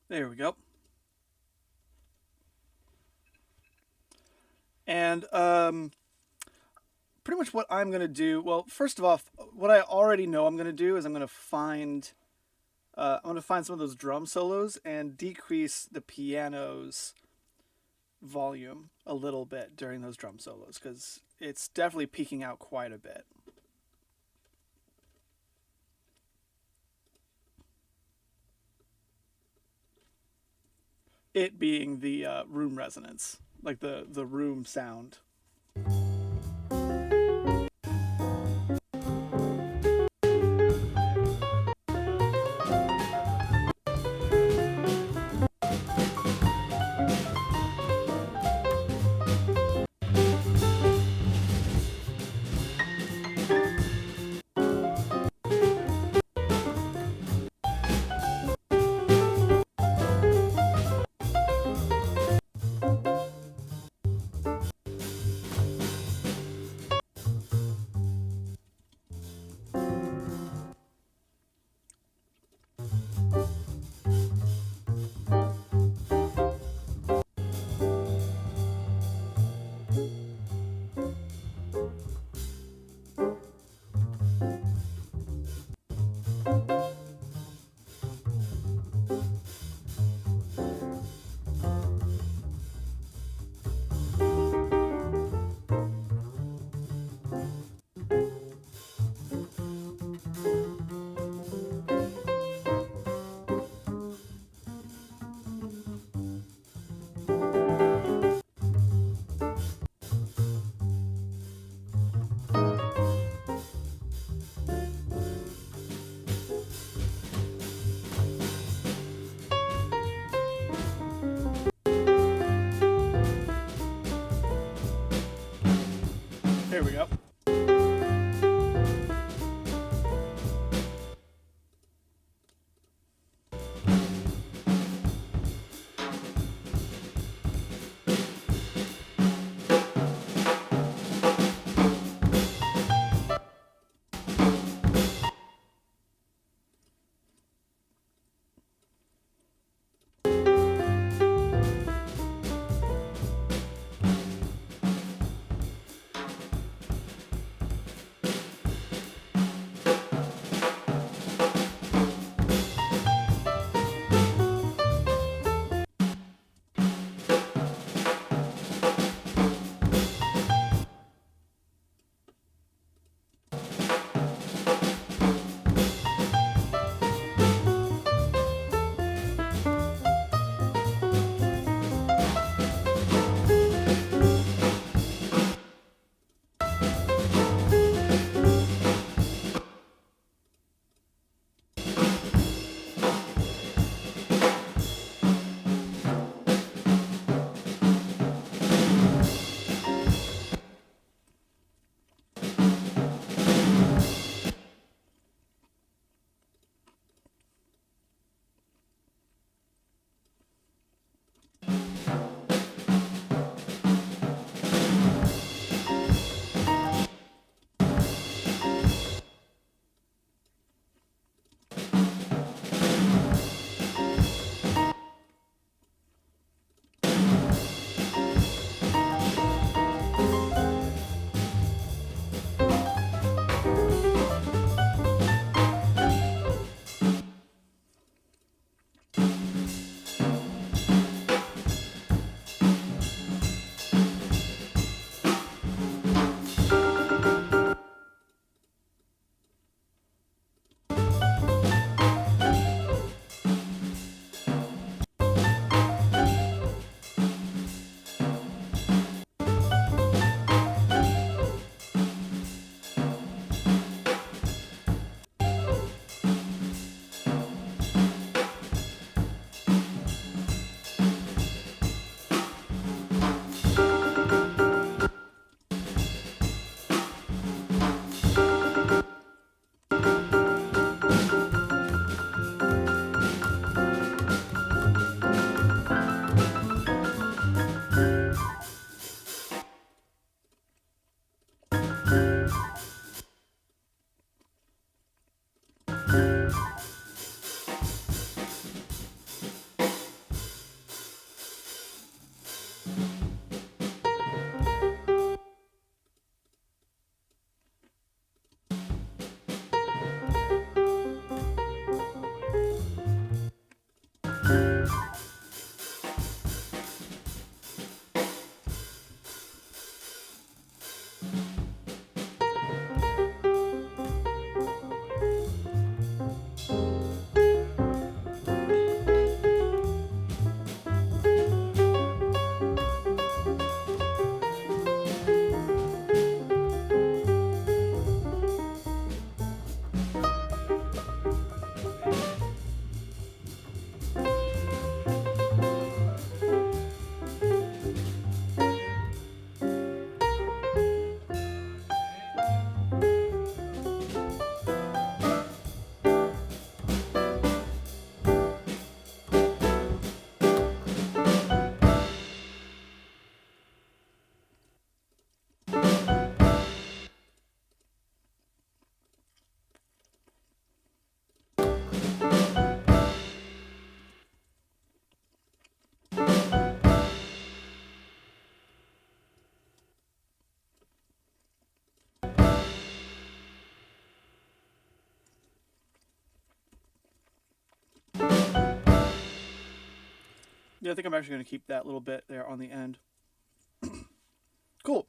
There we go. And pretty much what I'm going to do, well, first of all, what I already know I'm going to do is I'm going to find some of those drum solos and decrease the piano's volume a little bit during those drum solos because it's definitely peaking out quite a bit. It being the room resonance, like the room sound. There we go. Yeah, I think I'm actually going to keep that little bit there on the end. Cool.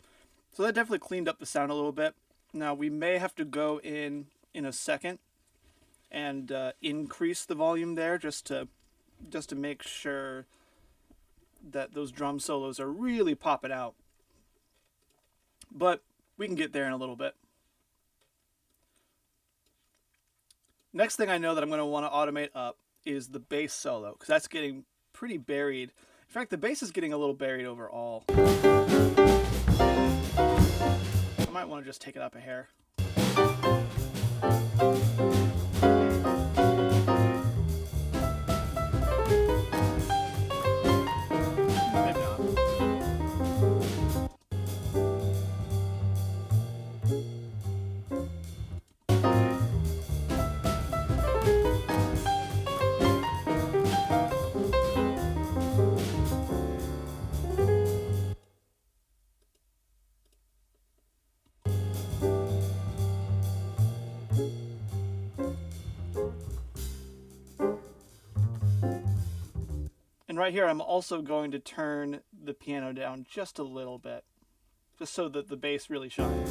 So that definitely cleaned up the sound a little bit. Now we may have to go in a second and increase the volume there just to make sure that those drum solos are really popping out. But we can get there in a little bit. Next thing I know that I'm going to want to automate up is the bass solo, because that's getting pretty buried. In fact, the bass is getting a little buried overall. I might want to just take it up a hair. Maybe not. And right here, I'm also going to turn the piano down just a little bit, just so that the bass really shines.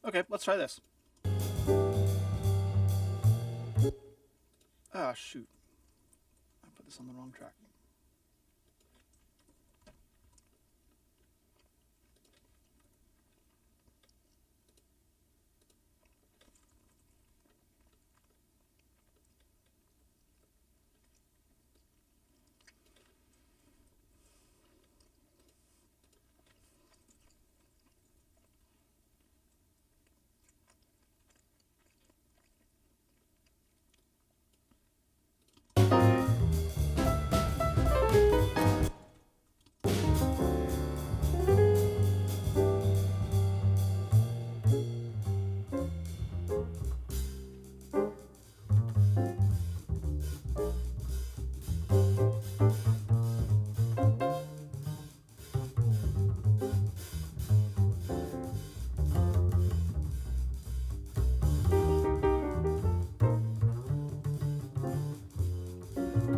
Okay, let's try this. Ah, shoot. I put this on the wrong track.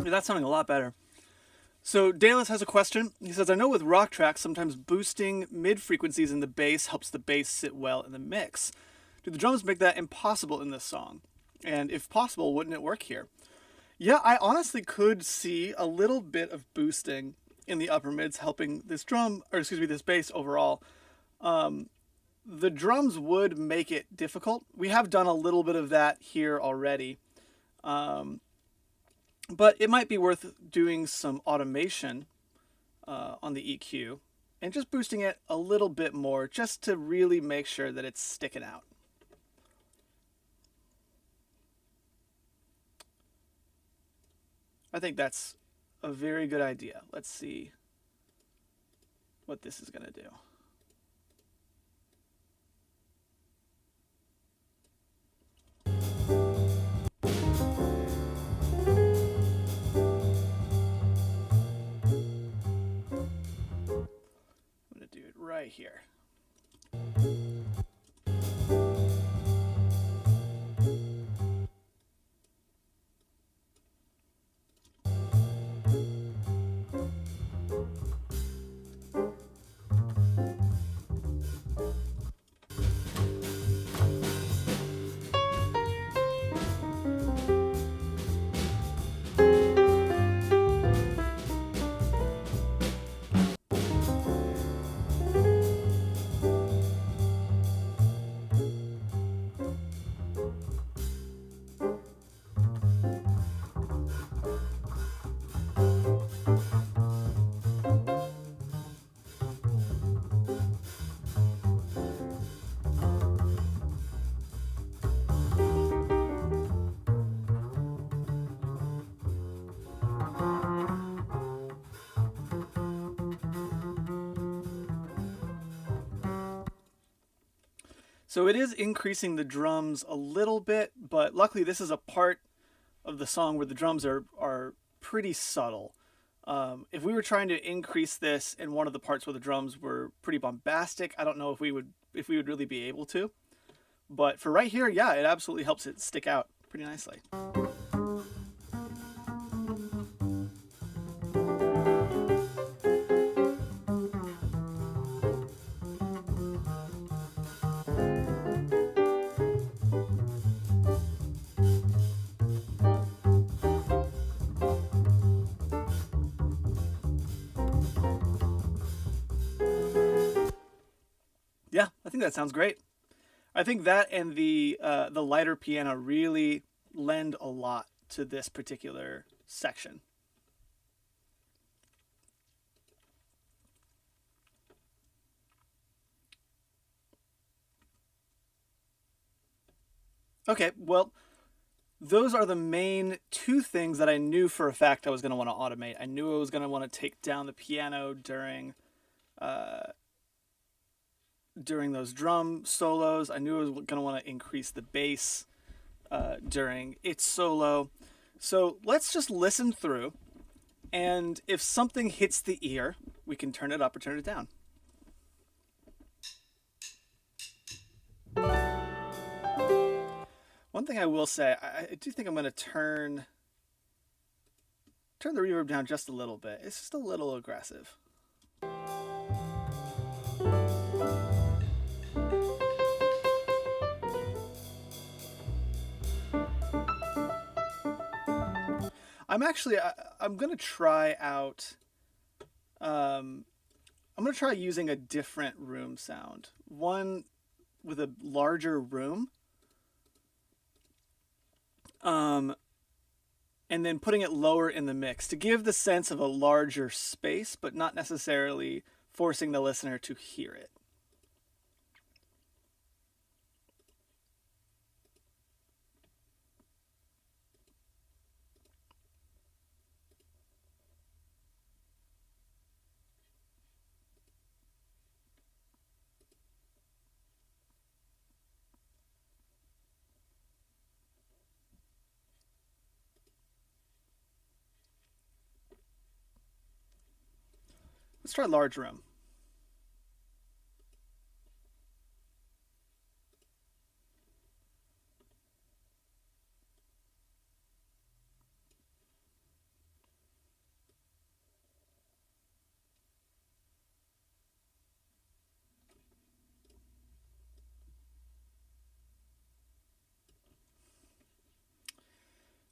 That's sounding a lot better. So Dallas has a question. He says, I know with rock tracks, sometimes boosting mid-frequencies in the bass helps the bass sit well in the mix. Do the drums make that impossible in this song? And if possible, wouldn't it work here? Yeah, I honestly could see a little bit of boosting in the upper mids helping this this bass overall. The drums would make it difficult. We have done a little bit of that here already. But it might be worth doing some automation on the EQ and just boosting it a little bit more just to really make sure that it's sticking out. I think that's a very good idea. Let's see what this is going to do. Right here. So it is increasing the drums a little bit, but luckily this is a part of the song where the drums are pretty subtle. If we were trying to increase this in one of the parts where the drums were pretty bombastic, I don't know if we would really be able to. But for right here, yeah, it absolutely helps it stick out pretty nicely. Yeah, I think that sounds great. I think that and the lighter piano really lend a lot to this particular section. Okay, well, those are the main two things that I knew for a fact I was going to want to automate. I knew I was going to want to take down the piano uh, during those drum solos. I knew I was going to want to increase the bass during its solo. So let's just listen through, and if something hits the ear, we can turn it up or turn it down. One thing I will say, I do think I'm going to turn the reverb down just a little bit. It's just a little aggressive. I'm going to try out I'm going to try using a different room sound. One with a larger room. And then putting it lower in the mix to give the sense of a larger space, but not necessarily forcing the listener to hear it. Let's try large room.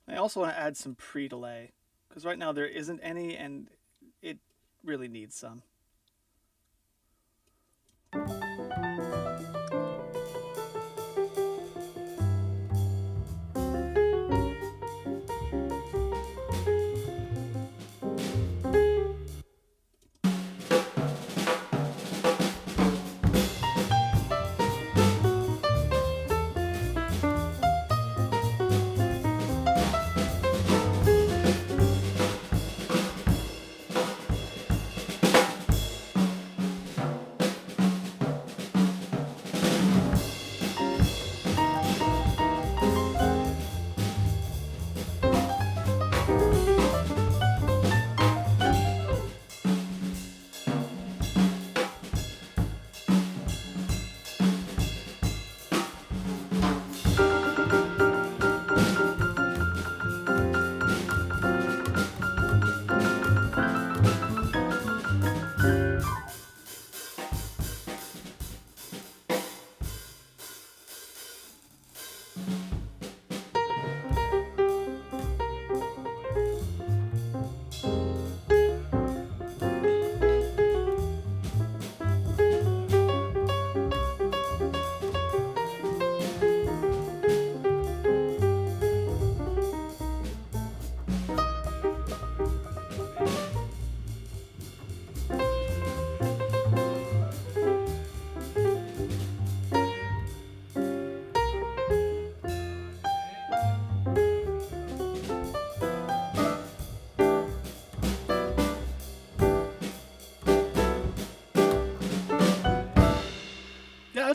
I also want to add some pre-delay because right now there isn't any and it really needs some.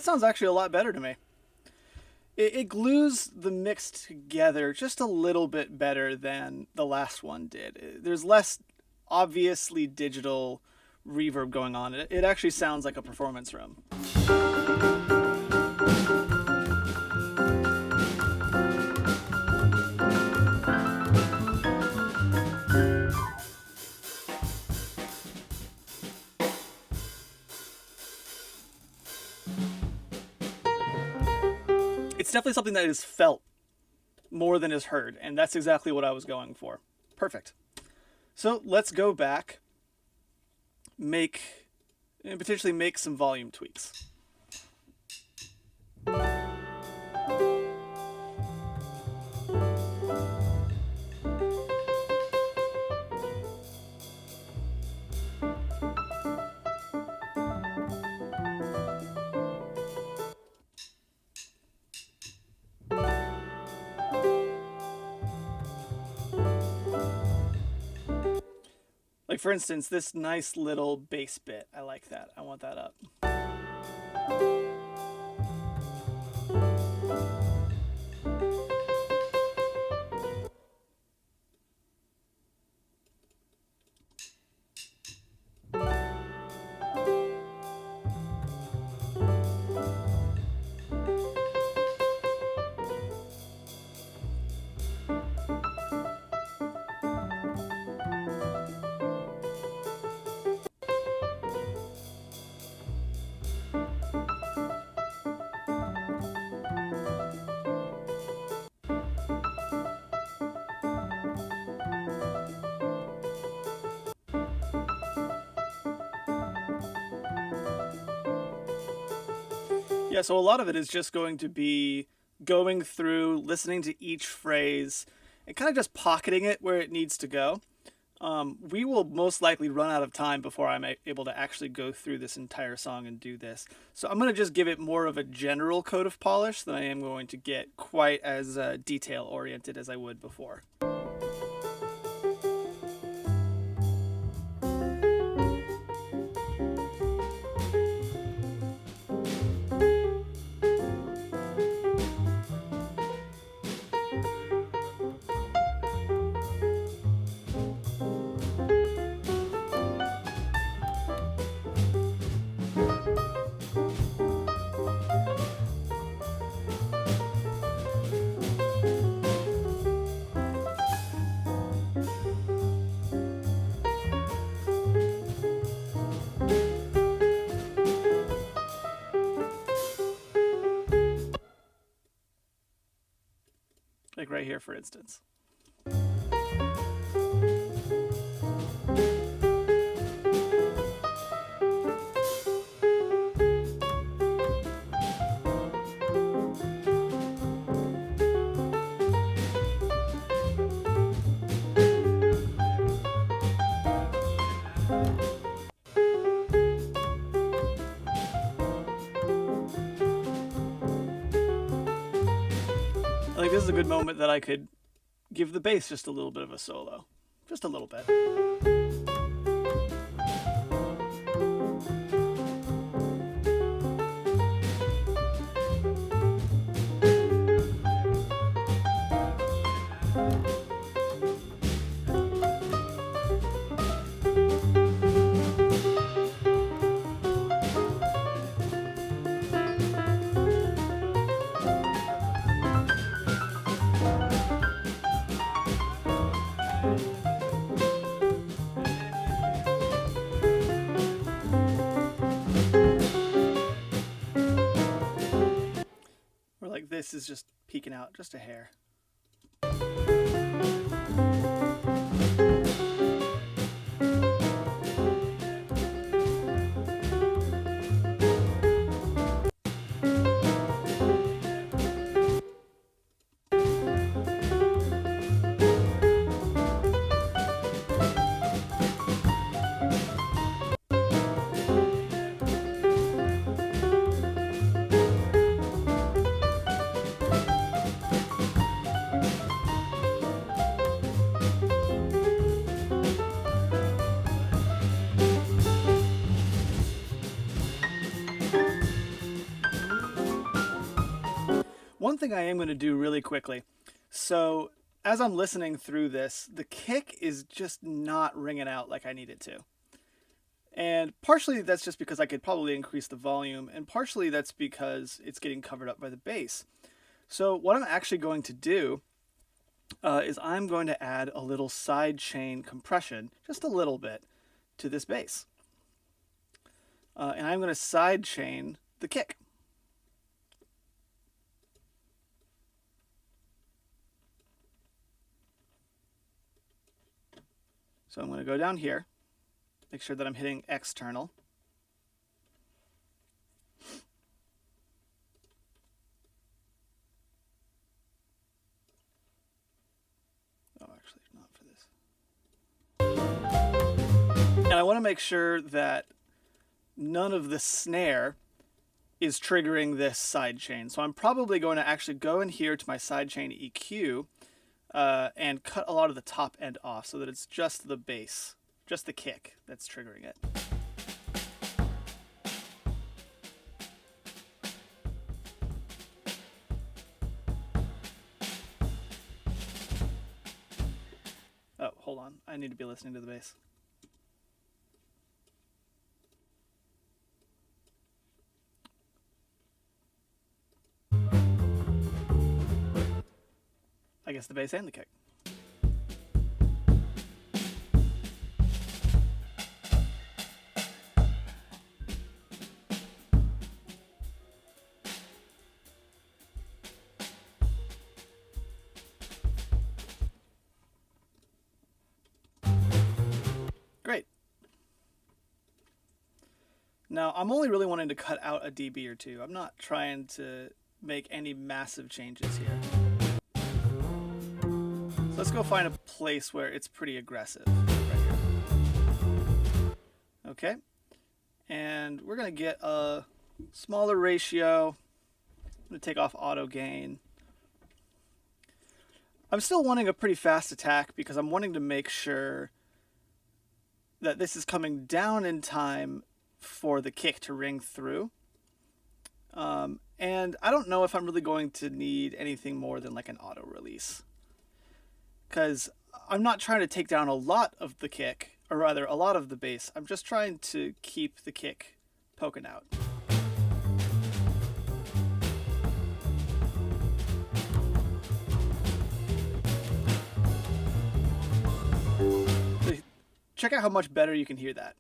that sounds actually a lot better to me. It glues the mix together just a little bit better than the last one did. There's less obviously digital reverb going on. It actually sounds like a performance room. It's definitely something that is felt more than is heard, and that's exactly what I was going for. Perfect. So let's go back, potentially make some volume tweaks. Like, for instance, this nice little bass bit. I like that. I want that up. Yeah, so a lot of it is just going to be going through, listening to each phrase, and kind of just pocketing it where it needs to go. We will most likely run out of time before I'm able to actually go through this entire song and do this. So I'm going to just give it more of a general coat of polish than I am going to get quite as detail-oriented as I would before. Like right here, for instance. Like, this is a good moment that I could give the bass just a little bit of a solo. Just a little bit. This is just peeking out just a hair. one thing I am going to do really quickly. So as I'm listening through this, the kick is just not ringing out like I need it to. And partially that's just because I could probably increase the volume, and partially that's because it's getting covered up by the bass. So what I'm actually going to do is I'm going to add a little side chain compression, just a little bit, to this bass. And I'm going to side chain the kick. So I'm going to go down here, make sure that I'm hitting external. Oh, actually, not for this. And I want to make sure that none of the snare is triggering this side chain. So I'm probably going to actually go in here to my side chain EQ and cut a lot of the top end off so that it's just the bass, just the kick that's triggering it. Oh, hold on. I need to be listening to the bass. I guess the bass and the kick. Great. Now, I'm only really wanting to cut out a dB or two. I'm not trying to make any massive changes here. So let's go find a place where it's pretty aggressive. Right here. Okay. And we're going to get a smaller ratio. I'm going to take off auto gain. I'm still wanting a pretty fast attack because I'm wanting to make sure that this is coming down in time for the kick to ring through. And I don't know if I'm really going to need anything more than like an auto release, because I'm not trying to take down a lot of the kick, or rather a lot of the bass. I'm just trying to keep the kick poking out. Check out how much better you can hear that.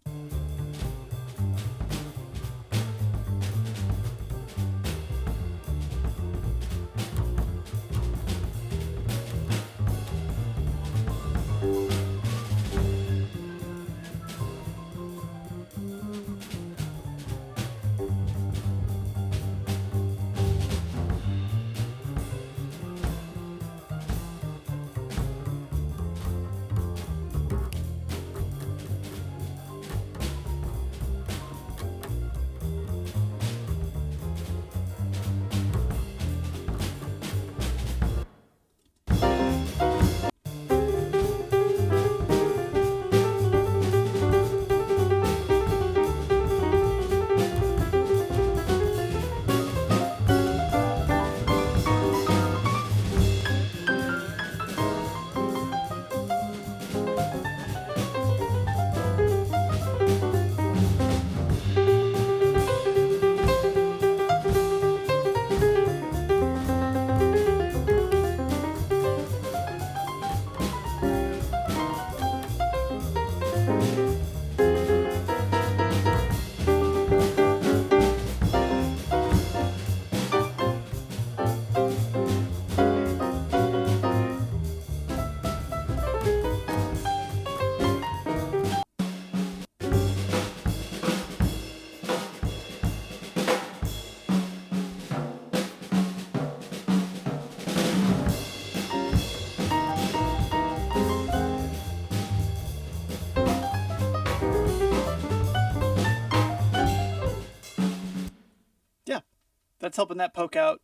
That's helping that poke out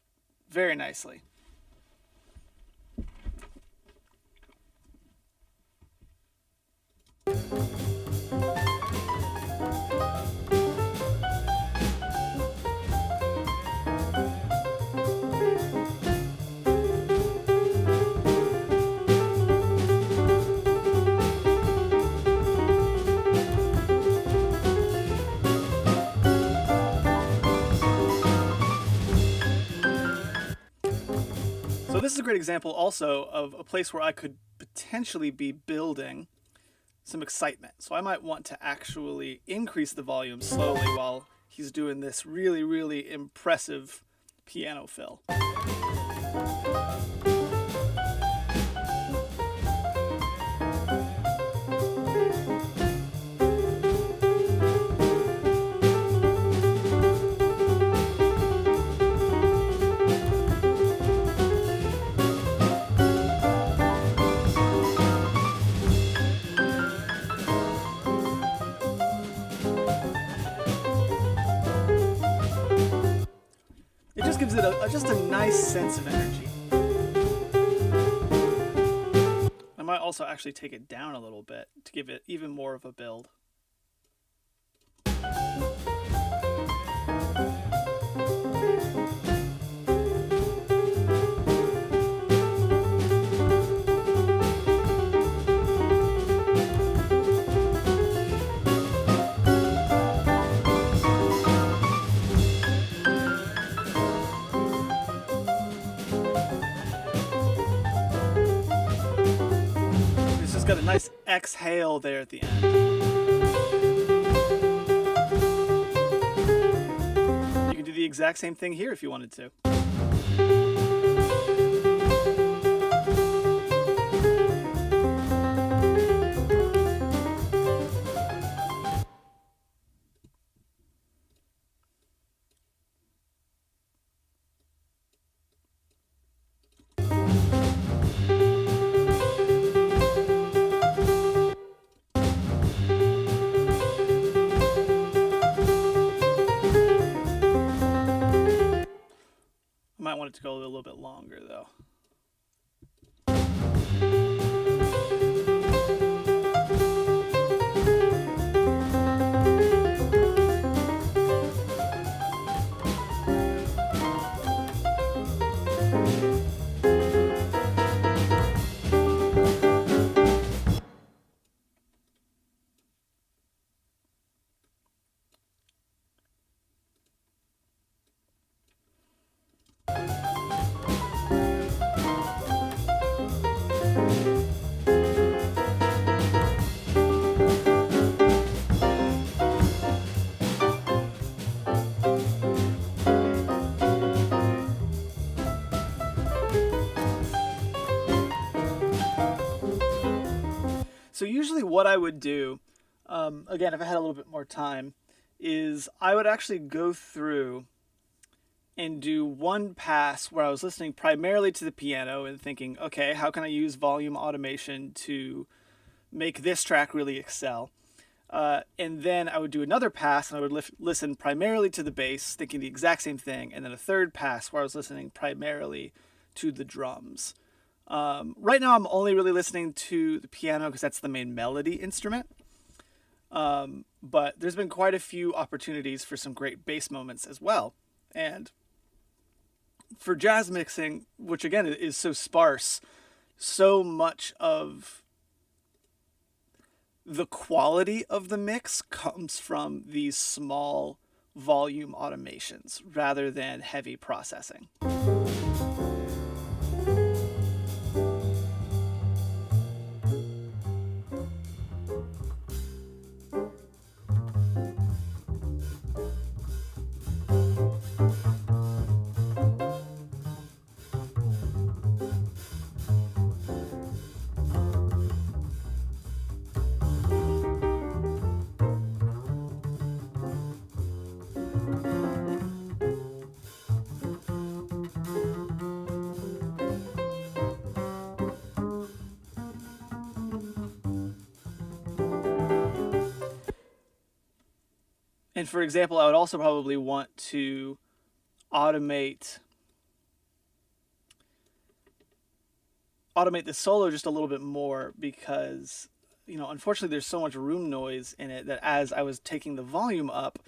very nicely. So this is a great example also of a place where I could potentially be building some excitement. So I might want to actually increase the volume slowly while he's doing this really, really impressive piano fill. It just gives it just a nice sense of energy. I might also actually take it down a little bit to give it even more of a build. Got a nice exhale there at the end. You can do the exact same thing here if you wanted to. Might want it to go a little bit longer though. So usually what I would do, again, if I had a little bit more time, is I would actually go through and do one pass where I was listening primarily to the piano and thinking, okay, how can I use volume automation to make this track really excel? And then I would do another pass and I would listen primarily to the bass, thinking the exact same thing. And then a third pass where I was listening primarily to the drums. Right now I'm only really listening to the piano because that's the main melody instrument. But there's been quite a few opportunities for some great bass moments as well. And for jazz mixing, which again is so sparse, so much of the quality of the mix comes from these small volume automations rather than heavy processing. And for example, I would also probably want to automate the solo just a little bit more because, unfortunately there's so much room noise in it that as I was taking the volume up,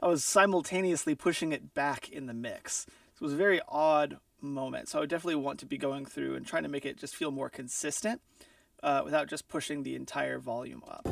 I was simultaneously pushing it back in the mix. So it was a very odd moment. So I would definitely want to be going through and trying to make it just feel more consistent without just pushing the entire volume up.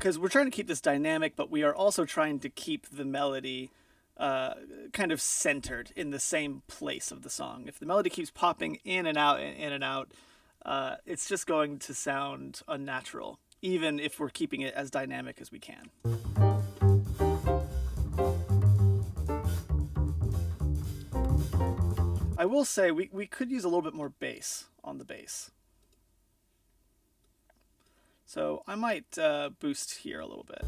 because we're trying to keep this dynamic, but we are also trying to keep the melody kind of centered in the same place of the song. If the melody keeps popping in and out and in and out, it's just going to sound unnatural, even if we're keeping it as dynamic as we can. I will say we could use a little bit more bass on the bass. So I might boost here a little bit.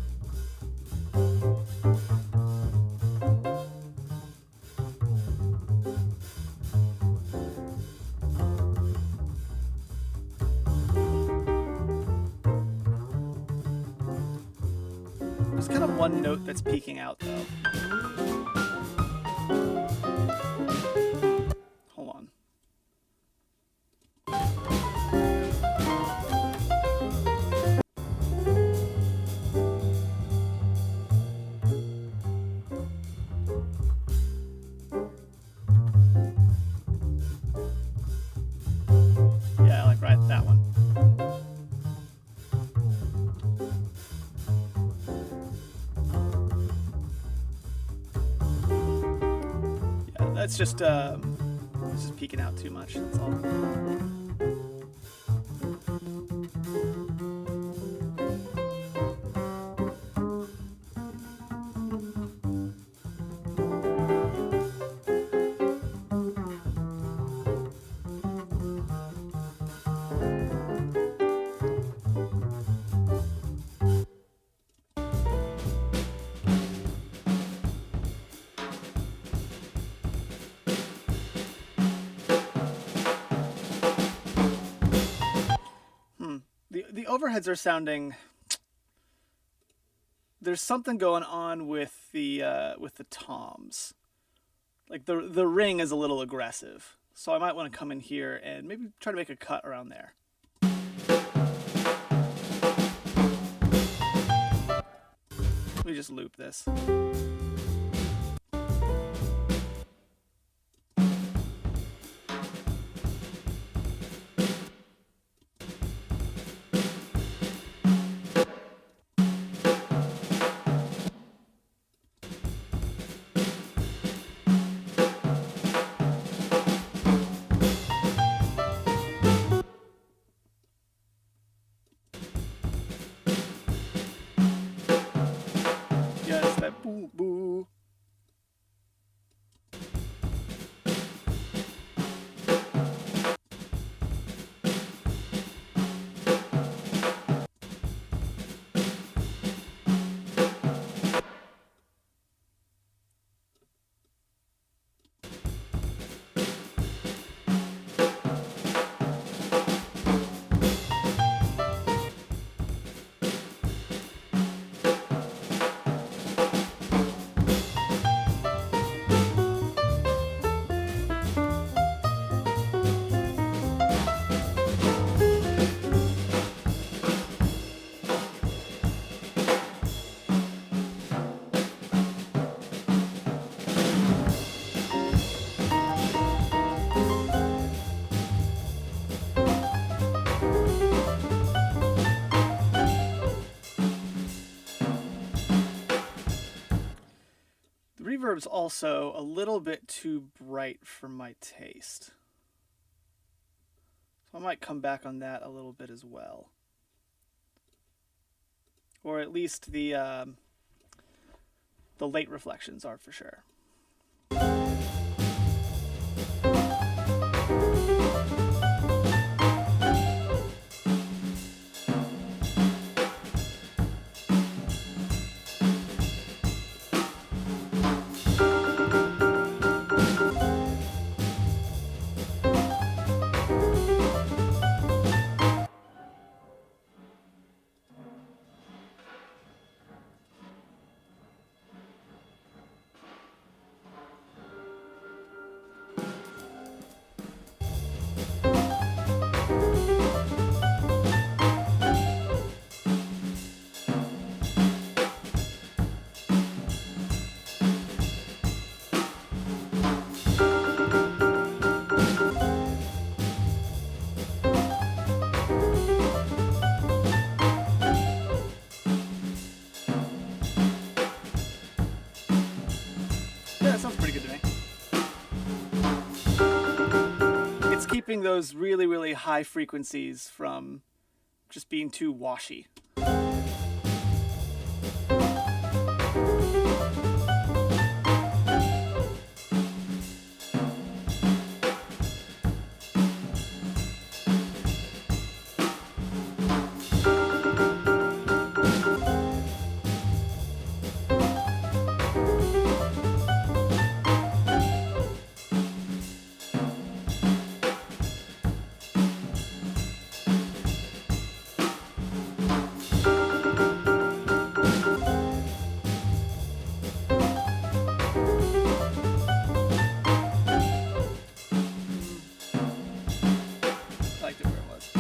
There's kind of one note that's peeking out though. Hold on. Yeah, I like that one. Yeah, that's just it's just peeking out too much. That's all. The overheads are sounding. There's something going on with the toms. Like the ring is a little aggressive, so I might want to come in here and maybe try to make a cut around there. Let me just loop this. Yes, that boo boo. Reverb's also a little bit too bright for my taste. So I might come back on that a little bit as well. Or at least the late reflections are for sure. sounds pretty good to me. It's keeping those really, really high frequencies from just being too washy. I liked it where it was.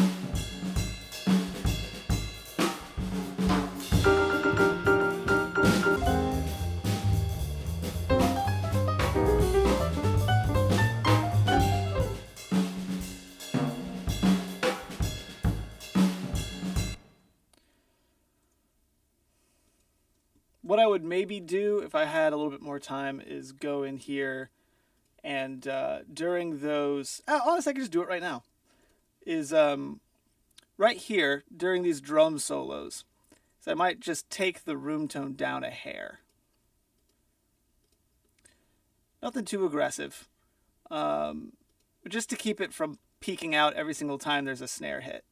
What I would maybe do if I had a little bit more time is go in here and during those... honestly, I could just do it right now. Is right here during these drum solos. So I might just take the room tone down a hair. Nothing too aggressive. But just to keep it from peaking out every single time there's a snare hit.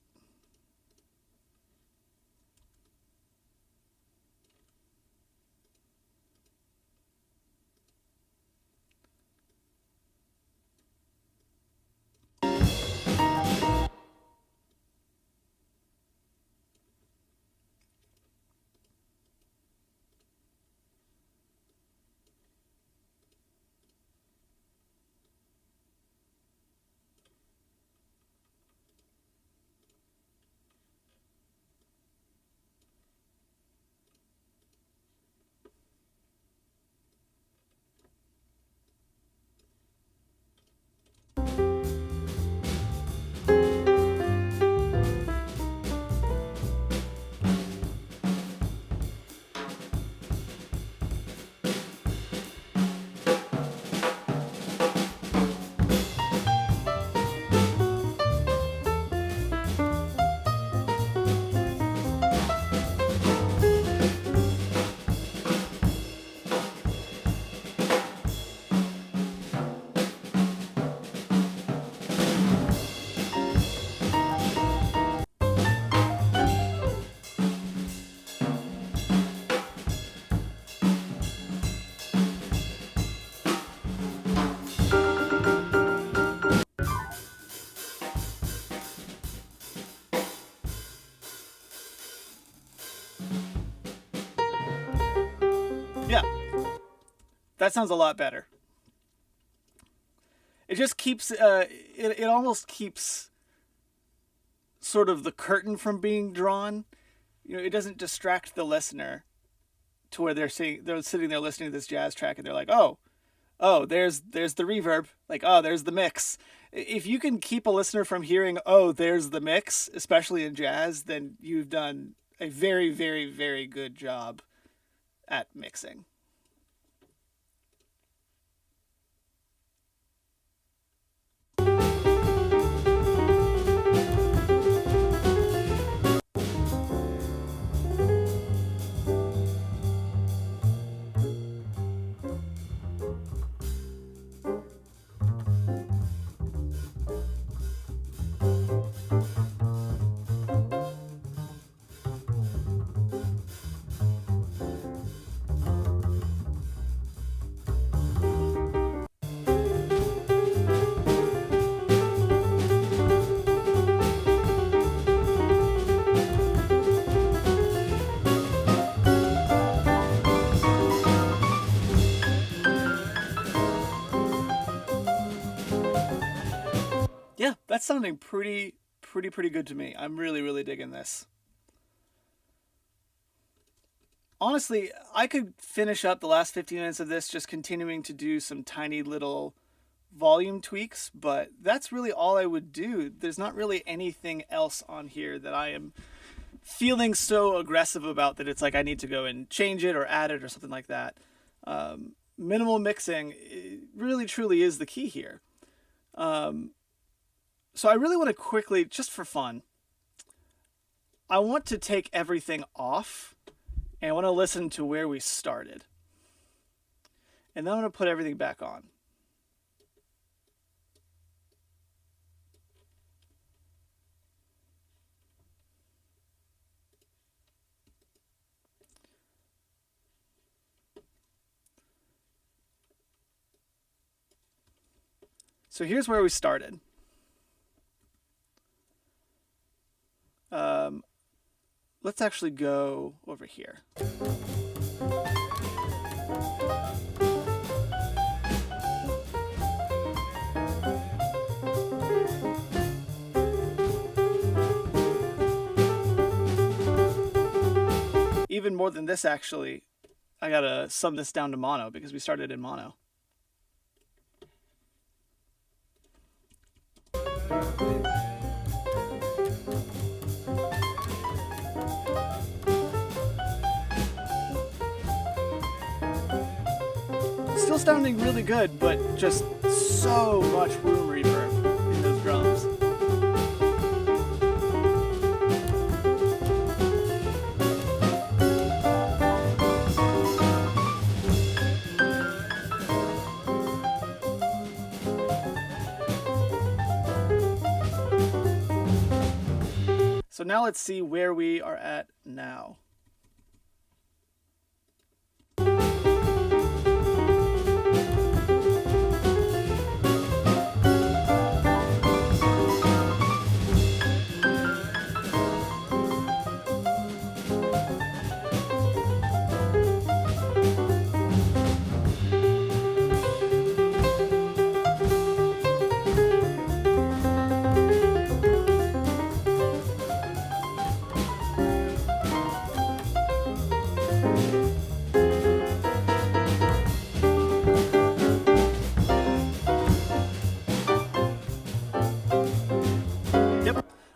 Yeah, that sounds a lot better. It just keeps, it almost keeps sort of the curtain from being drawn. You know, it doesn't distract the listener to where they're sitting there listening to this jazz track and they're like, oh, there's the reverb. Like, oh, there's the mix. If you can keep a listener from hearing, oh, there's the mix, especially in jazz, then you've done a very, very, very good job at mixing. Yeah, that's sounding pretty good to me. I'm really, really digging this. Honestly, I could finish up the last 15 minutes of this just continuing to do some tiny little volume tweaks, but that's really all I would do. There's not really anything else on here that I am feeling so aggressive about that it's like I need to go and change it or add it or something like that. minimal mixing really truly is the key here. So I really want to quickly, just for fun, I want to take everything off and I want to listen to where we started. And then I'm going to put everything back on. So here's where we started. Let's actually go over here. Even more than this, actually, I gotta sum this down to mono because we started in mono. Still sounding really good, but just so much room reverb in those drums. So now let's see where we are at now.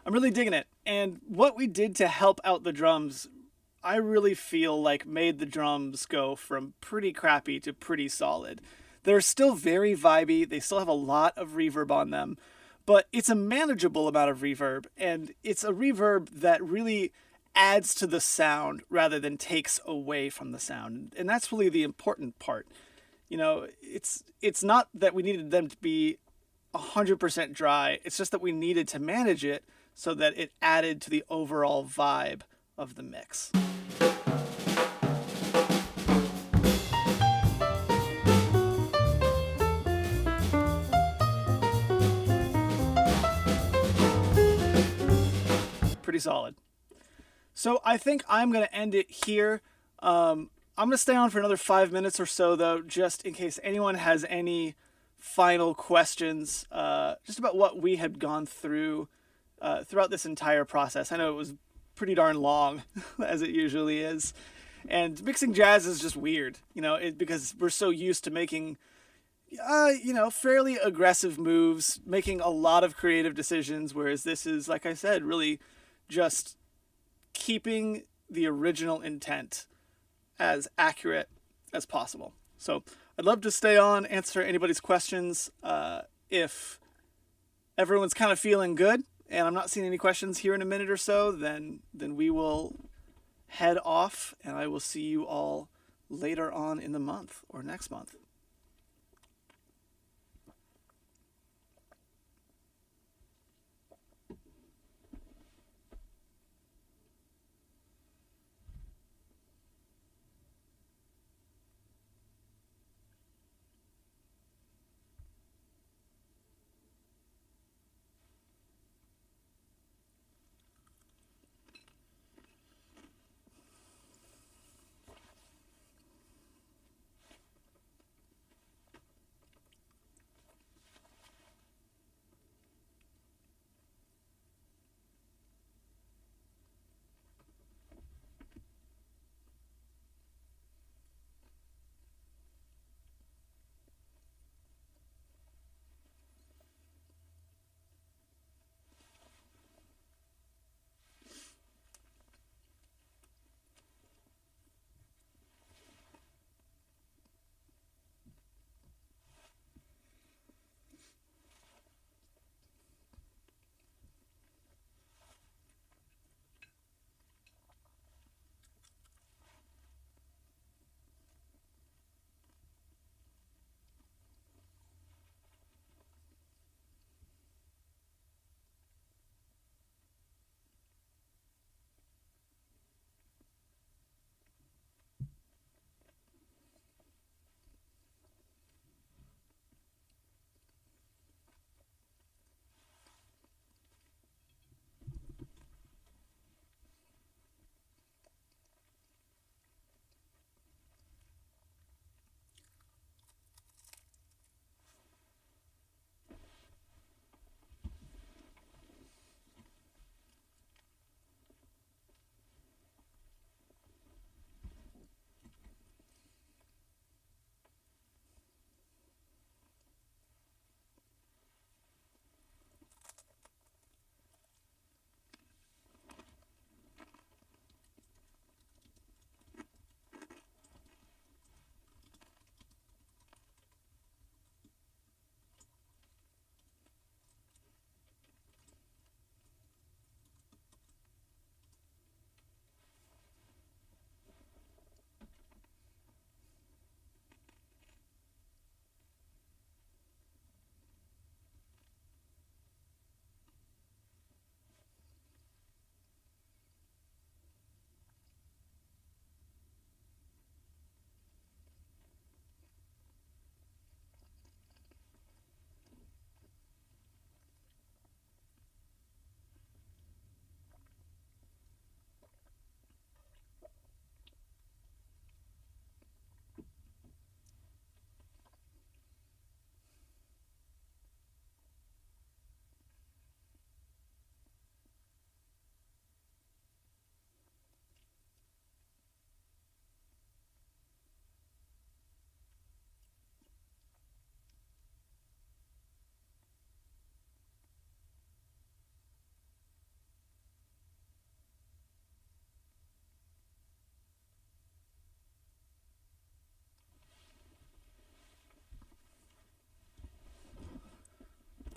I'm really digging it. And what we did to help out the drums, I really feel like made the drums go from pretty crappy to pretty solid. They're still very vibey. They still have a lot of reverb on them, but it's a manageable amount of reverb, and it's a reverb that really adds to the sound rather than takes away from the sound. And that's really the important part. You know, it's not that we needed them to be 100% dry. It's just that we needed to manage it so that it added to the overall vibe of the mix. Pretty solid. So I think I'm going to end it here. I'm going to stay on for another 5 minutes or so, though, just in case anyone has any final questions just about what we had gone through throughout this entire process. I know it was pretty darn long, as it usually is. And mixing jazz is just weird, you know, because we're so used to making, fairly aggressive moves, making a lot of creative decisions, whereas this is, like I said, really just keeping the original intent as accurate as possible. So I'd love to stay on, answer anybody's questions. If everyone's kind of feeling good, and I'm not seeing any questions here in a minute or so, then we will head off, and I will see you all later on in the month or next month.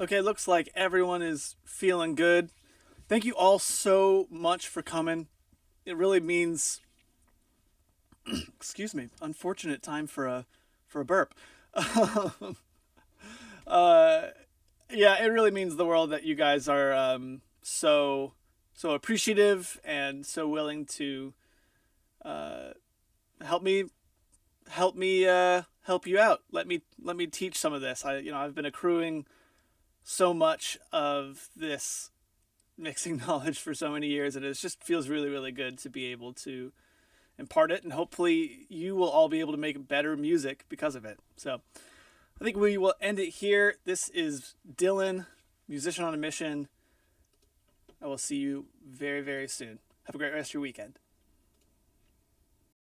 Okay, looks like everyone is feeling good. Thank you all so much for coming. It really means, excuse me, unfortunate time for a burp. uh, yeah, it really means the world that you guys are so appreciative and so willing to uh, help me help you out. Let me teach some of this. I've been accruing so much of this mixing knowledge for so many years, and it just feels really, really good to be able to impart it, and hopefully you will all be able to make better music because of it. So I think we will end it here. This is Dylan, musician on a mission. I will see you very, very soon. Have a great rest of your weekend.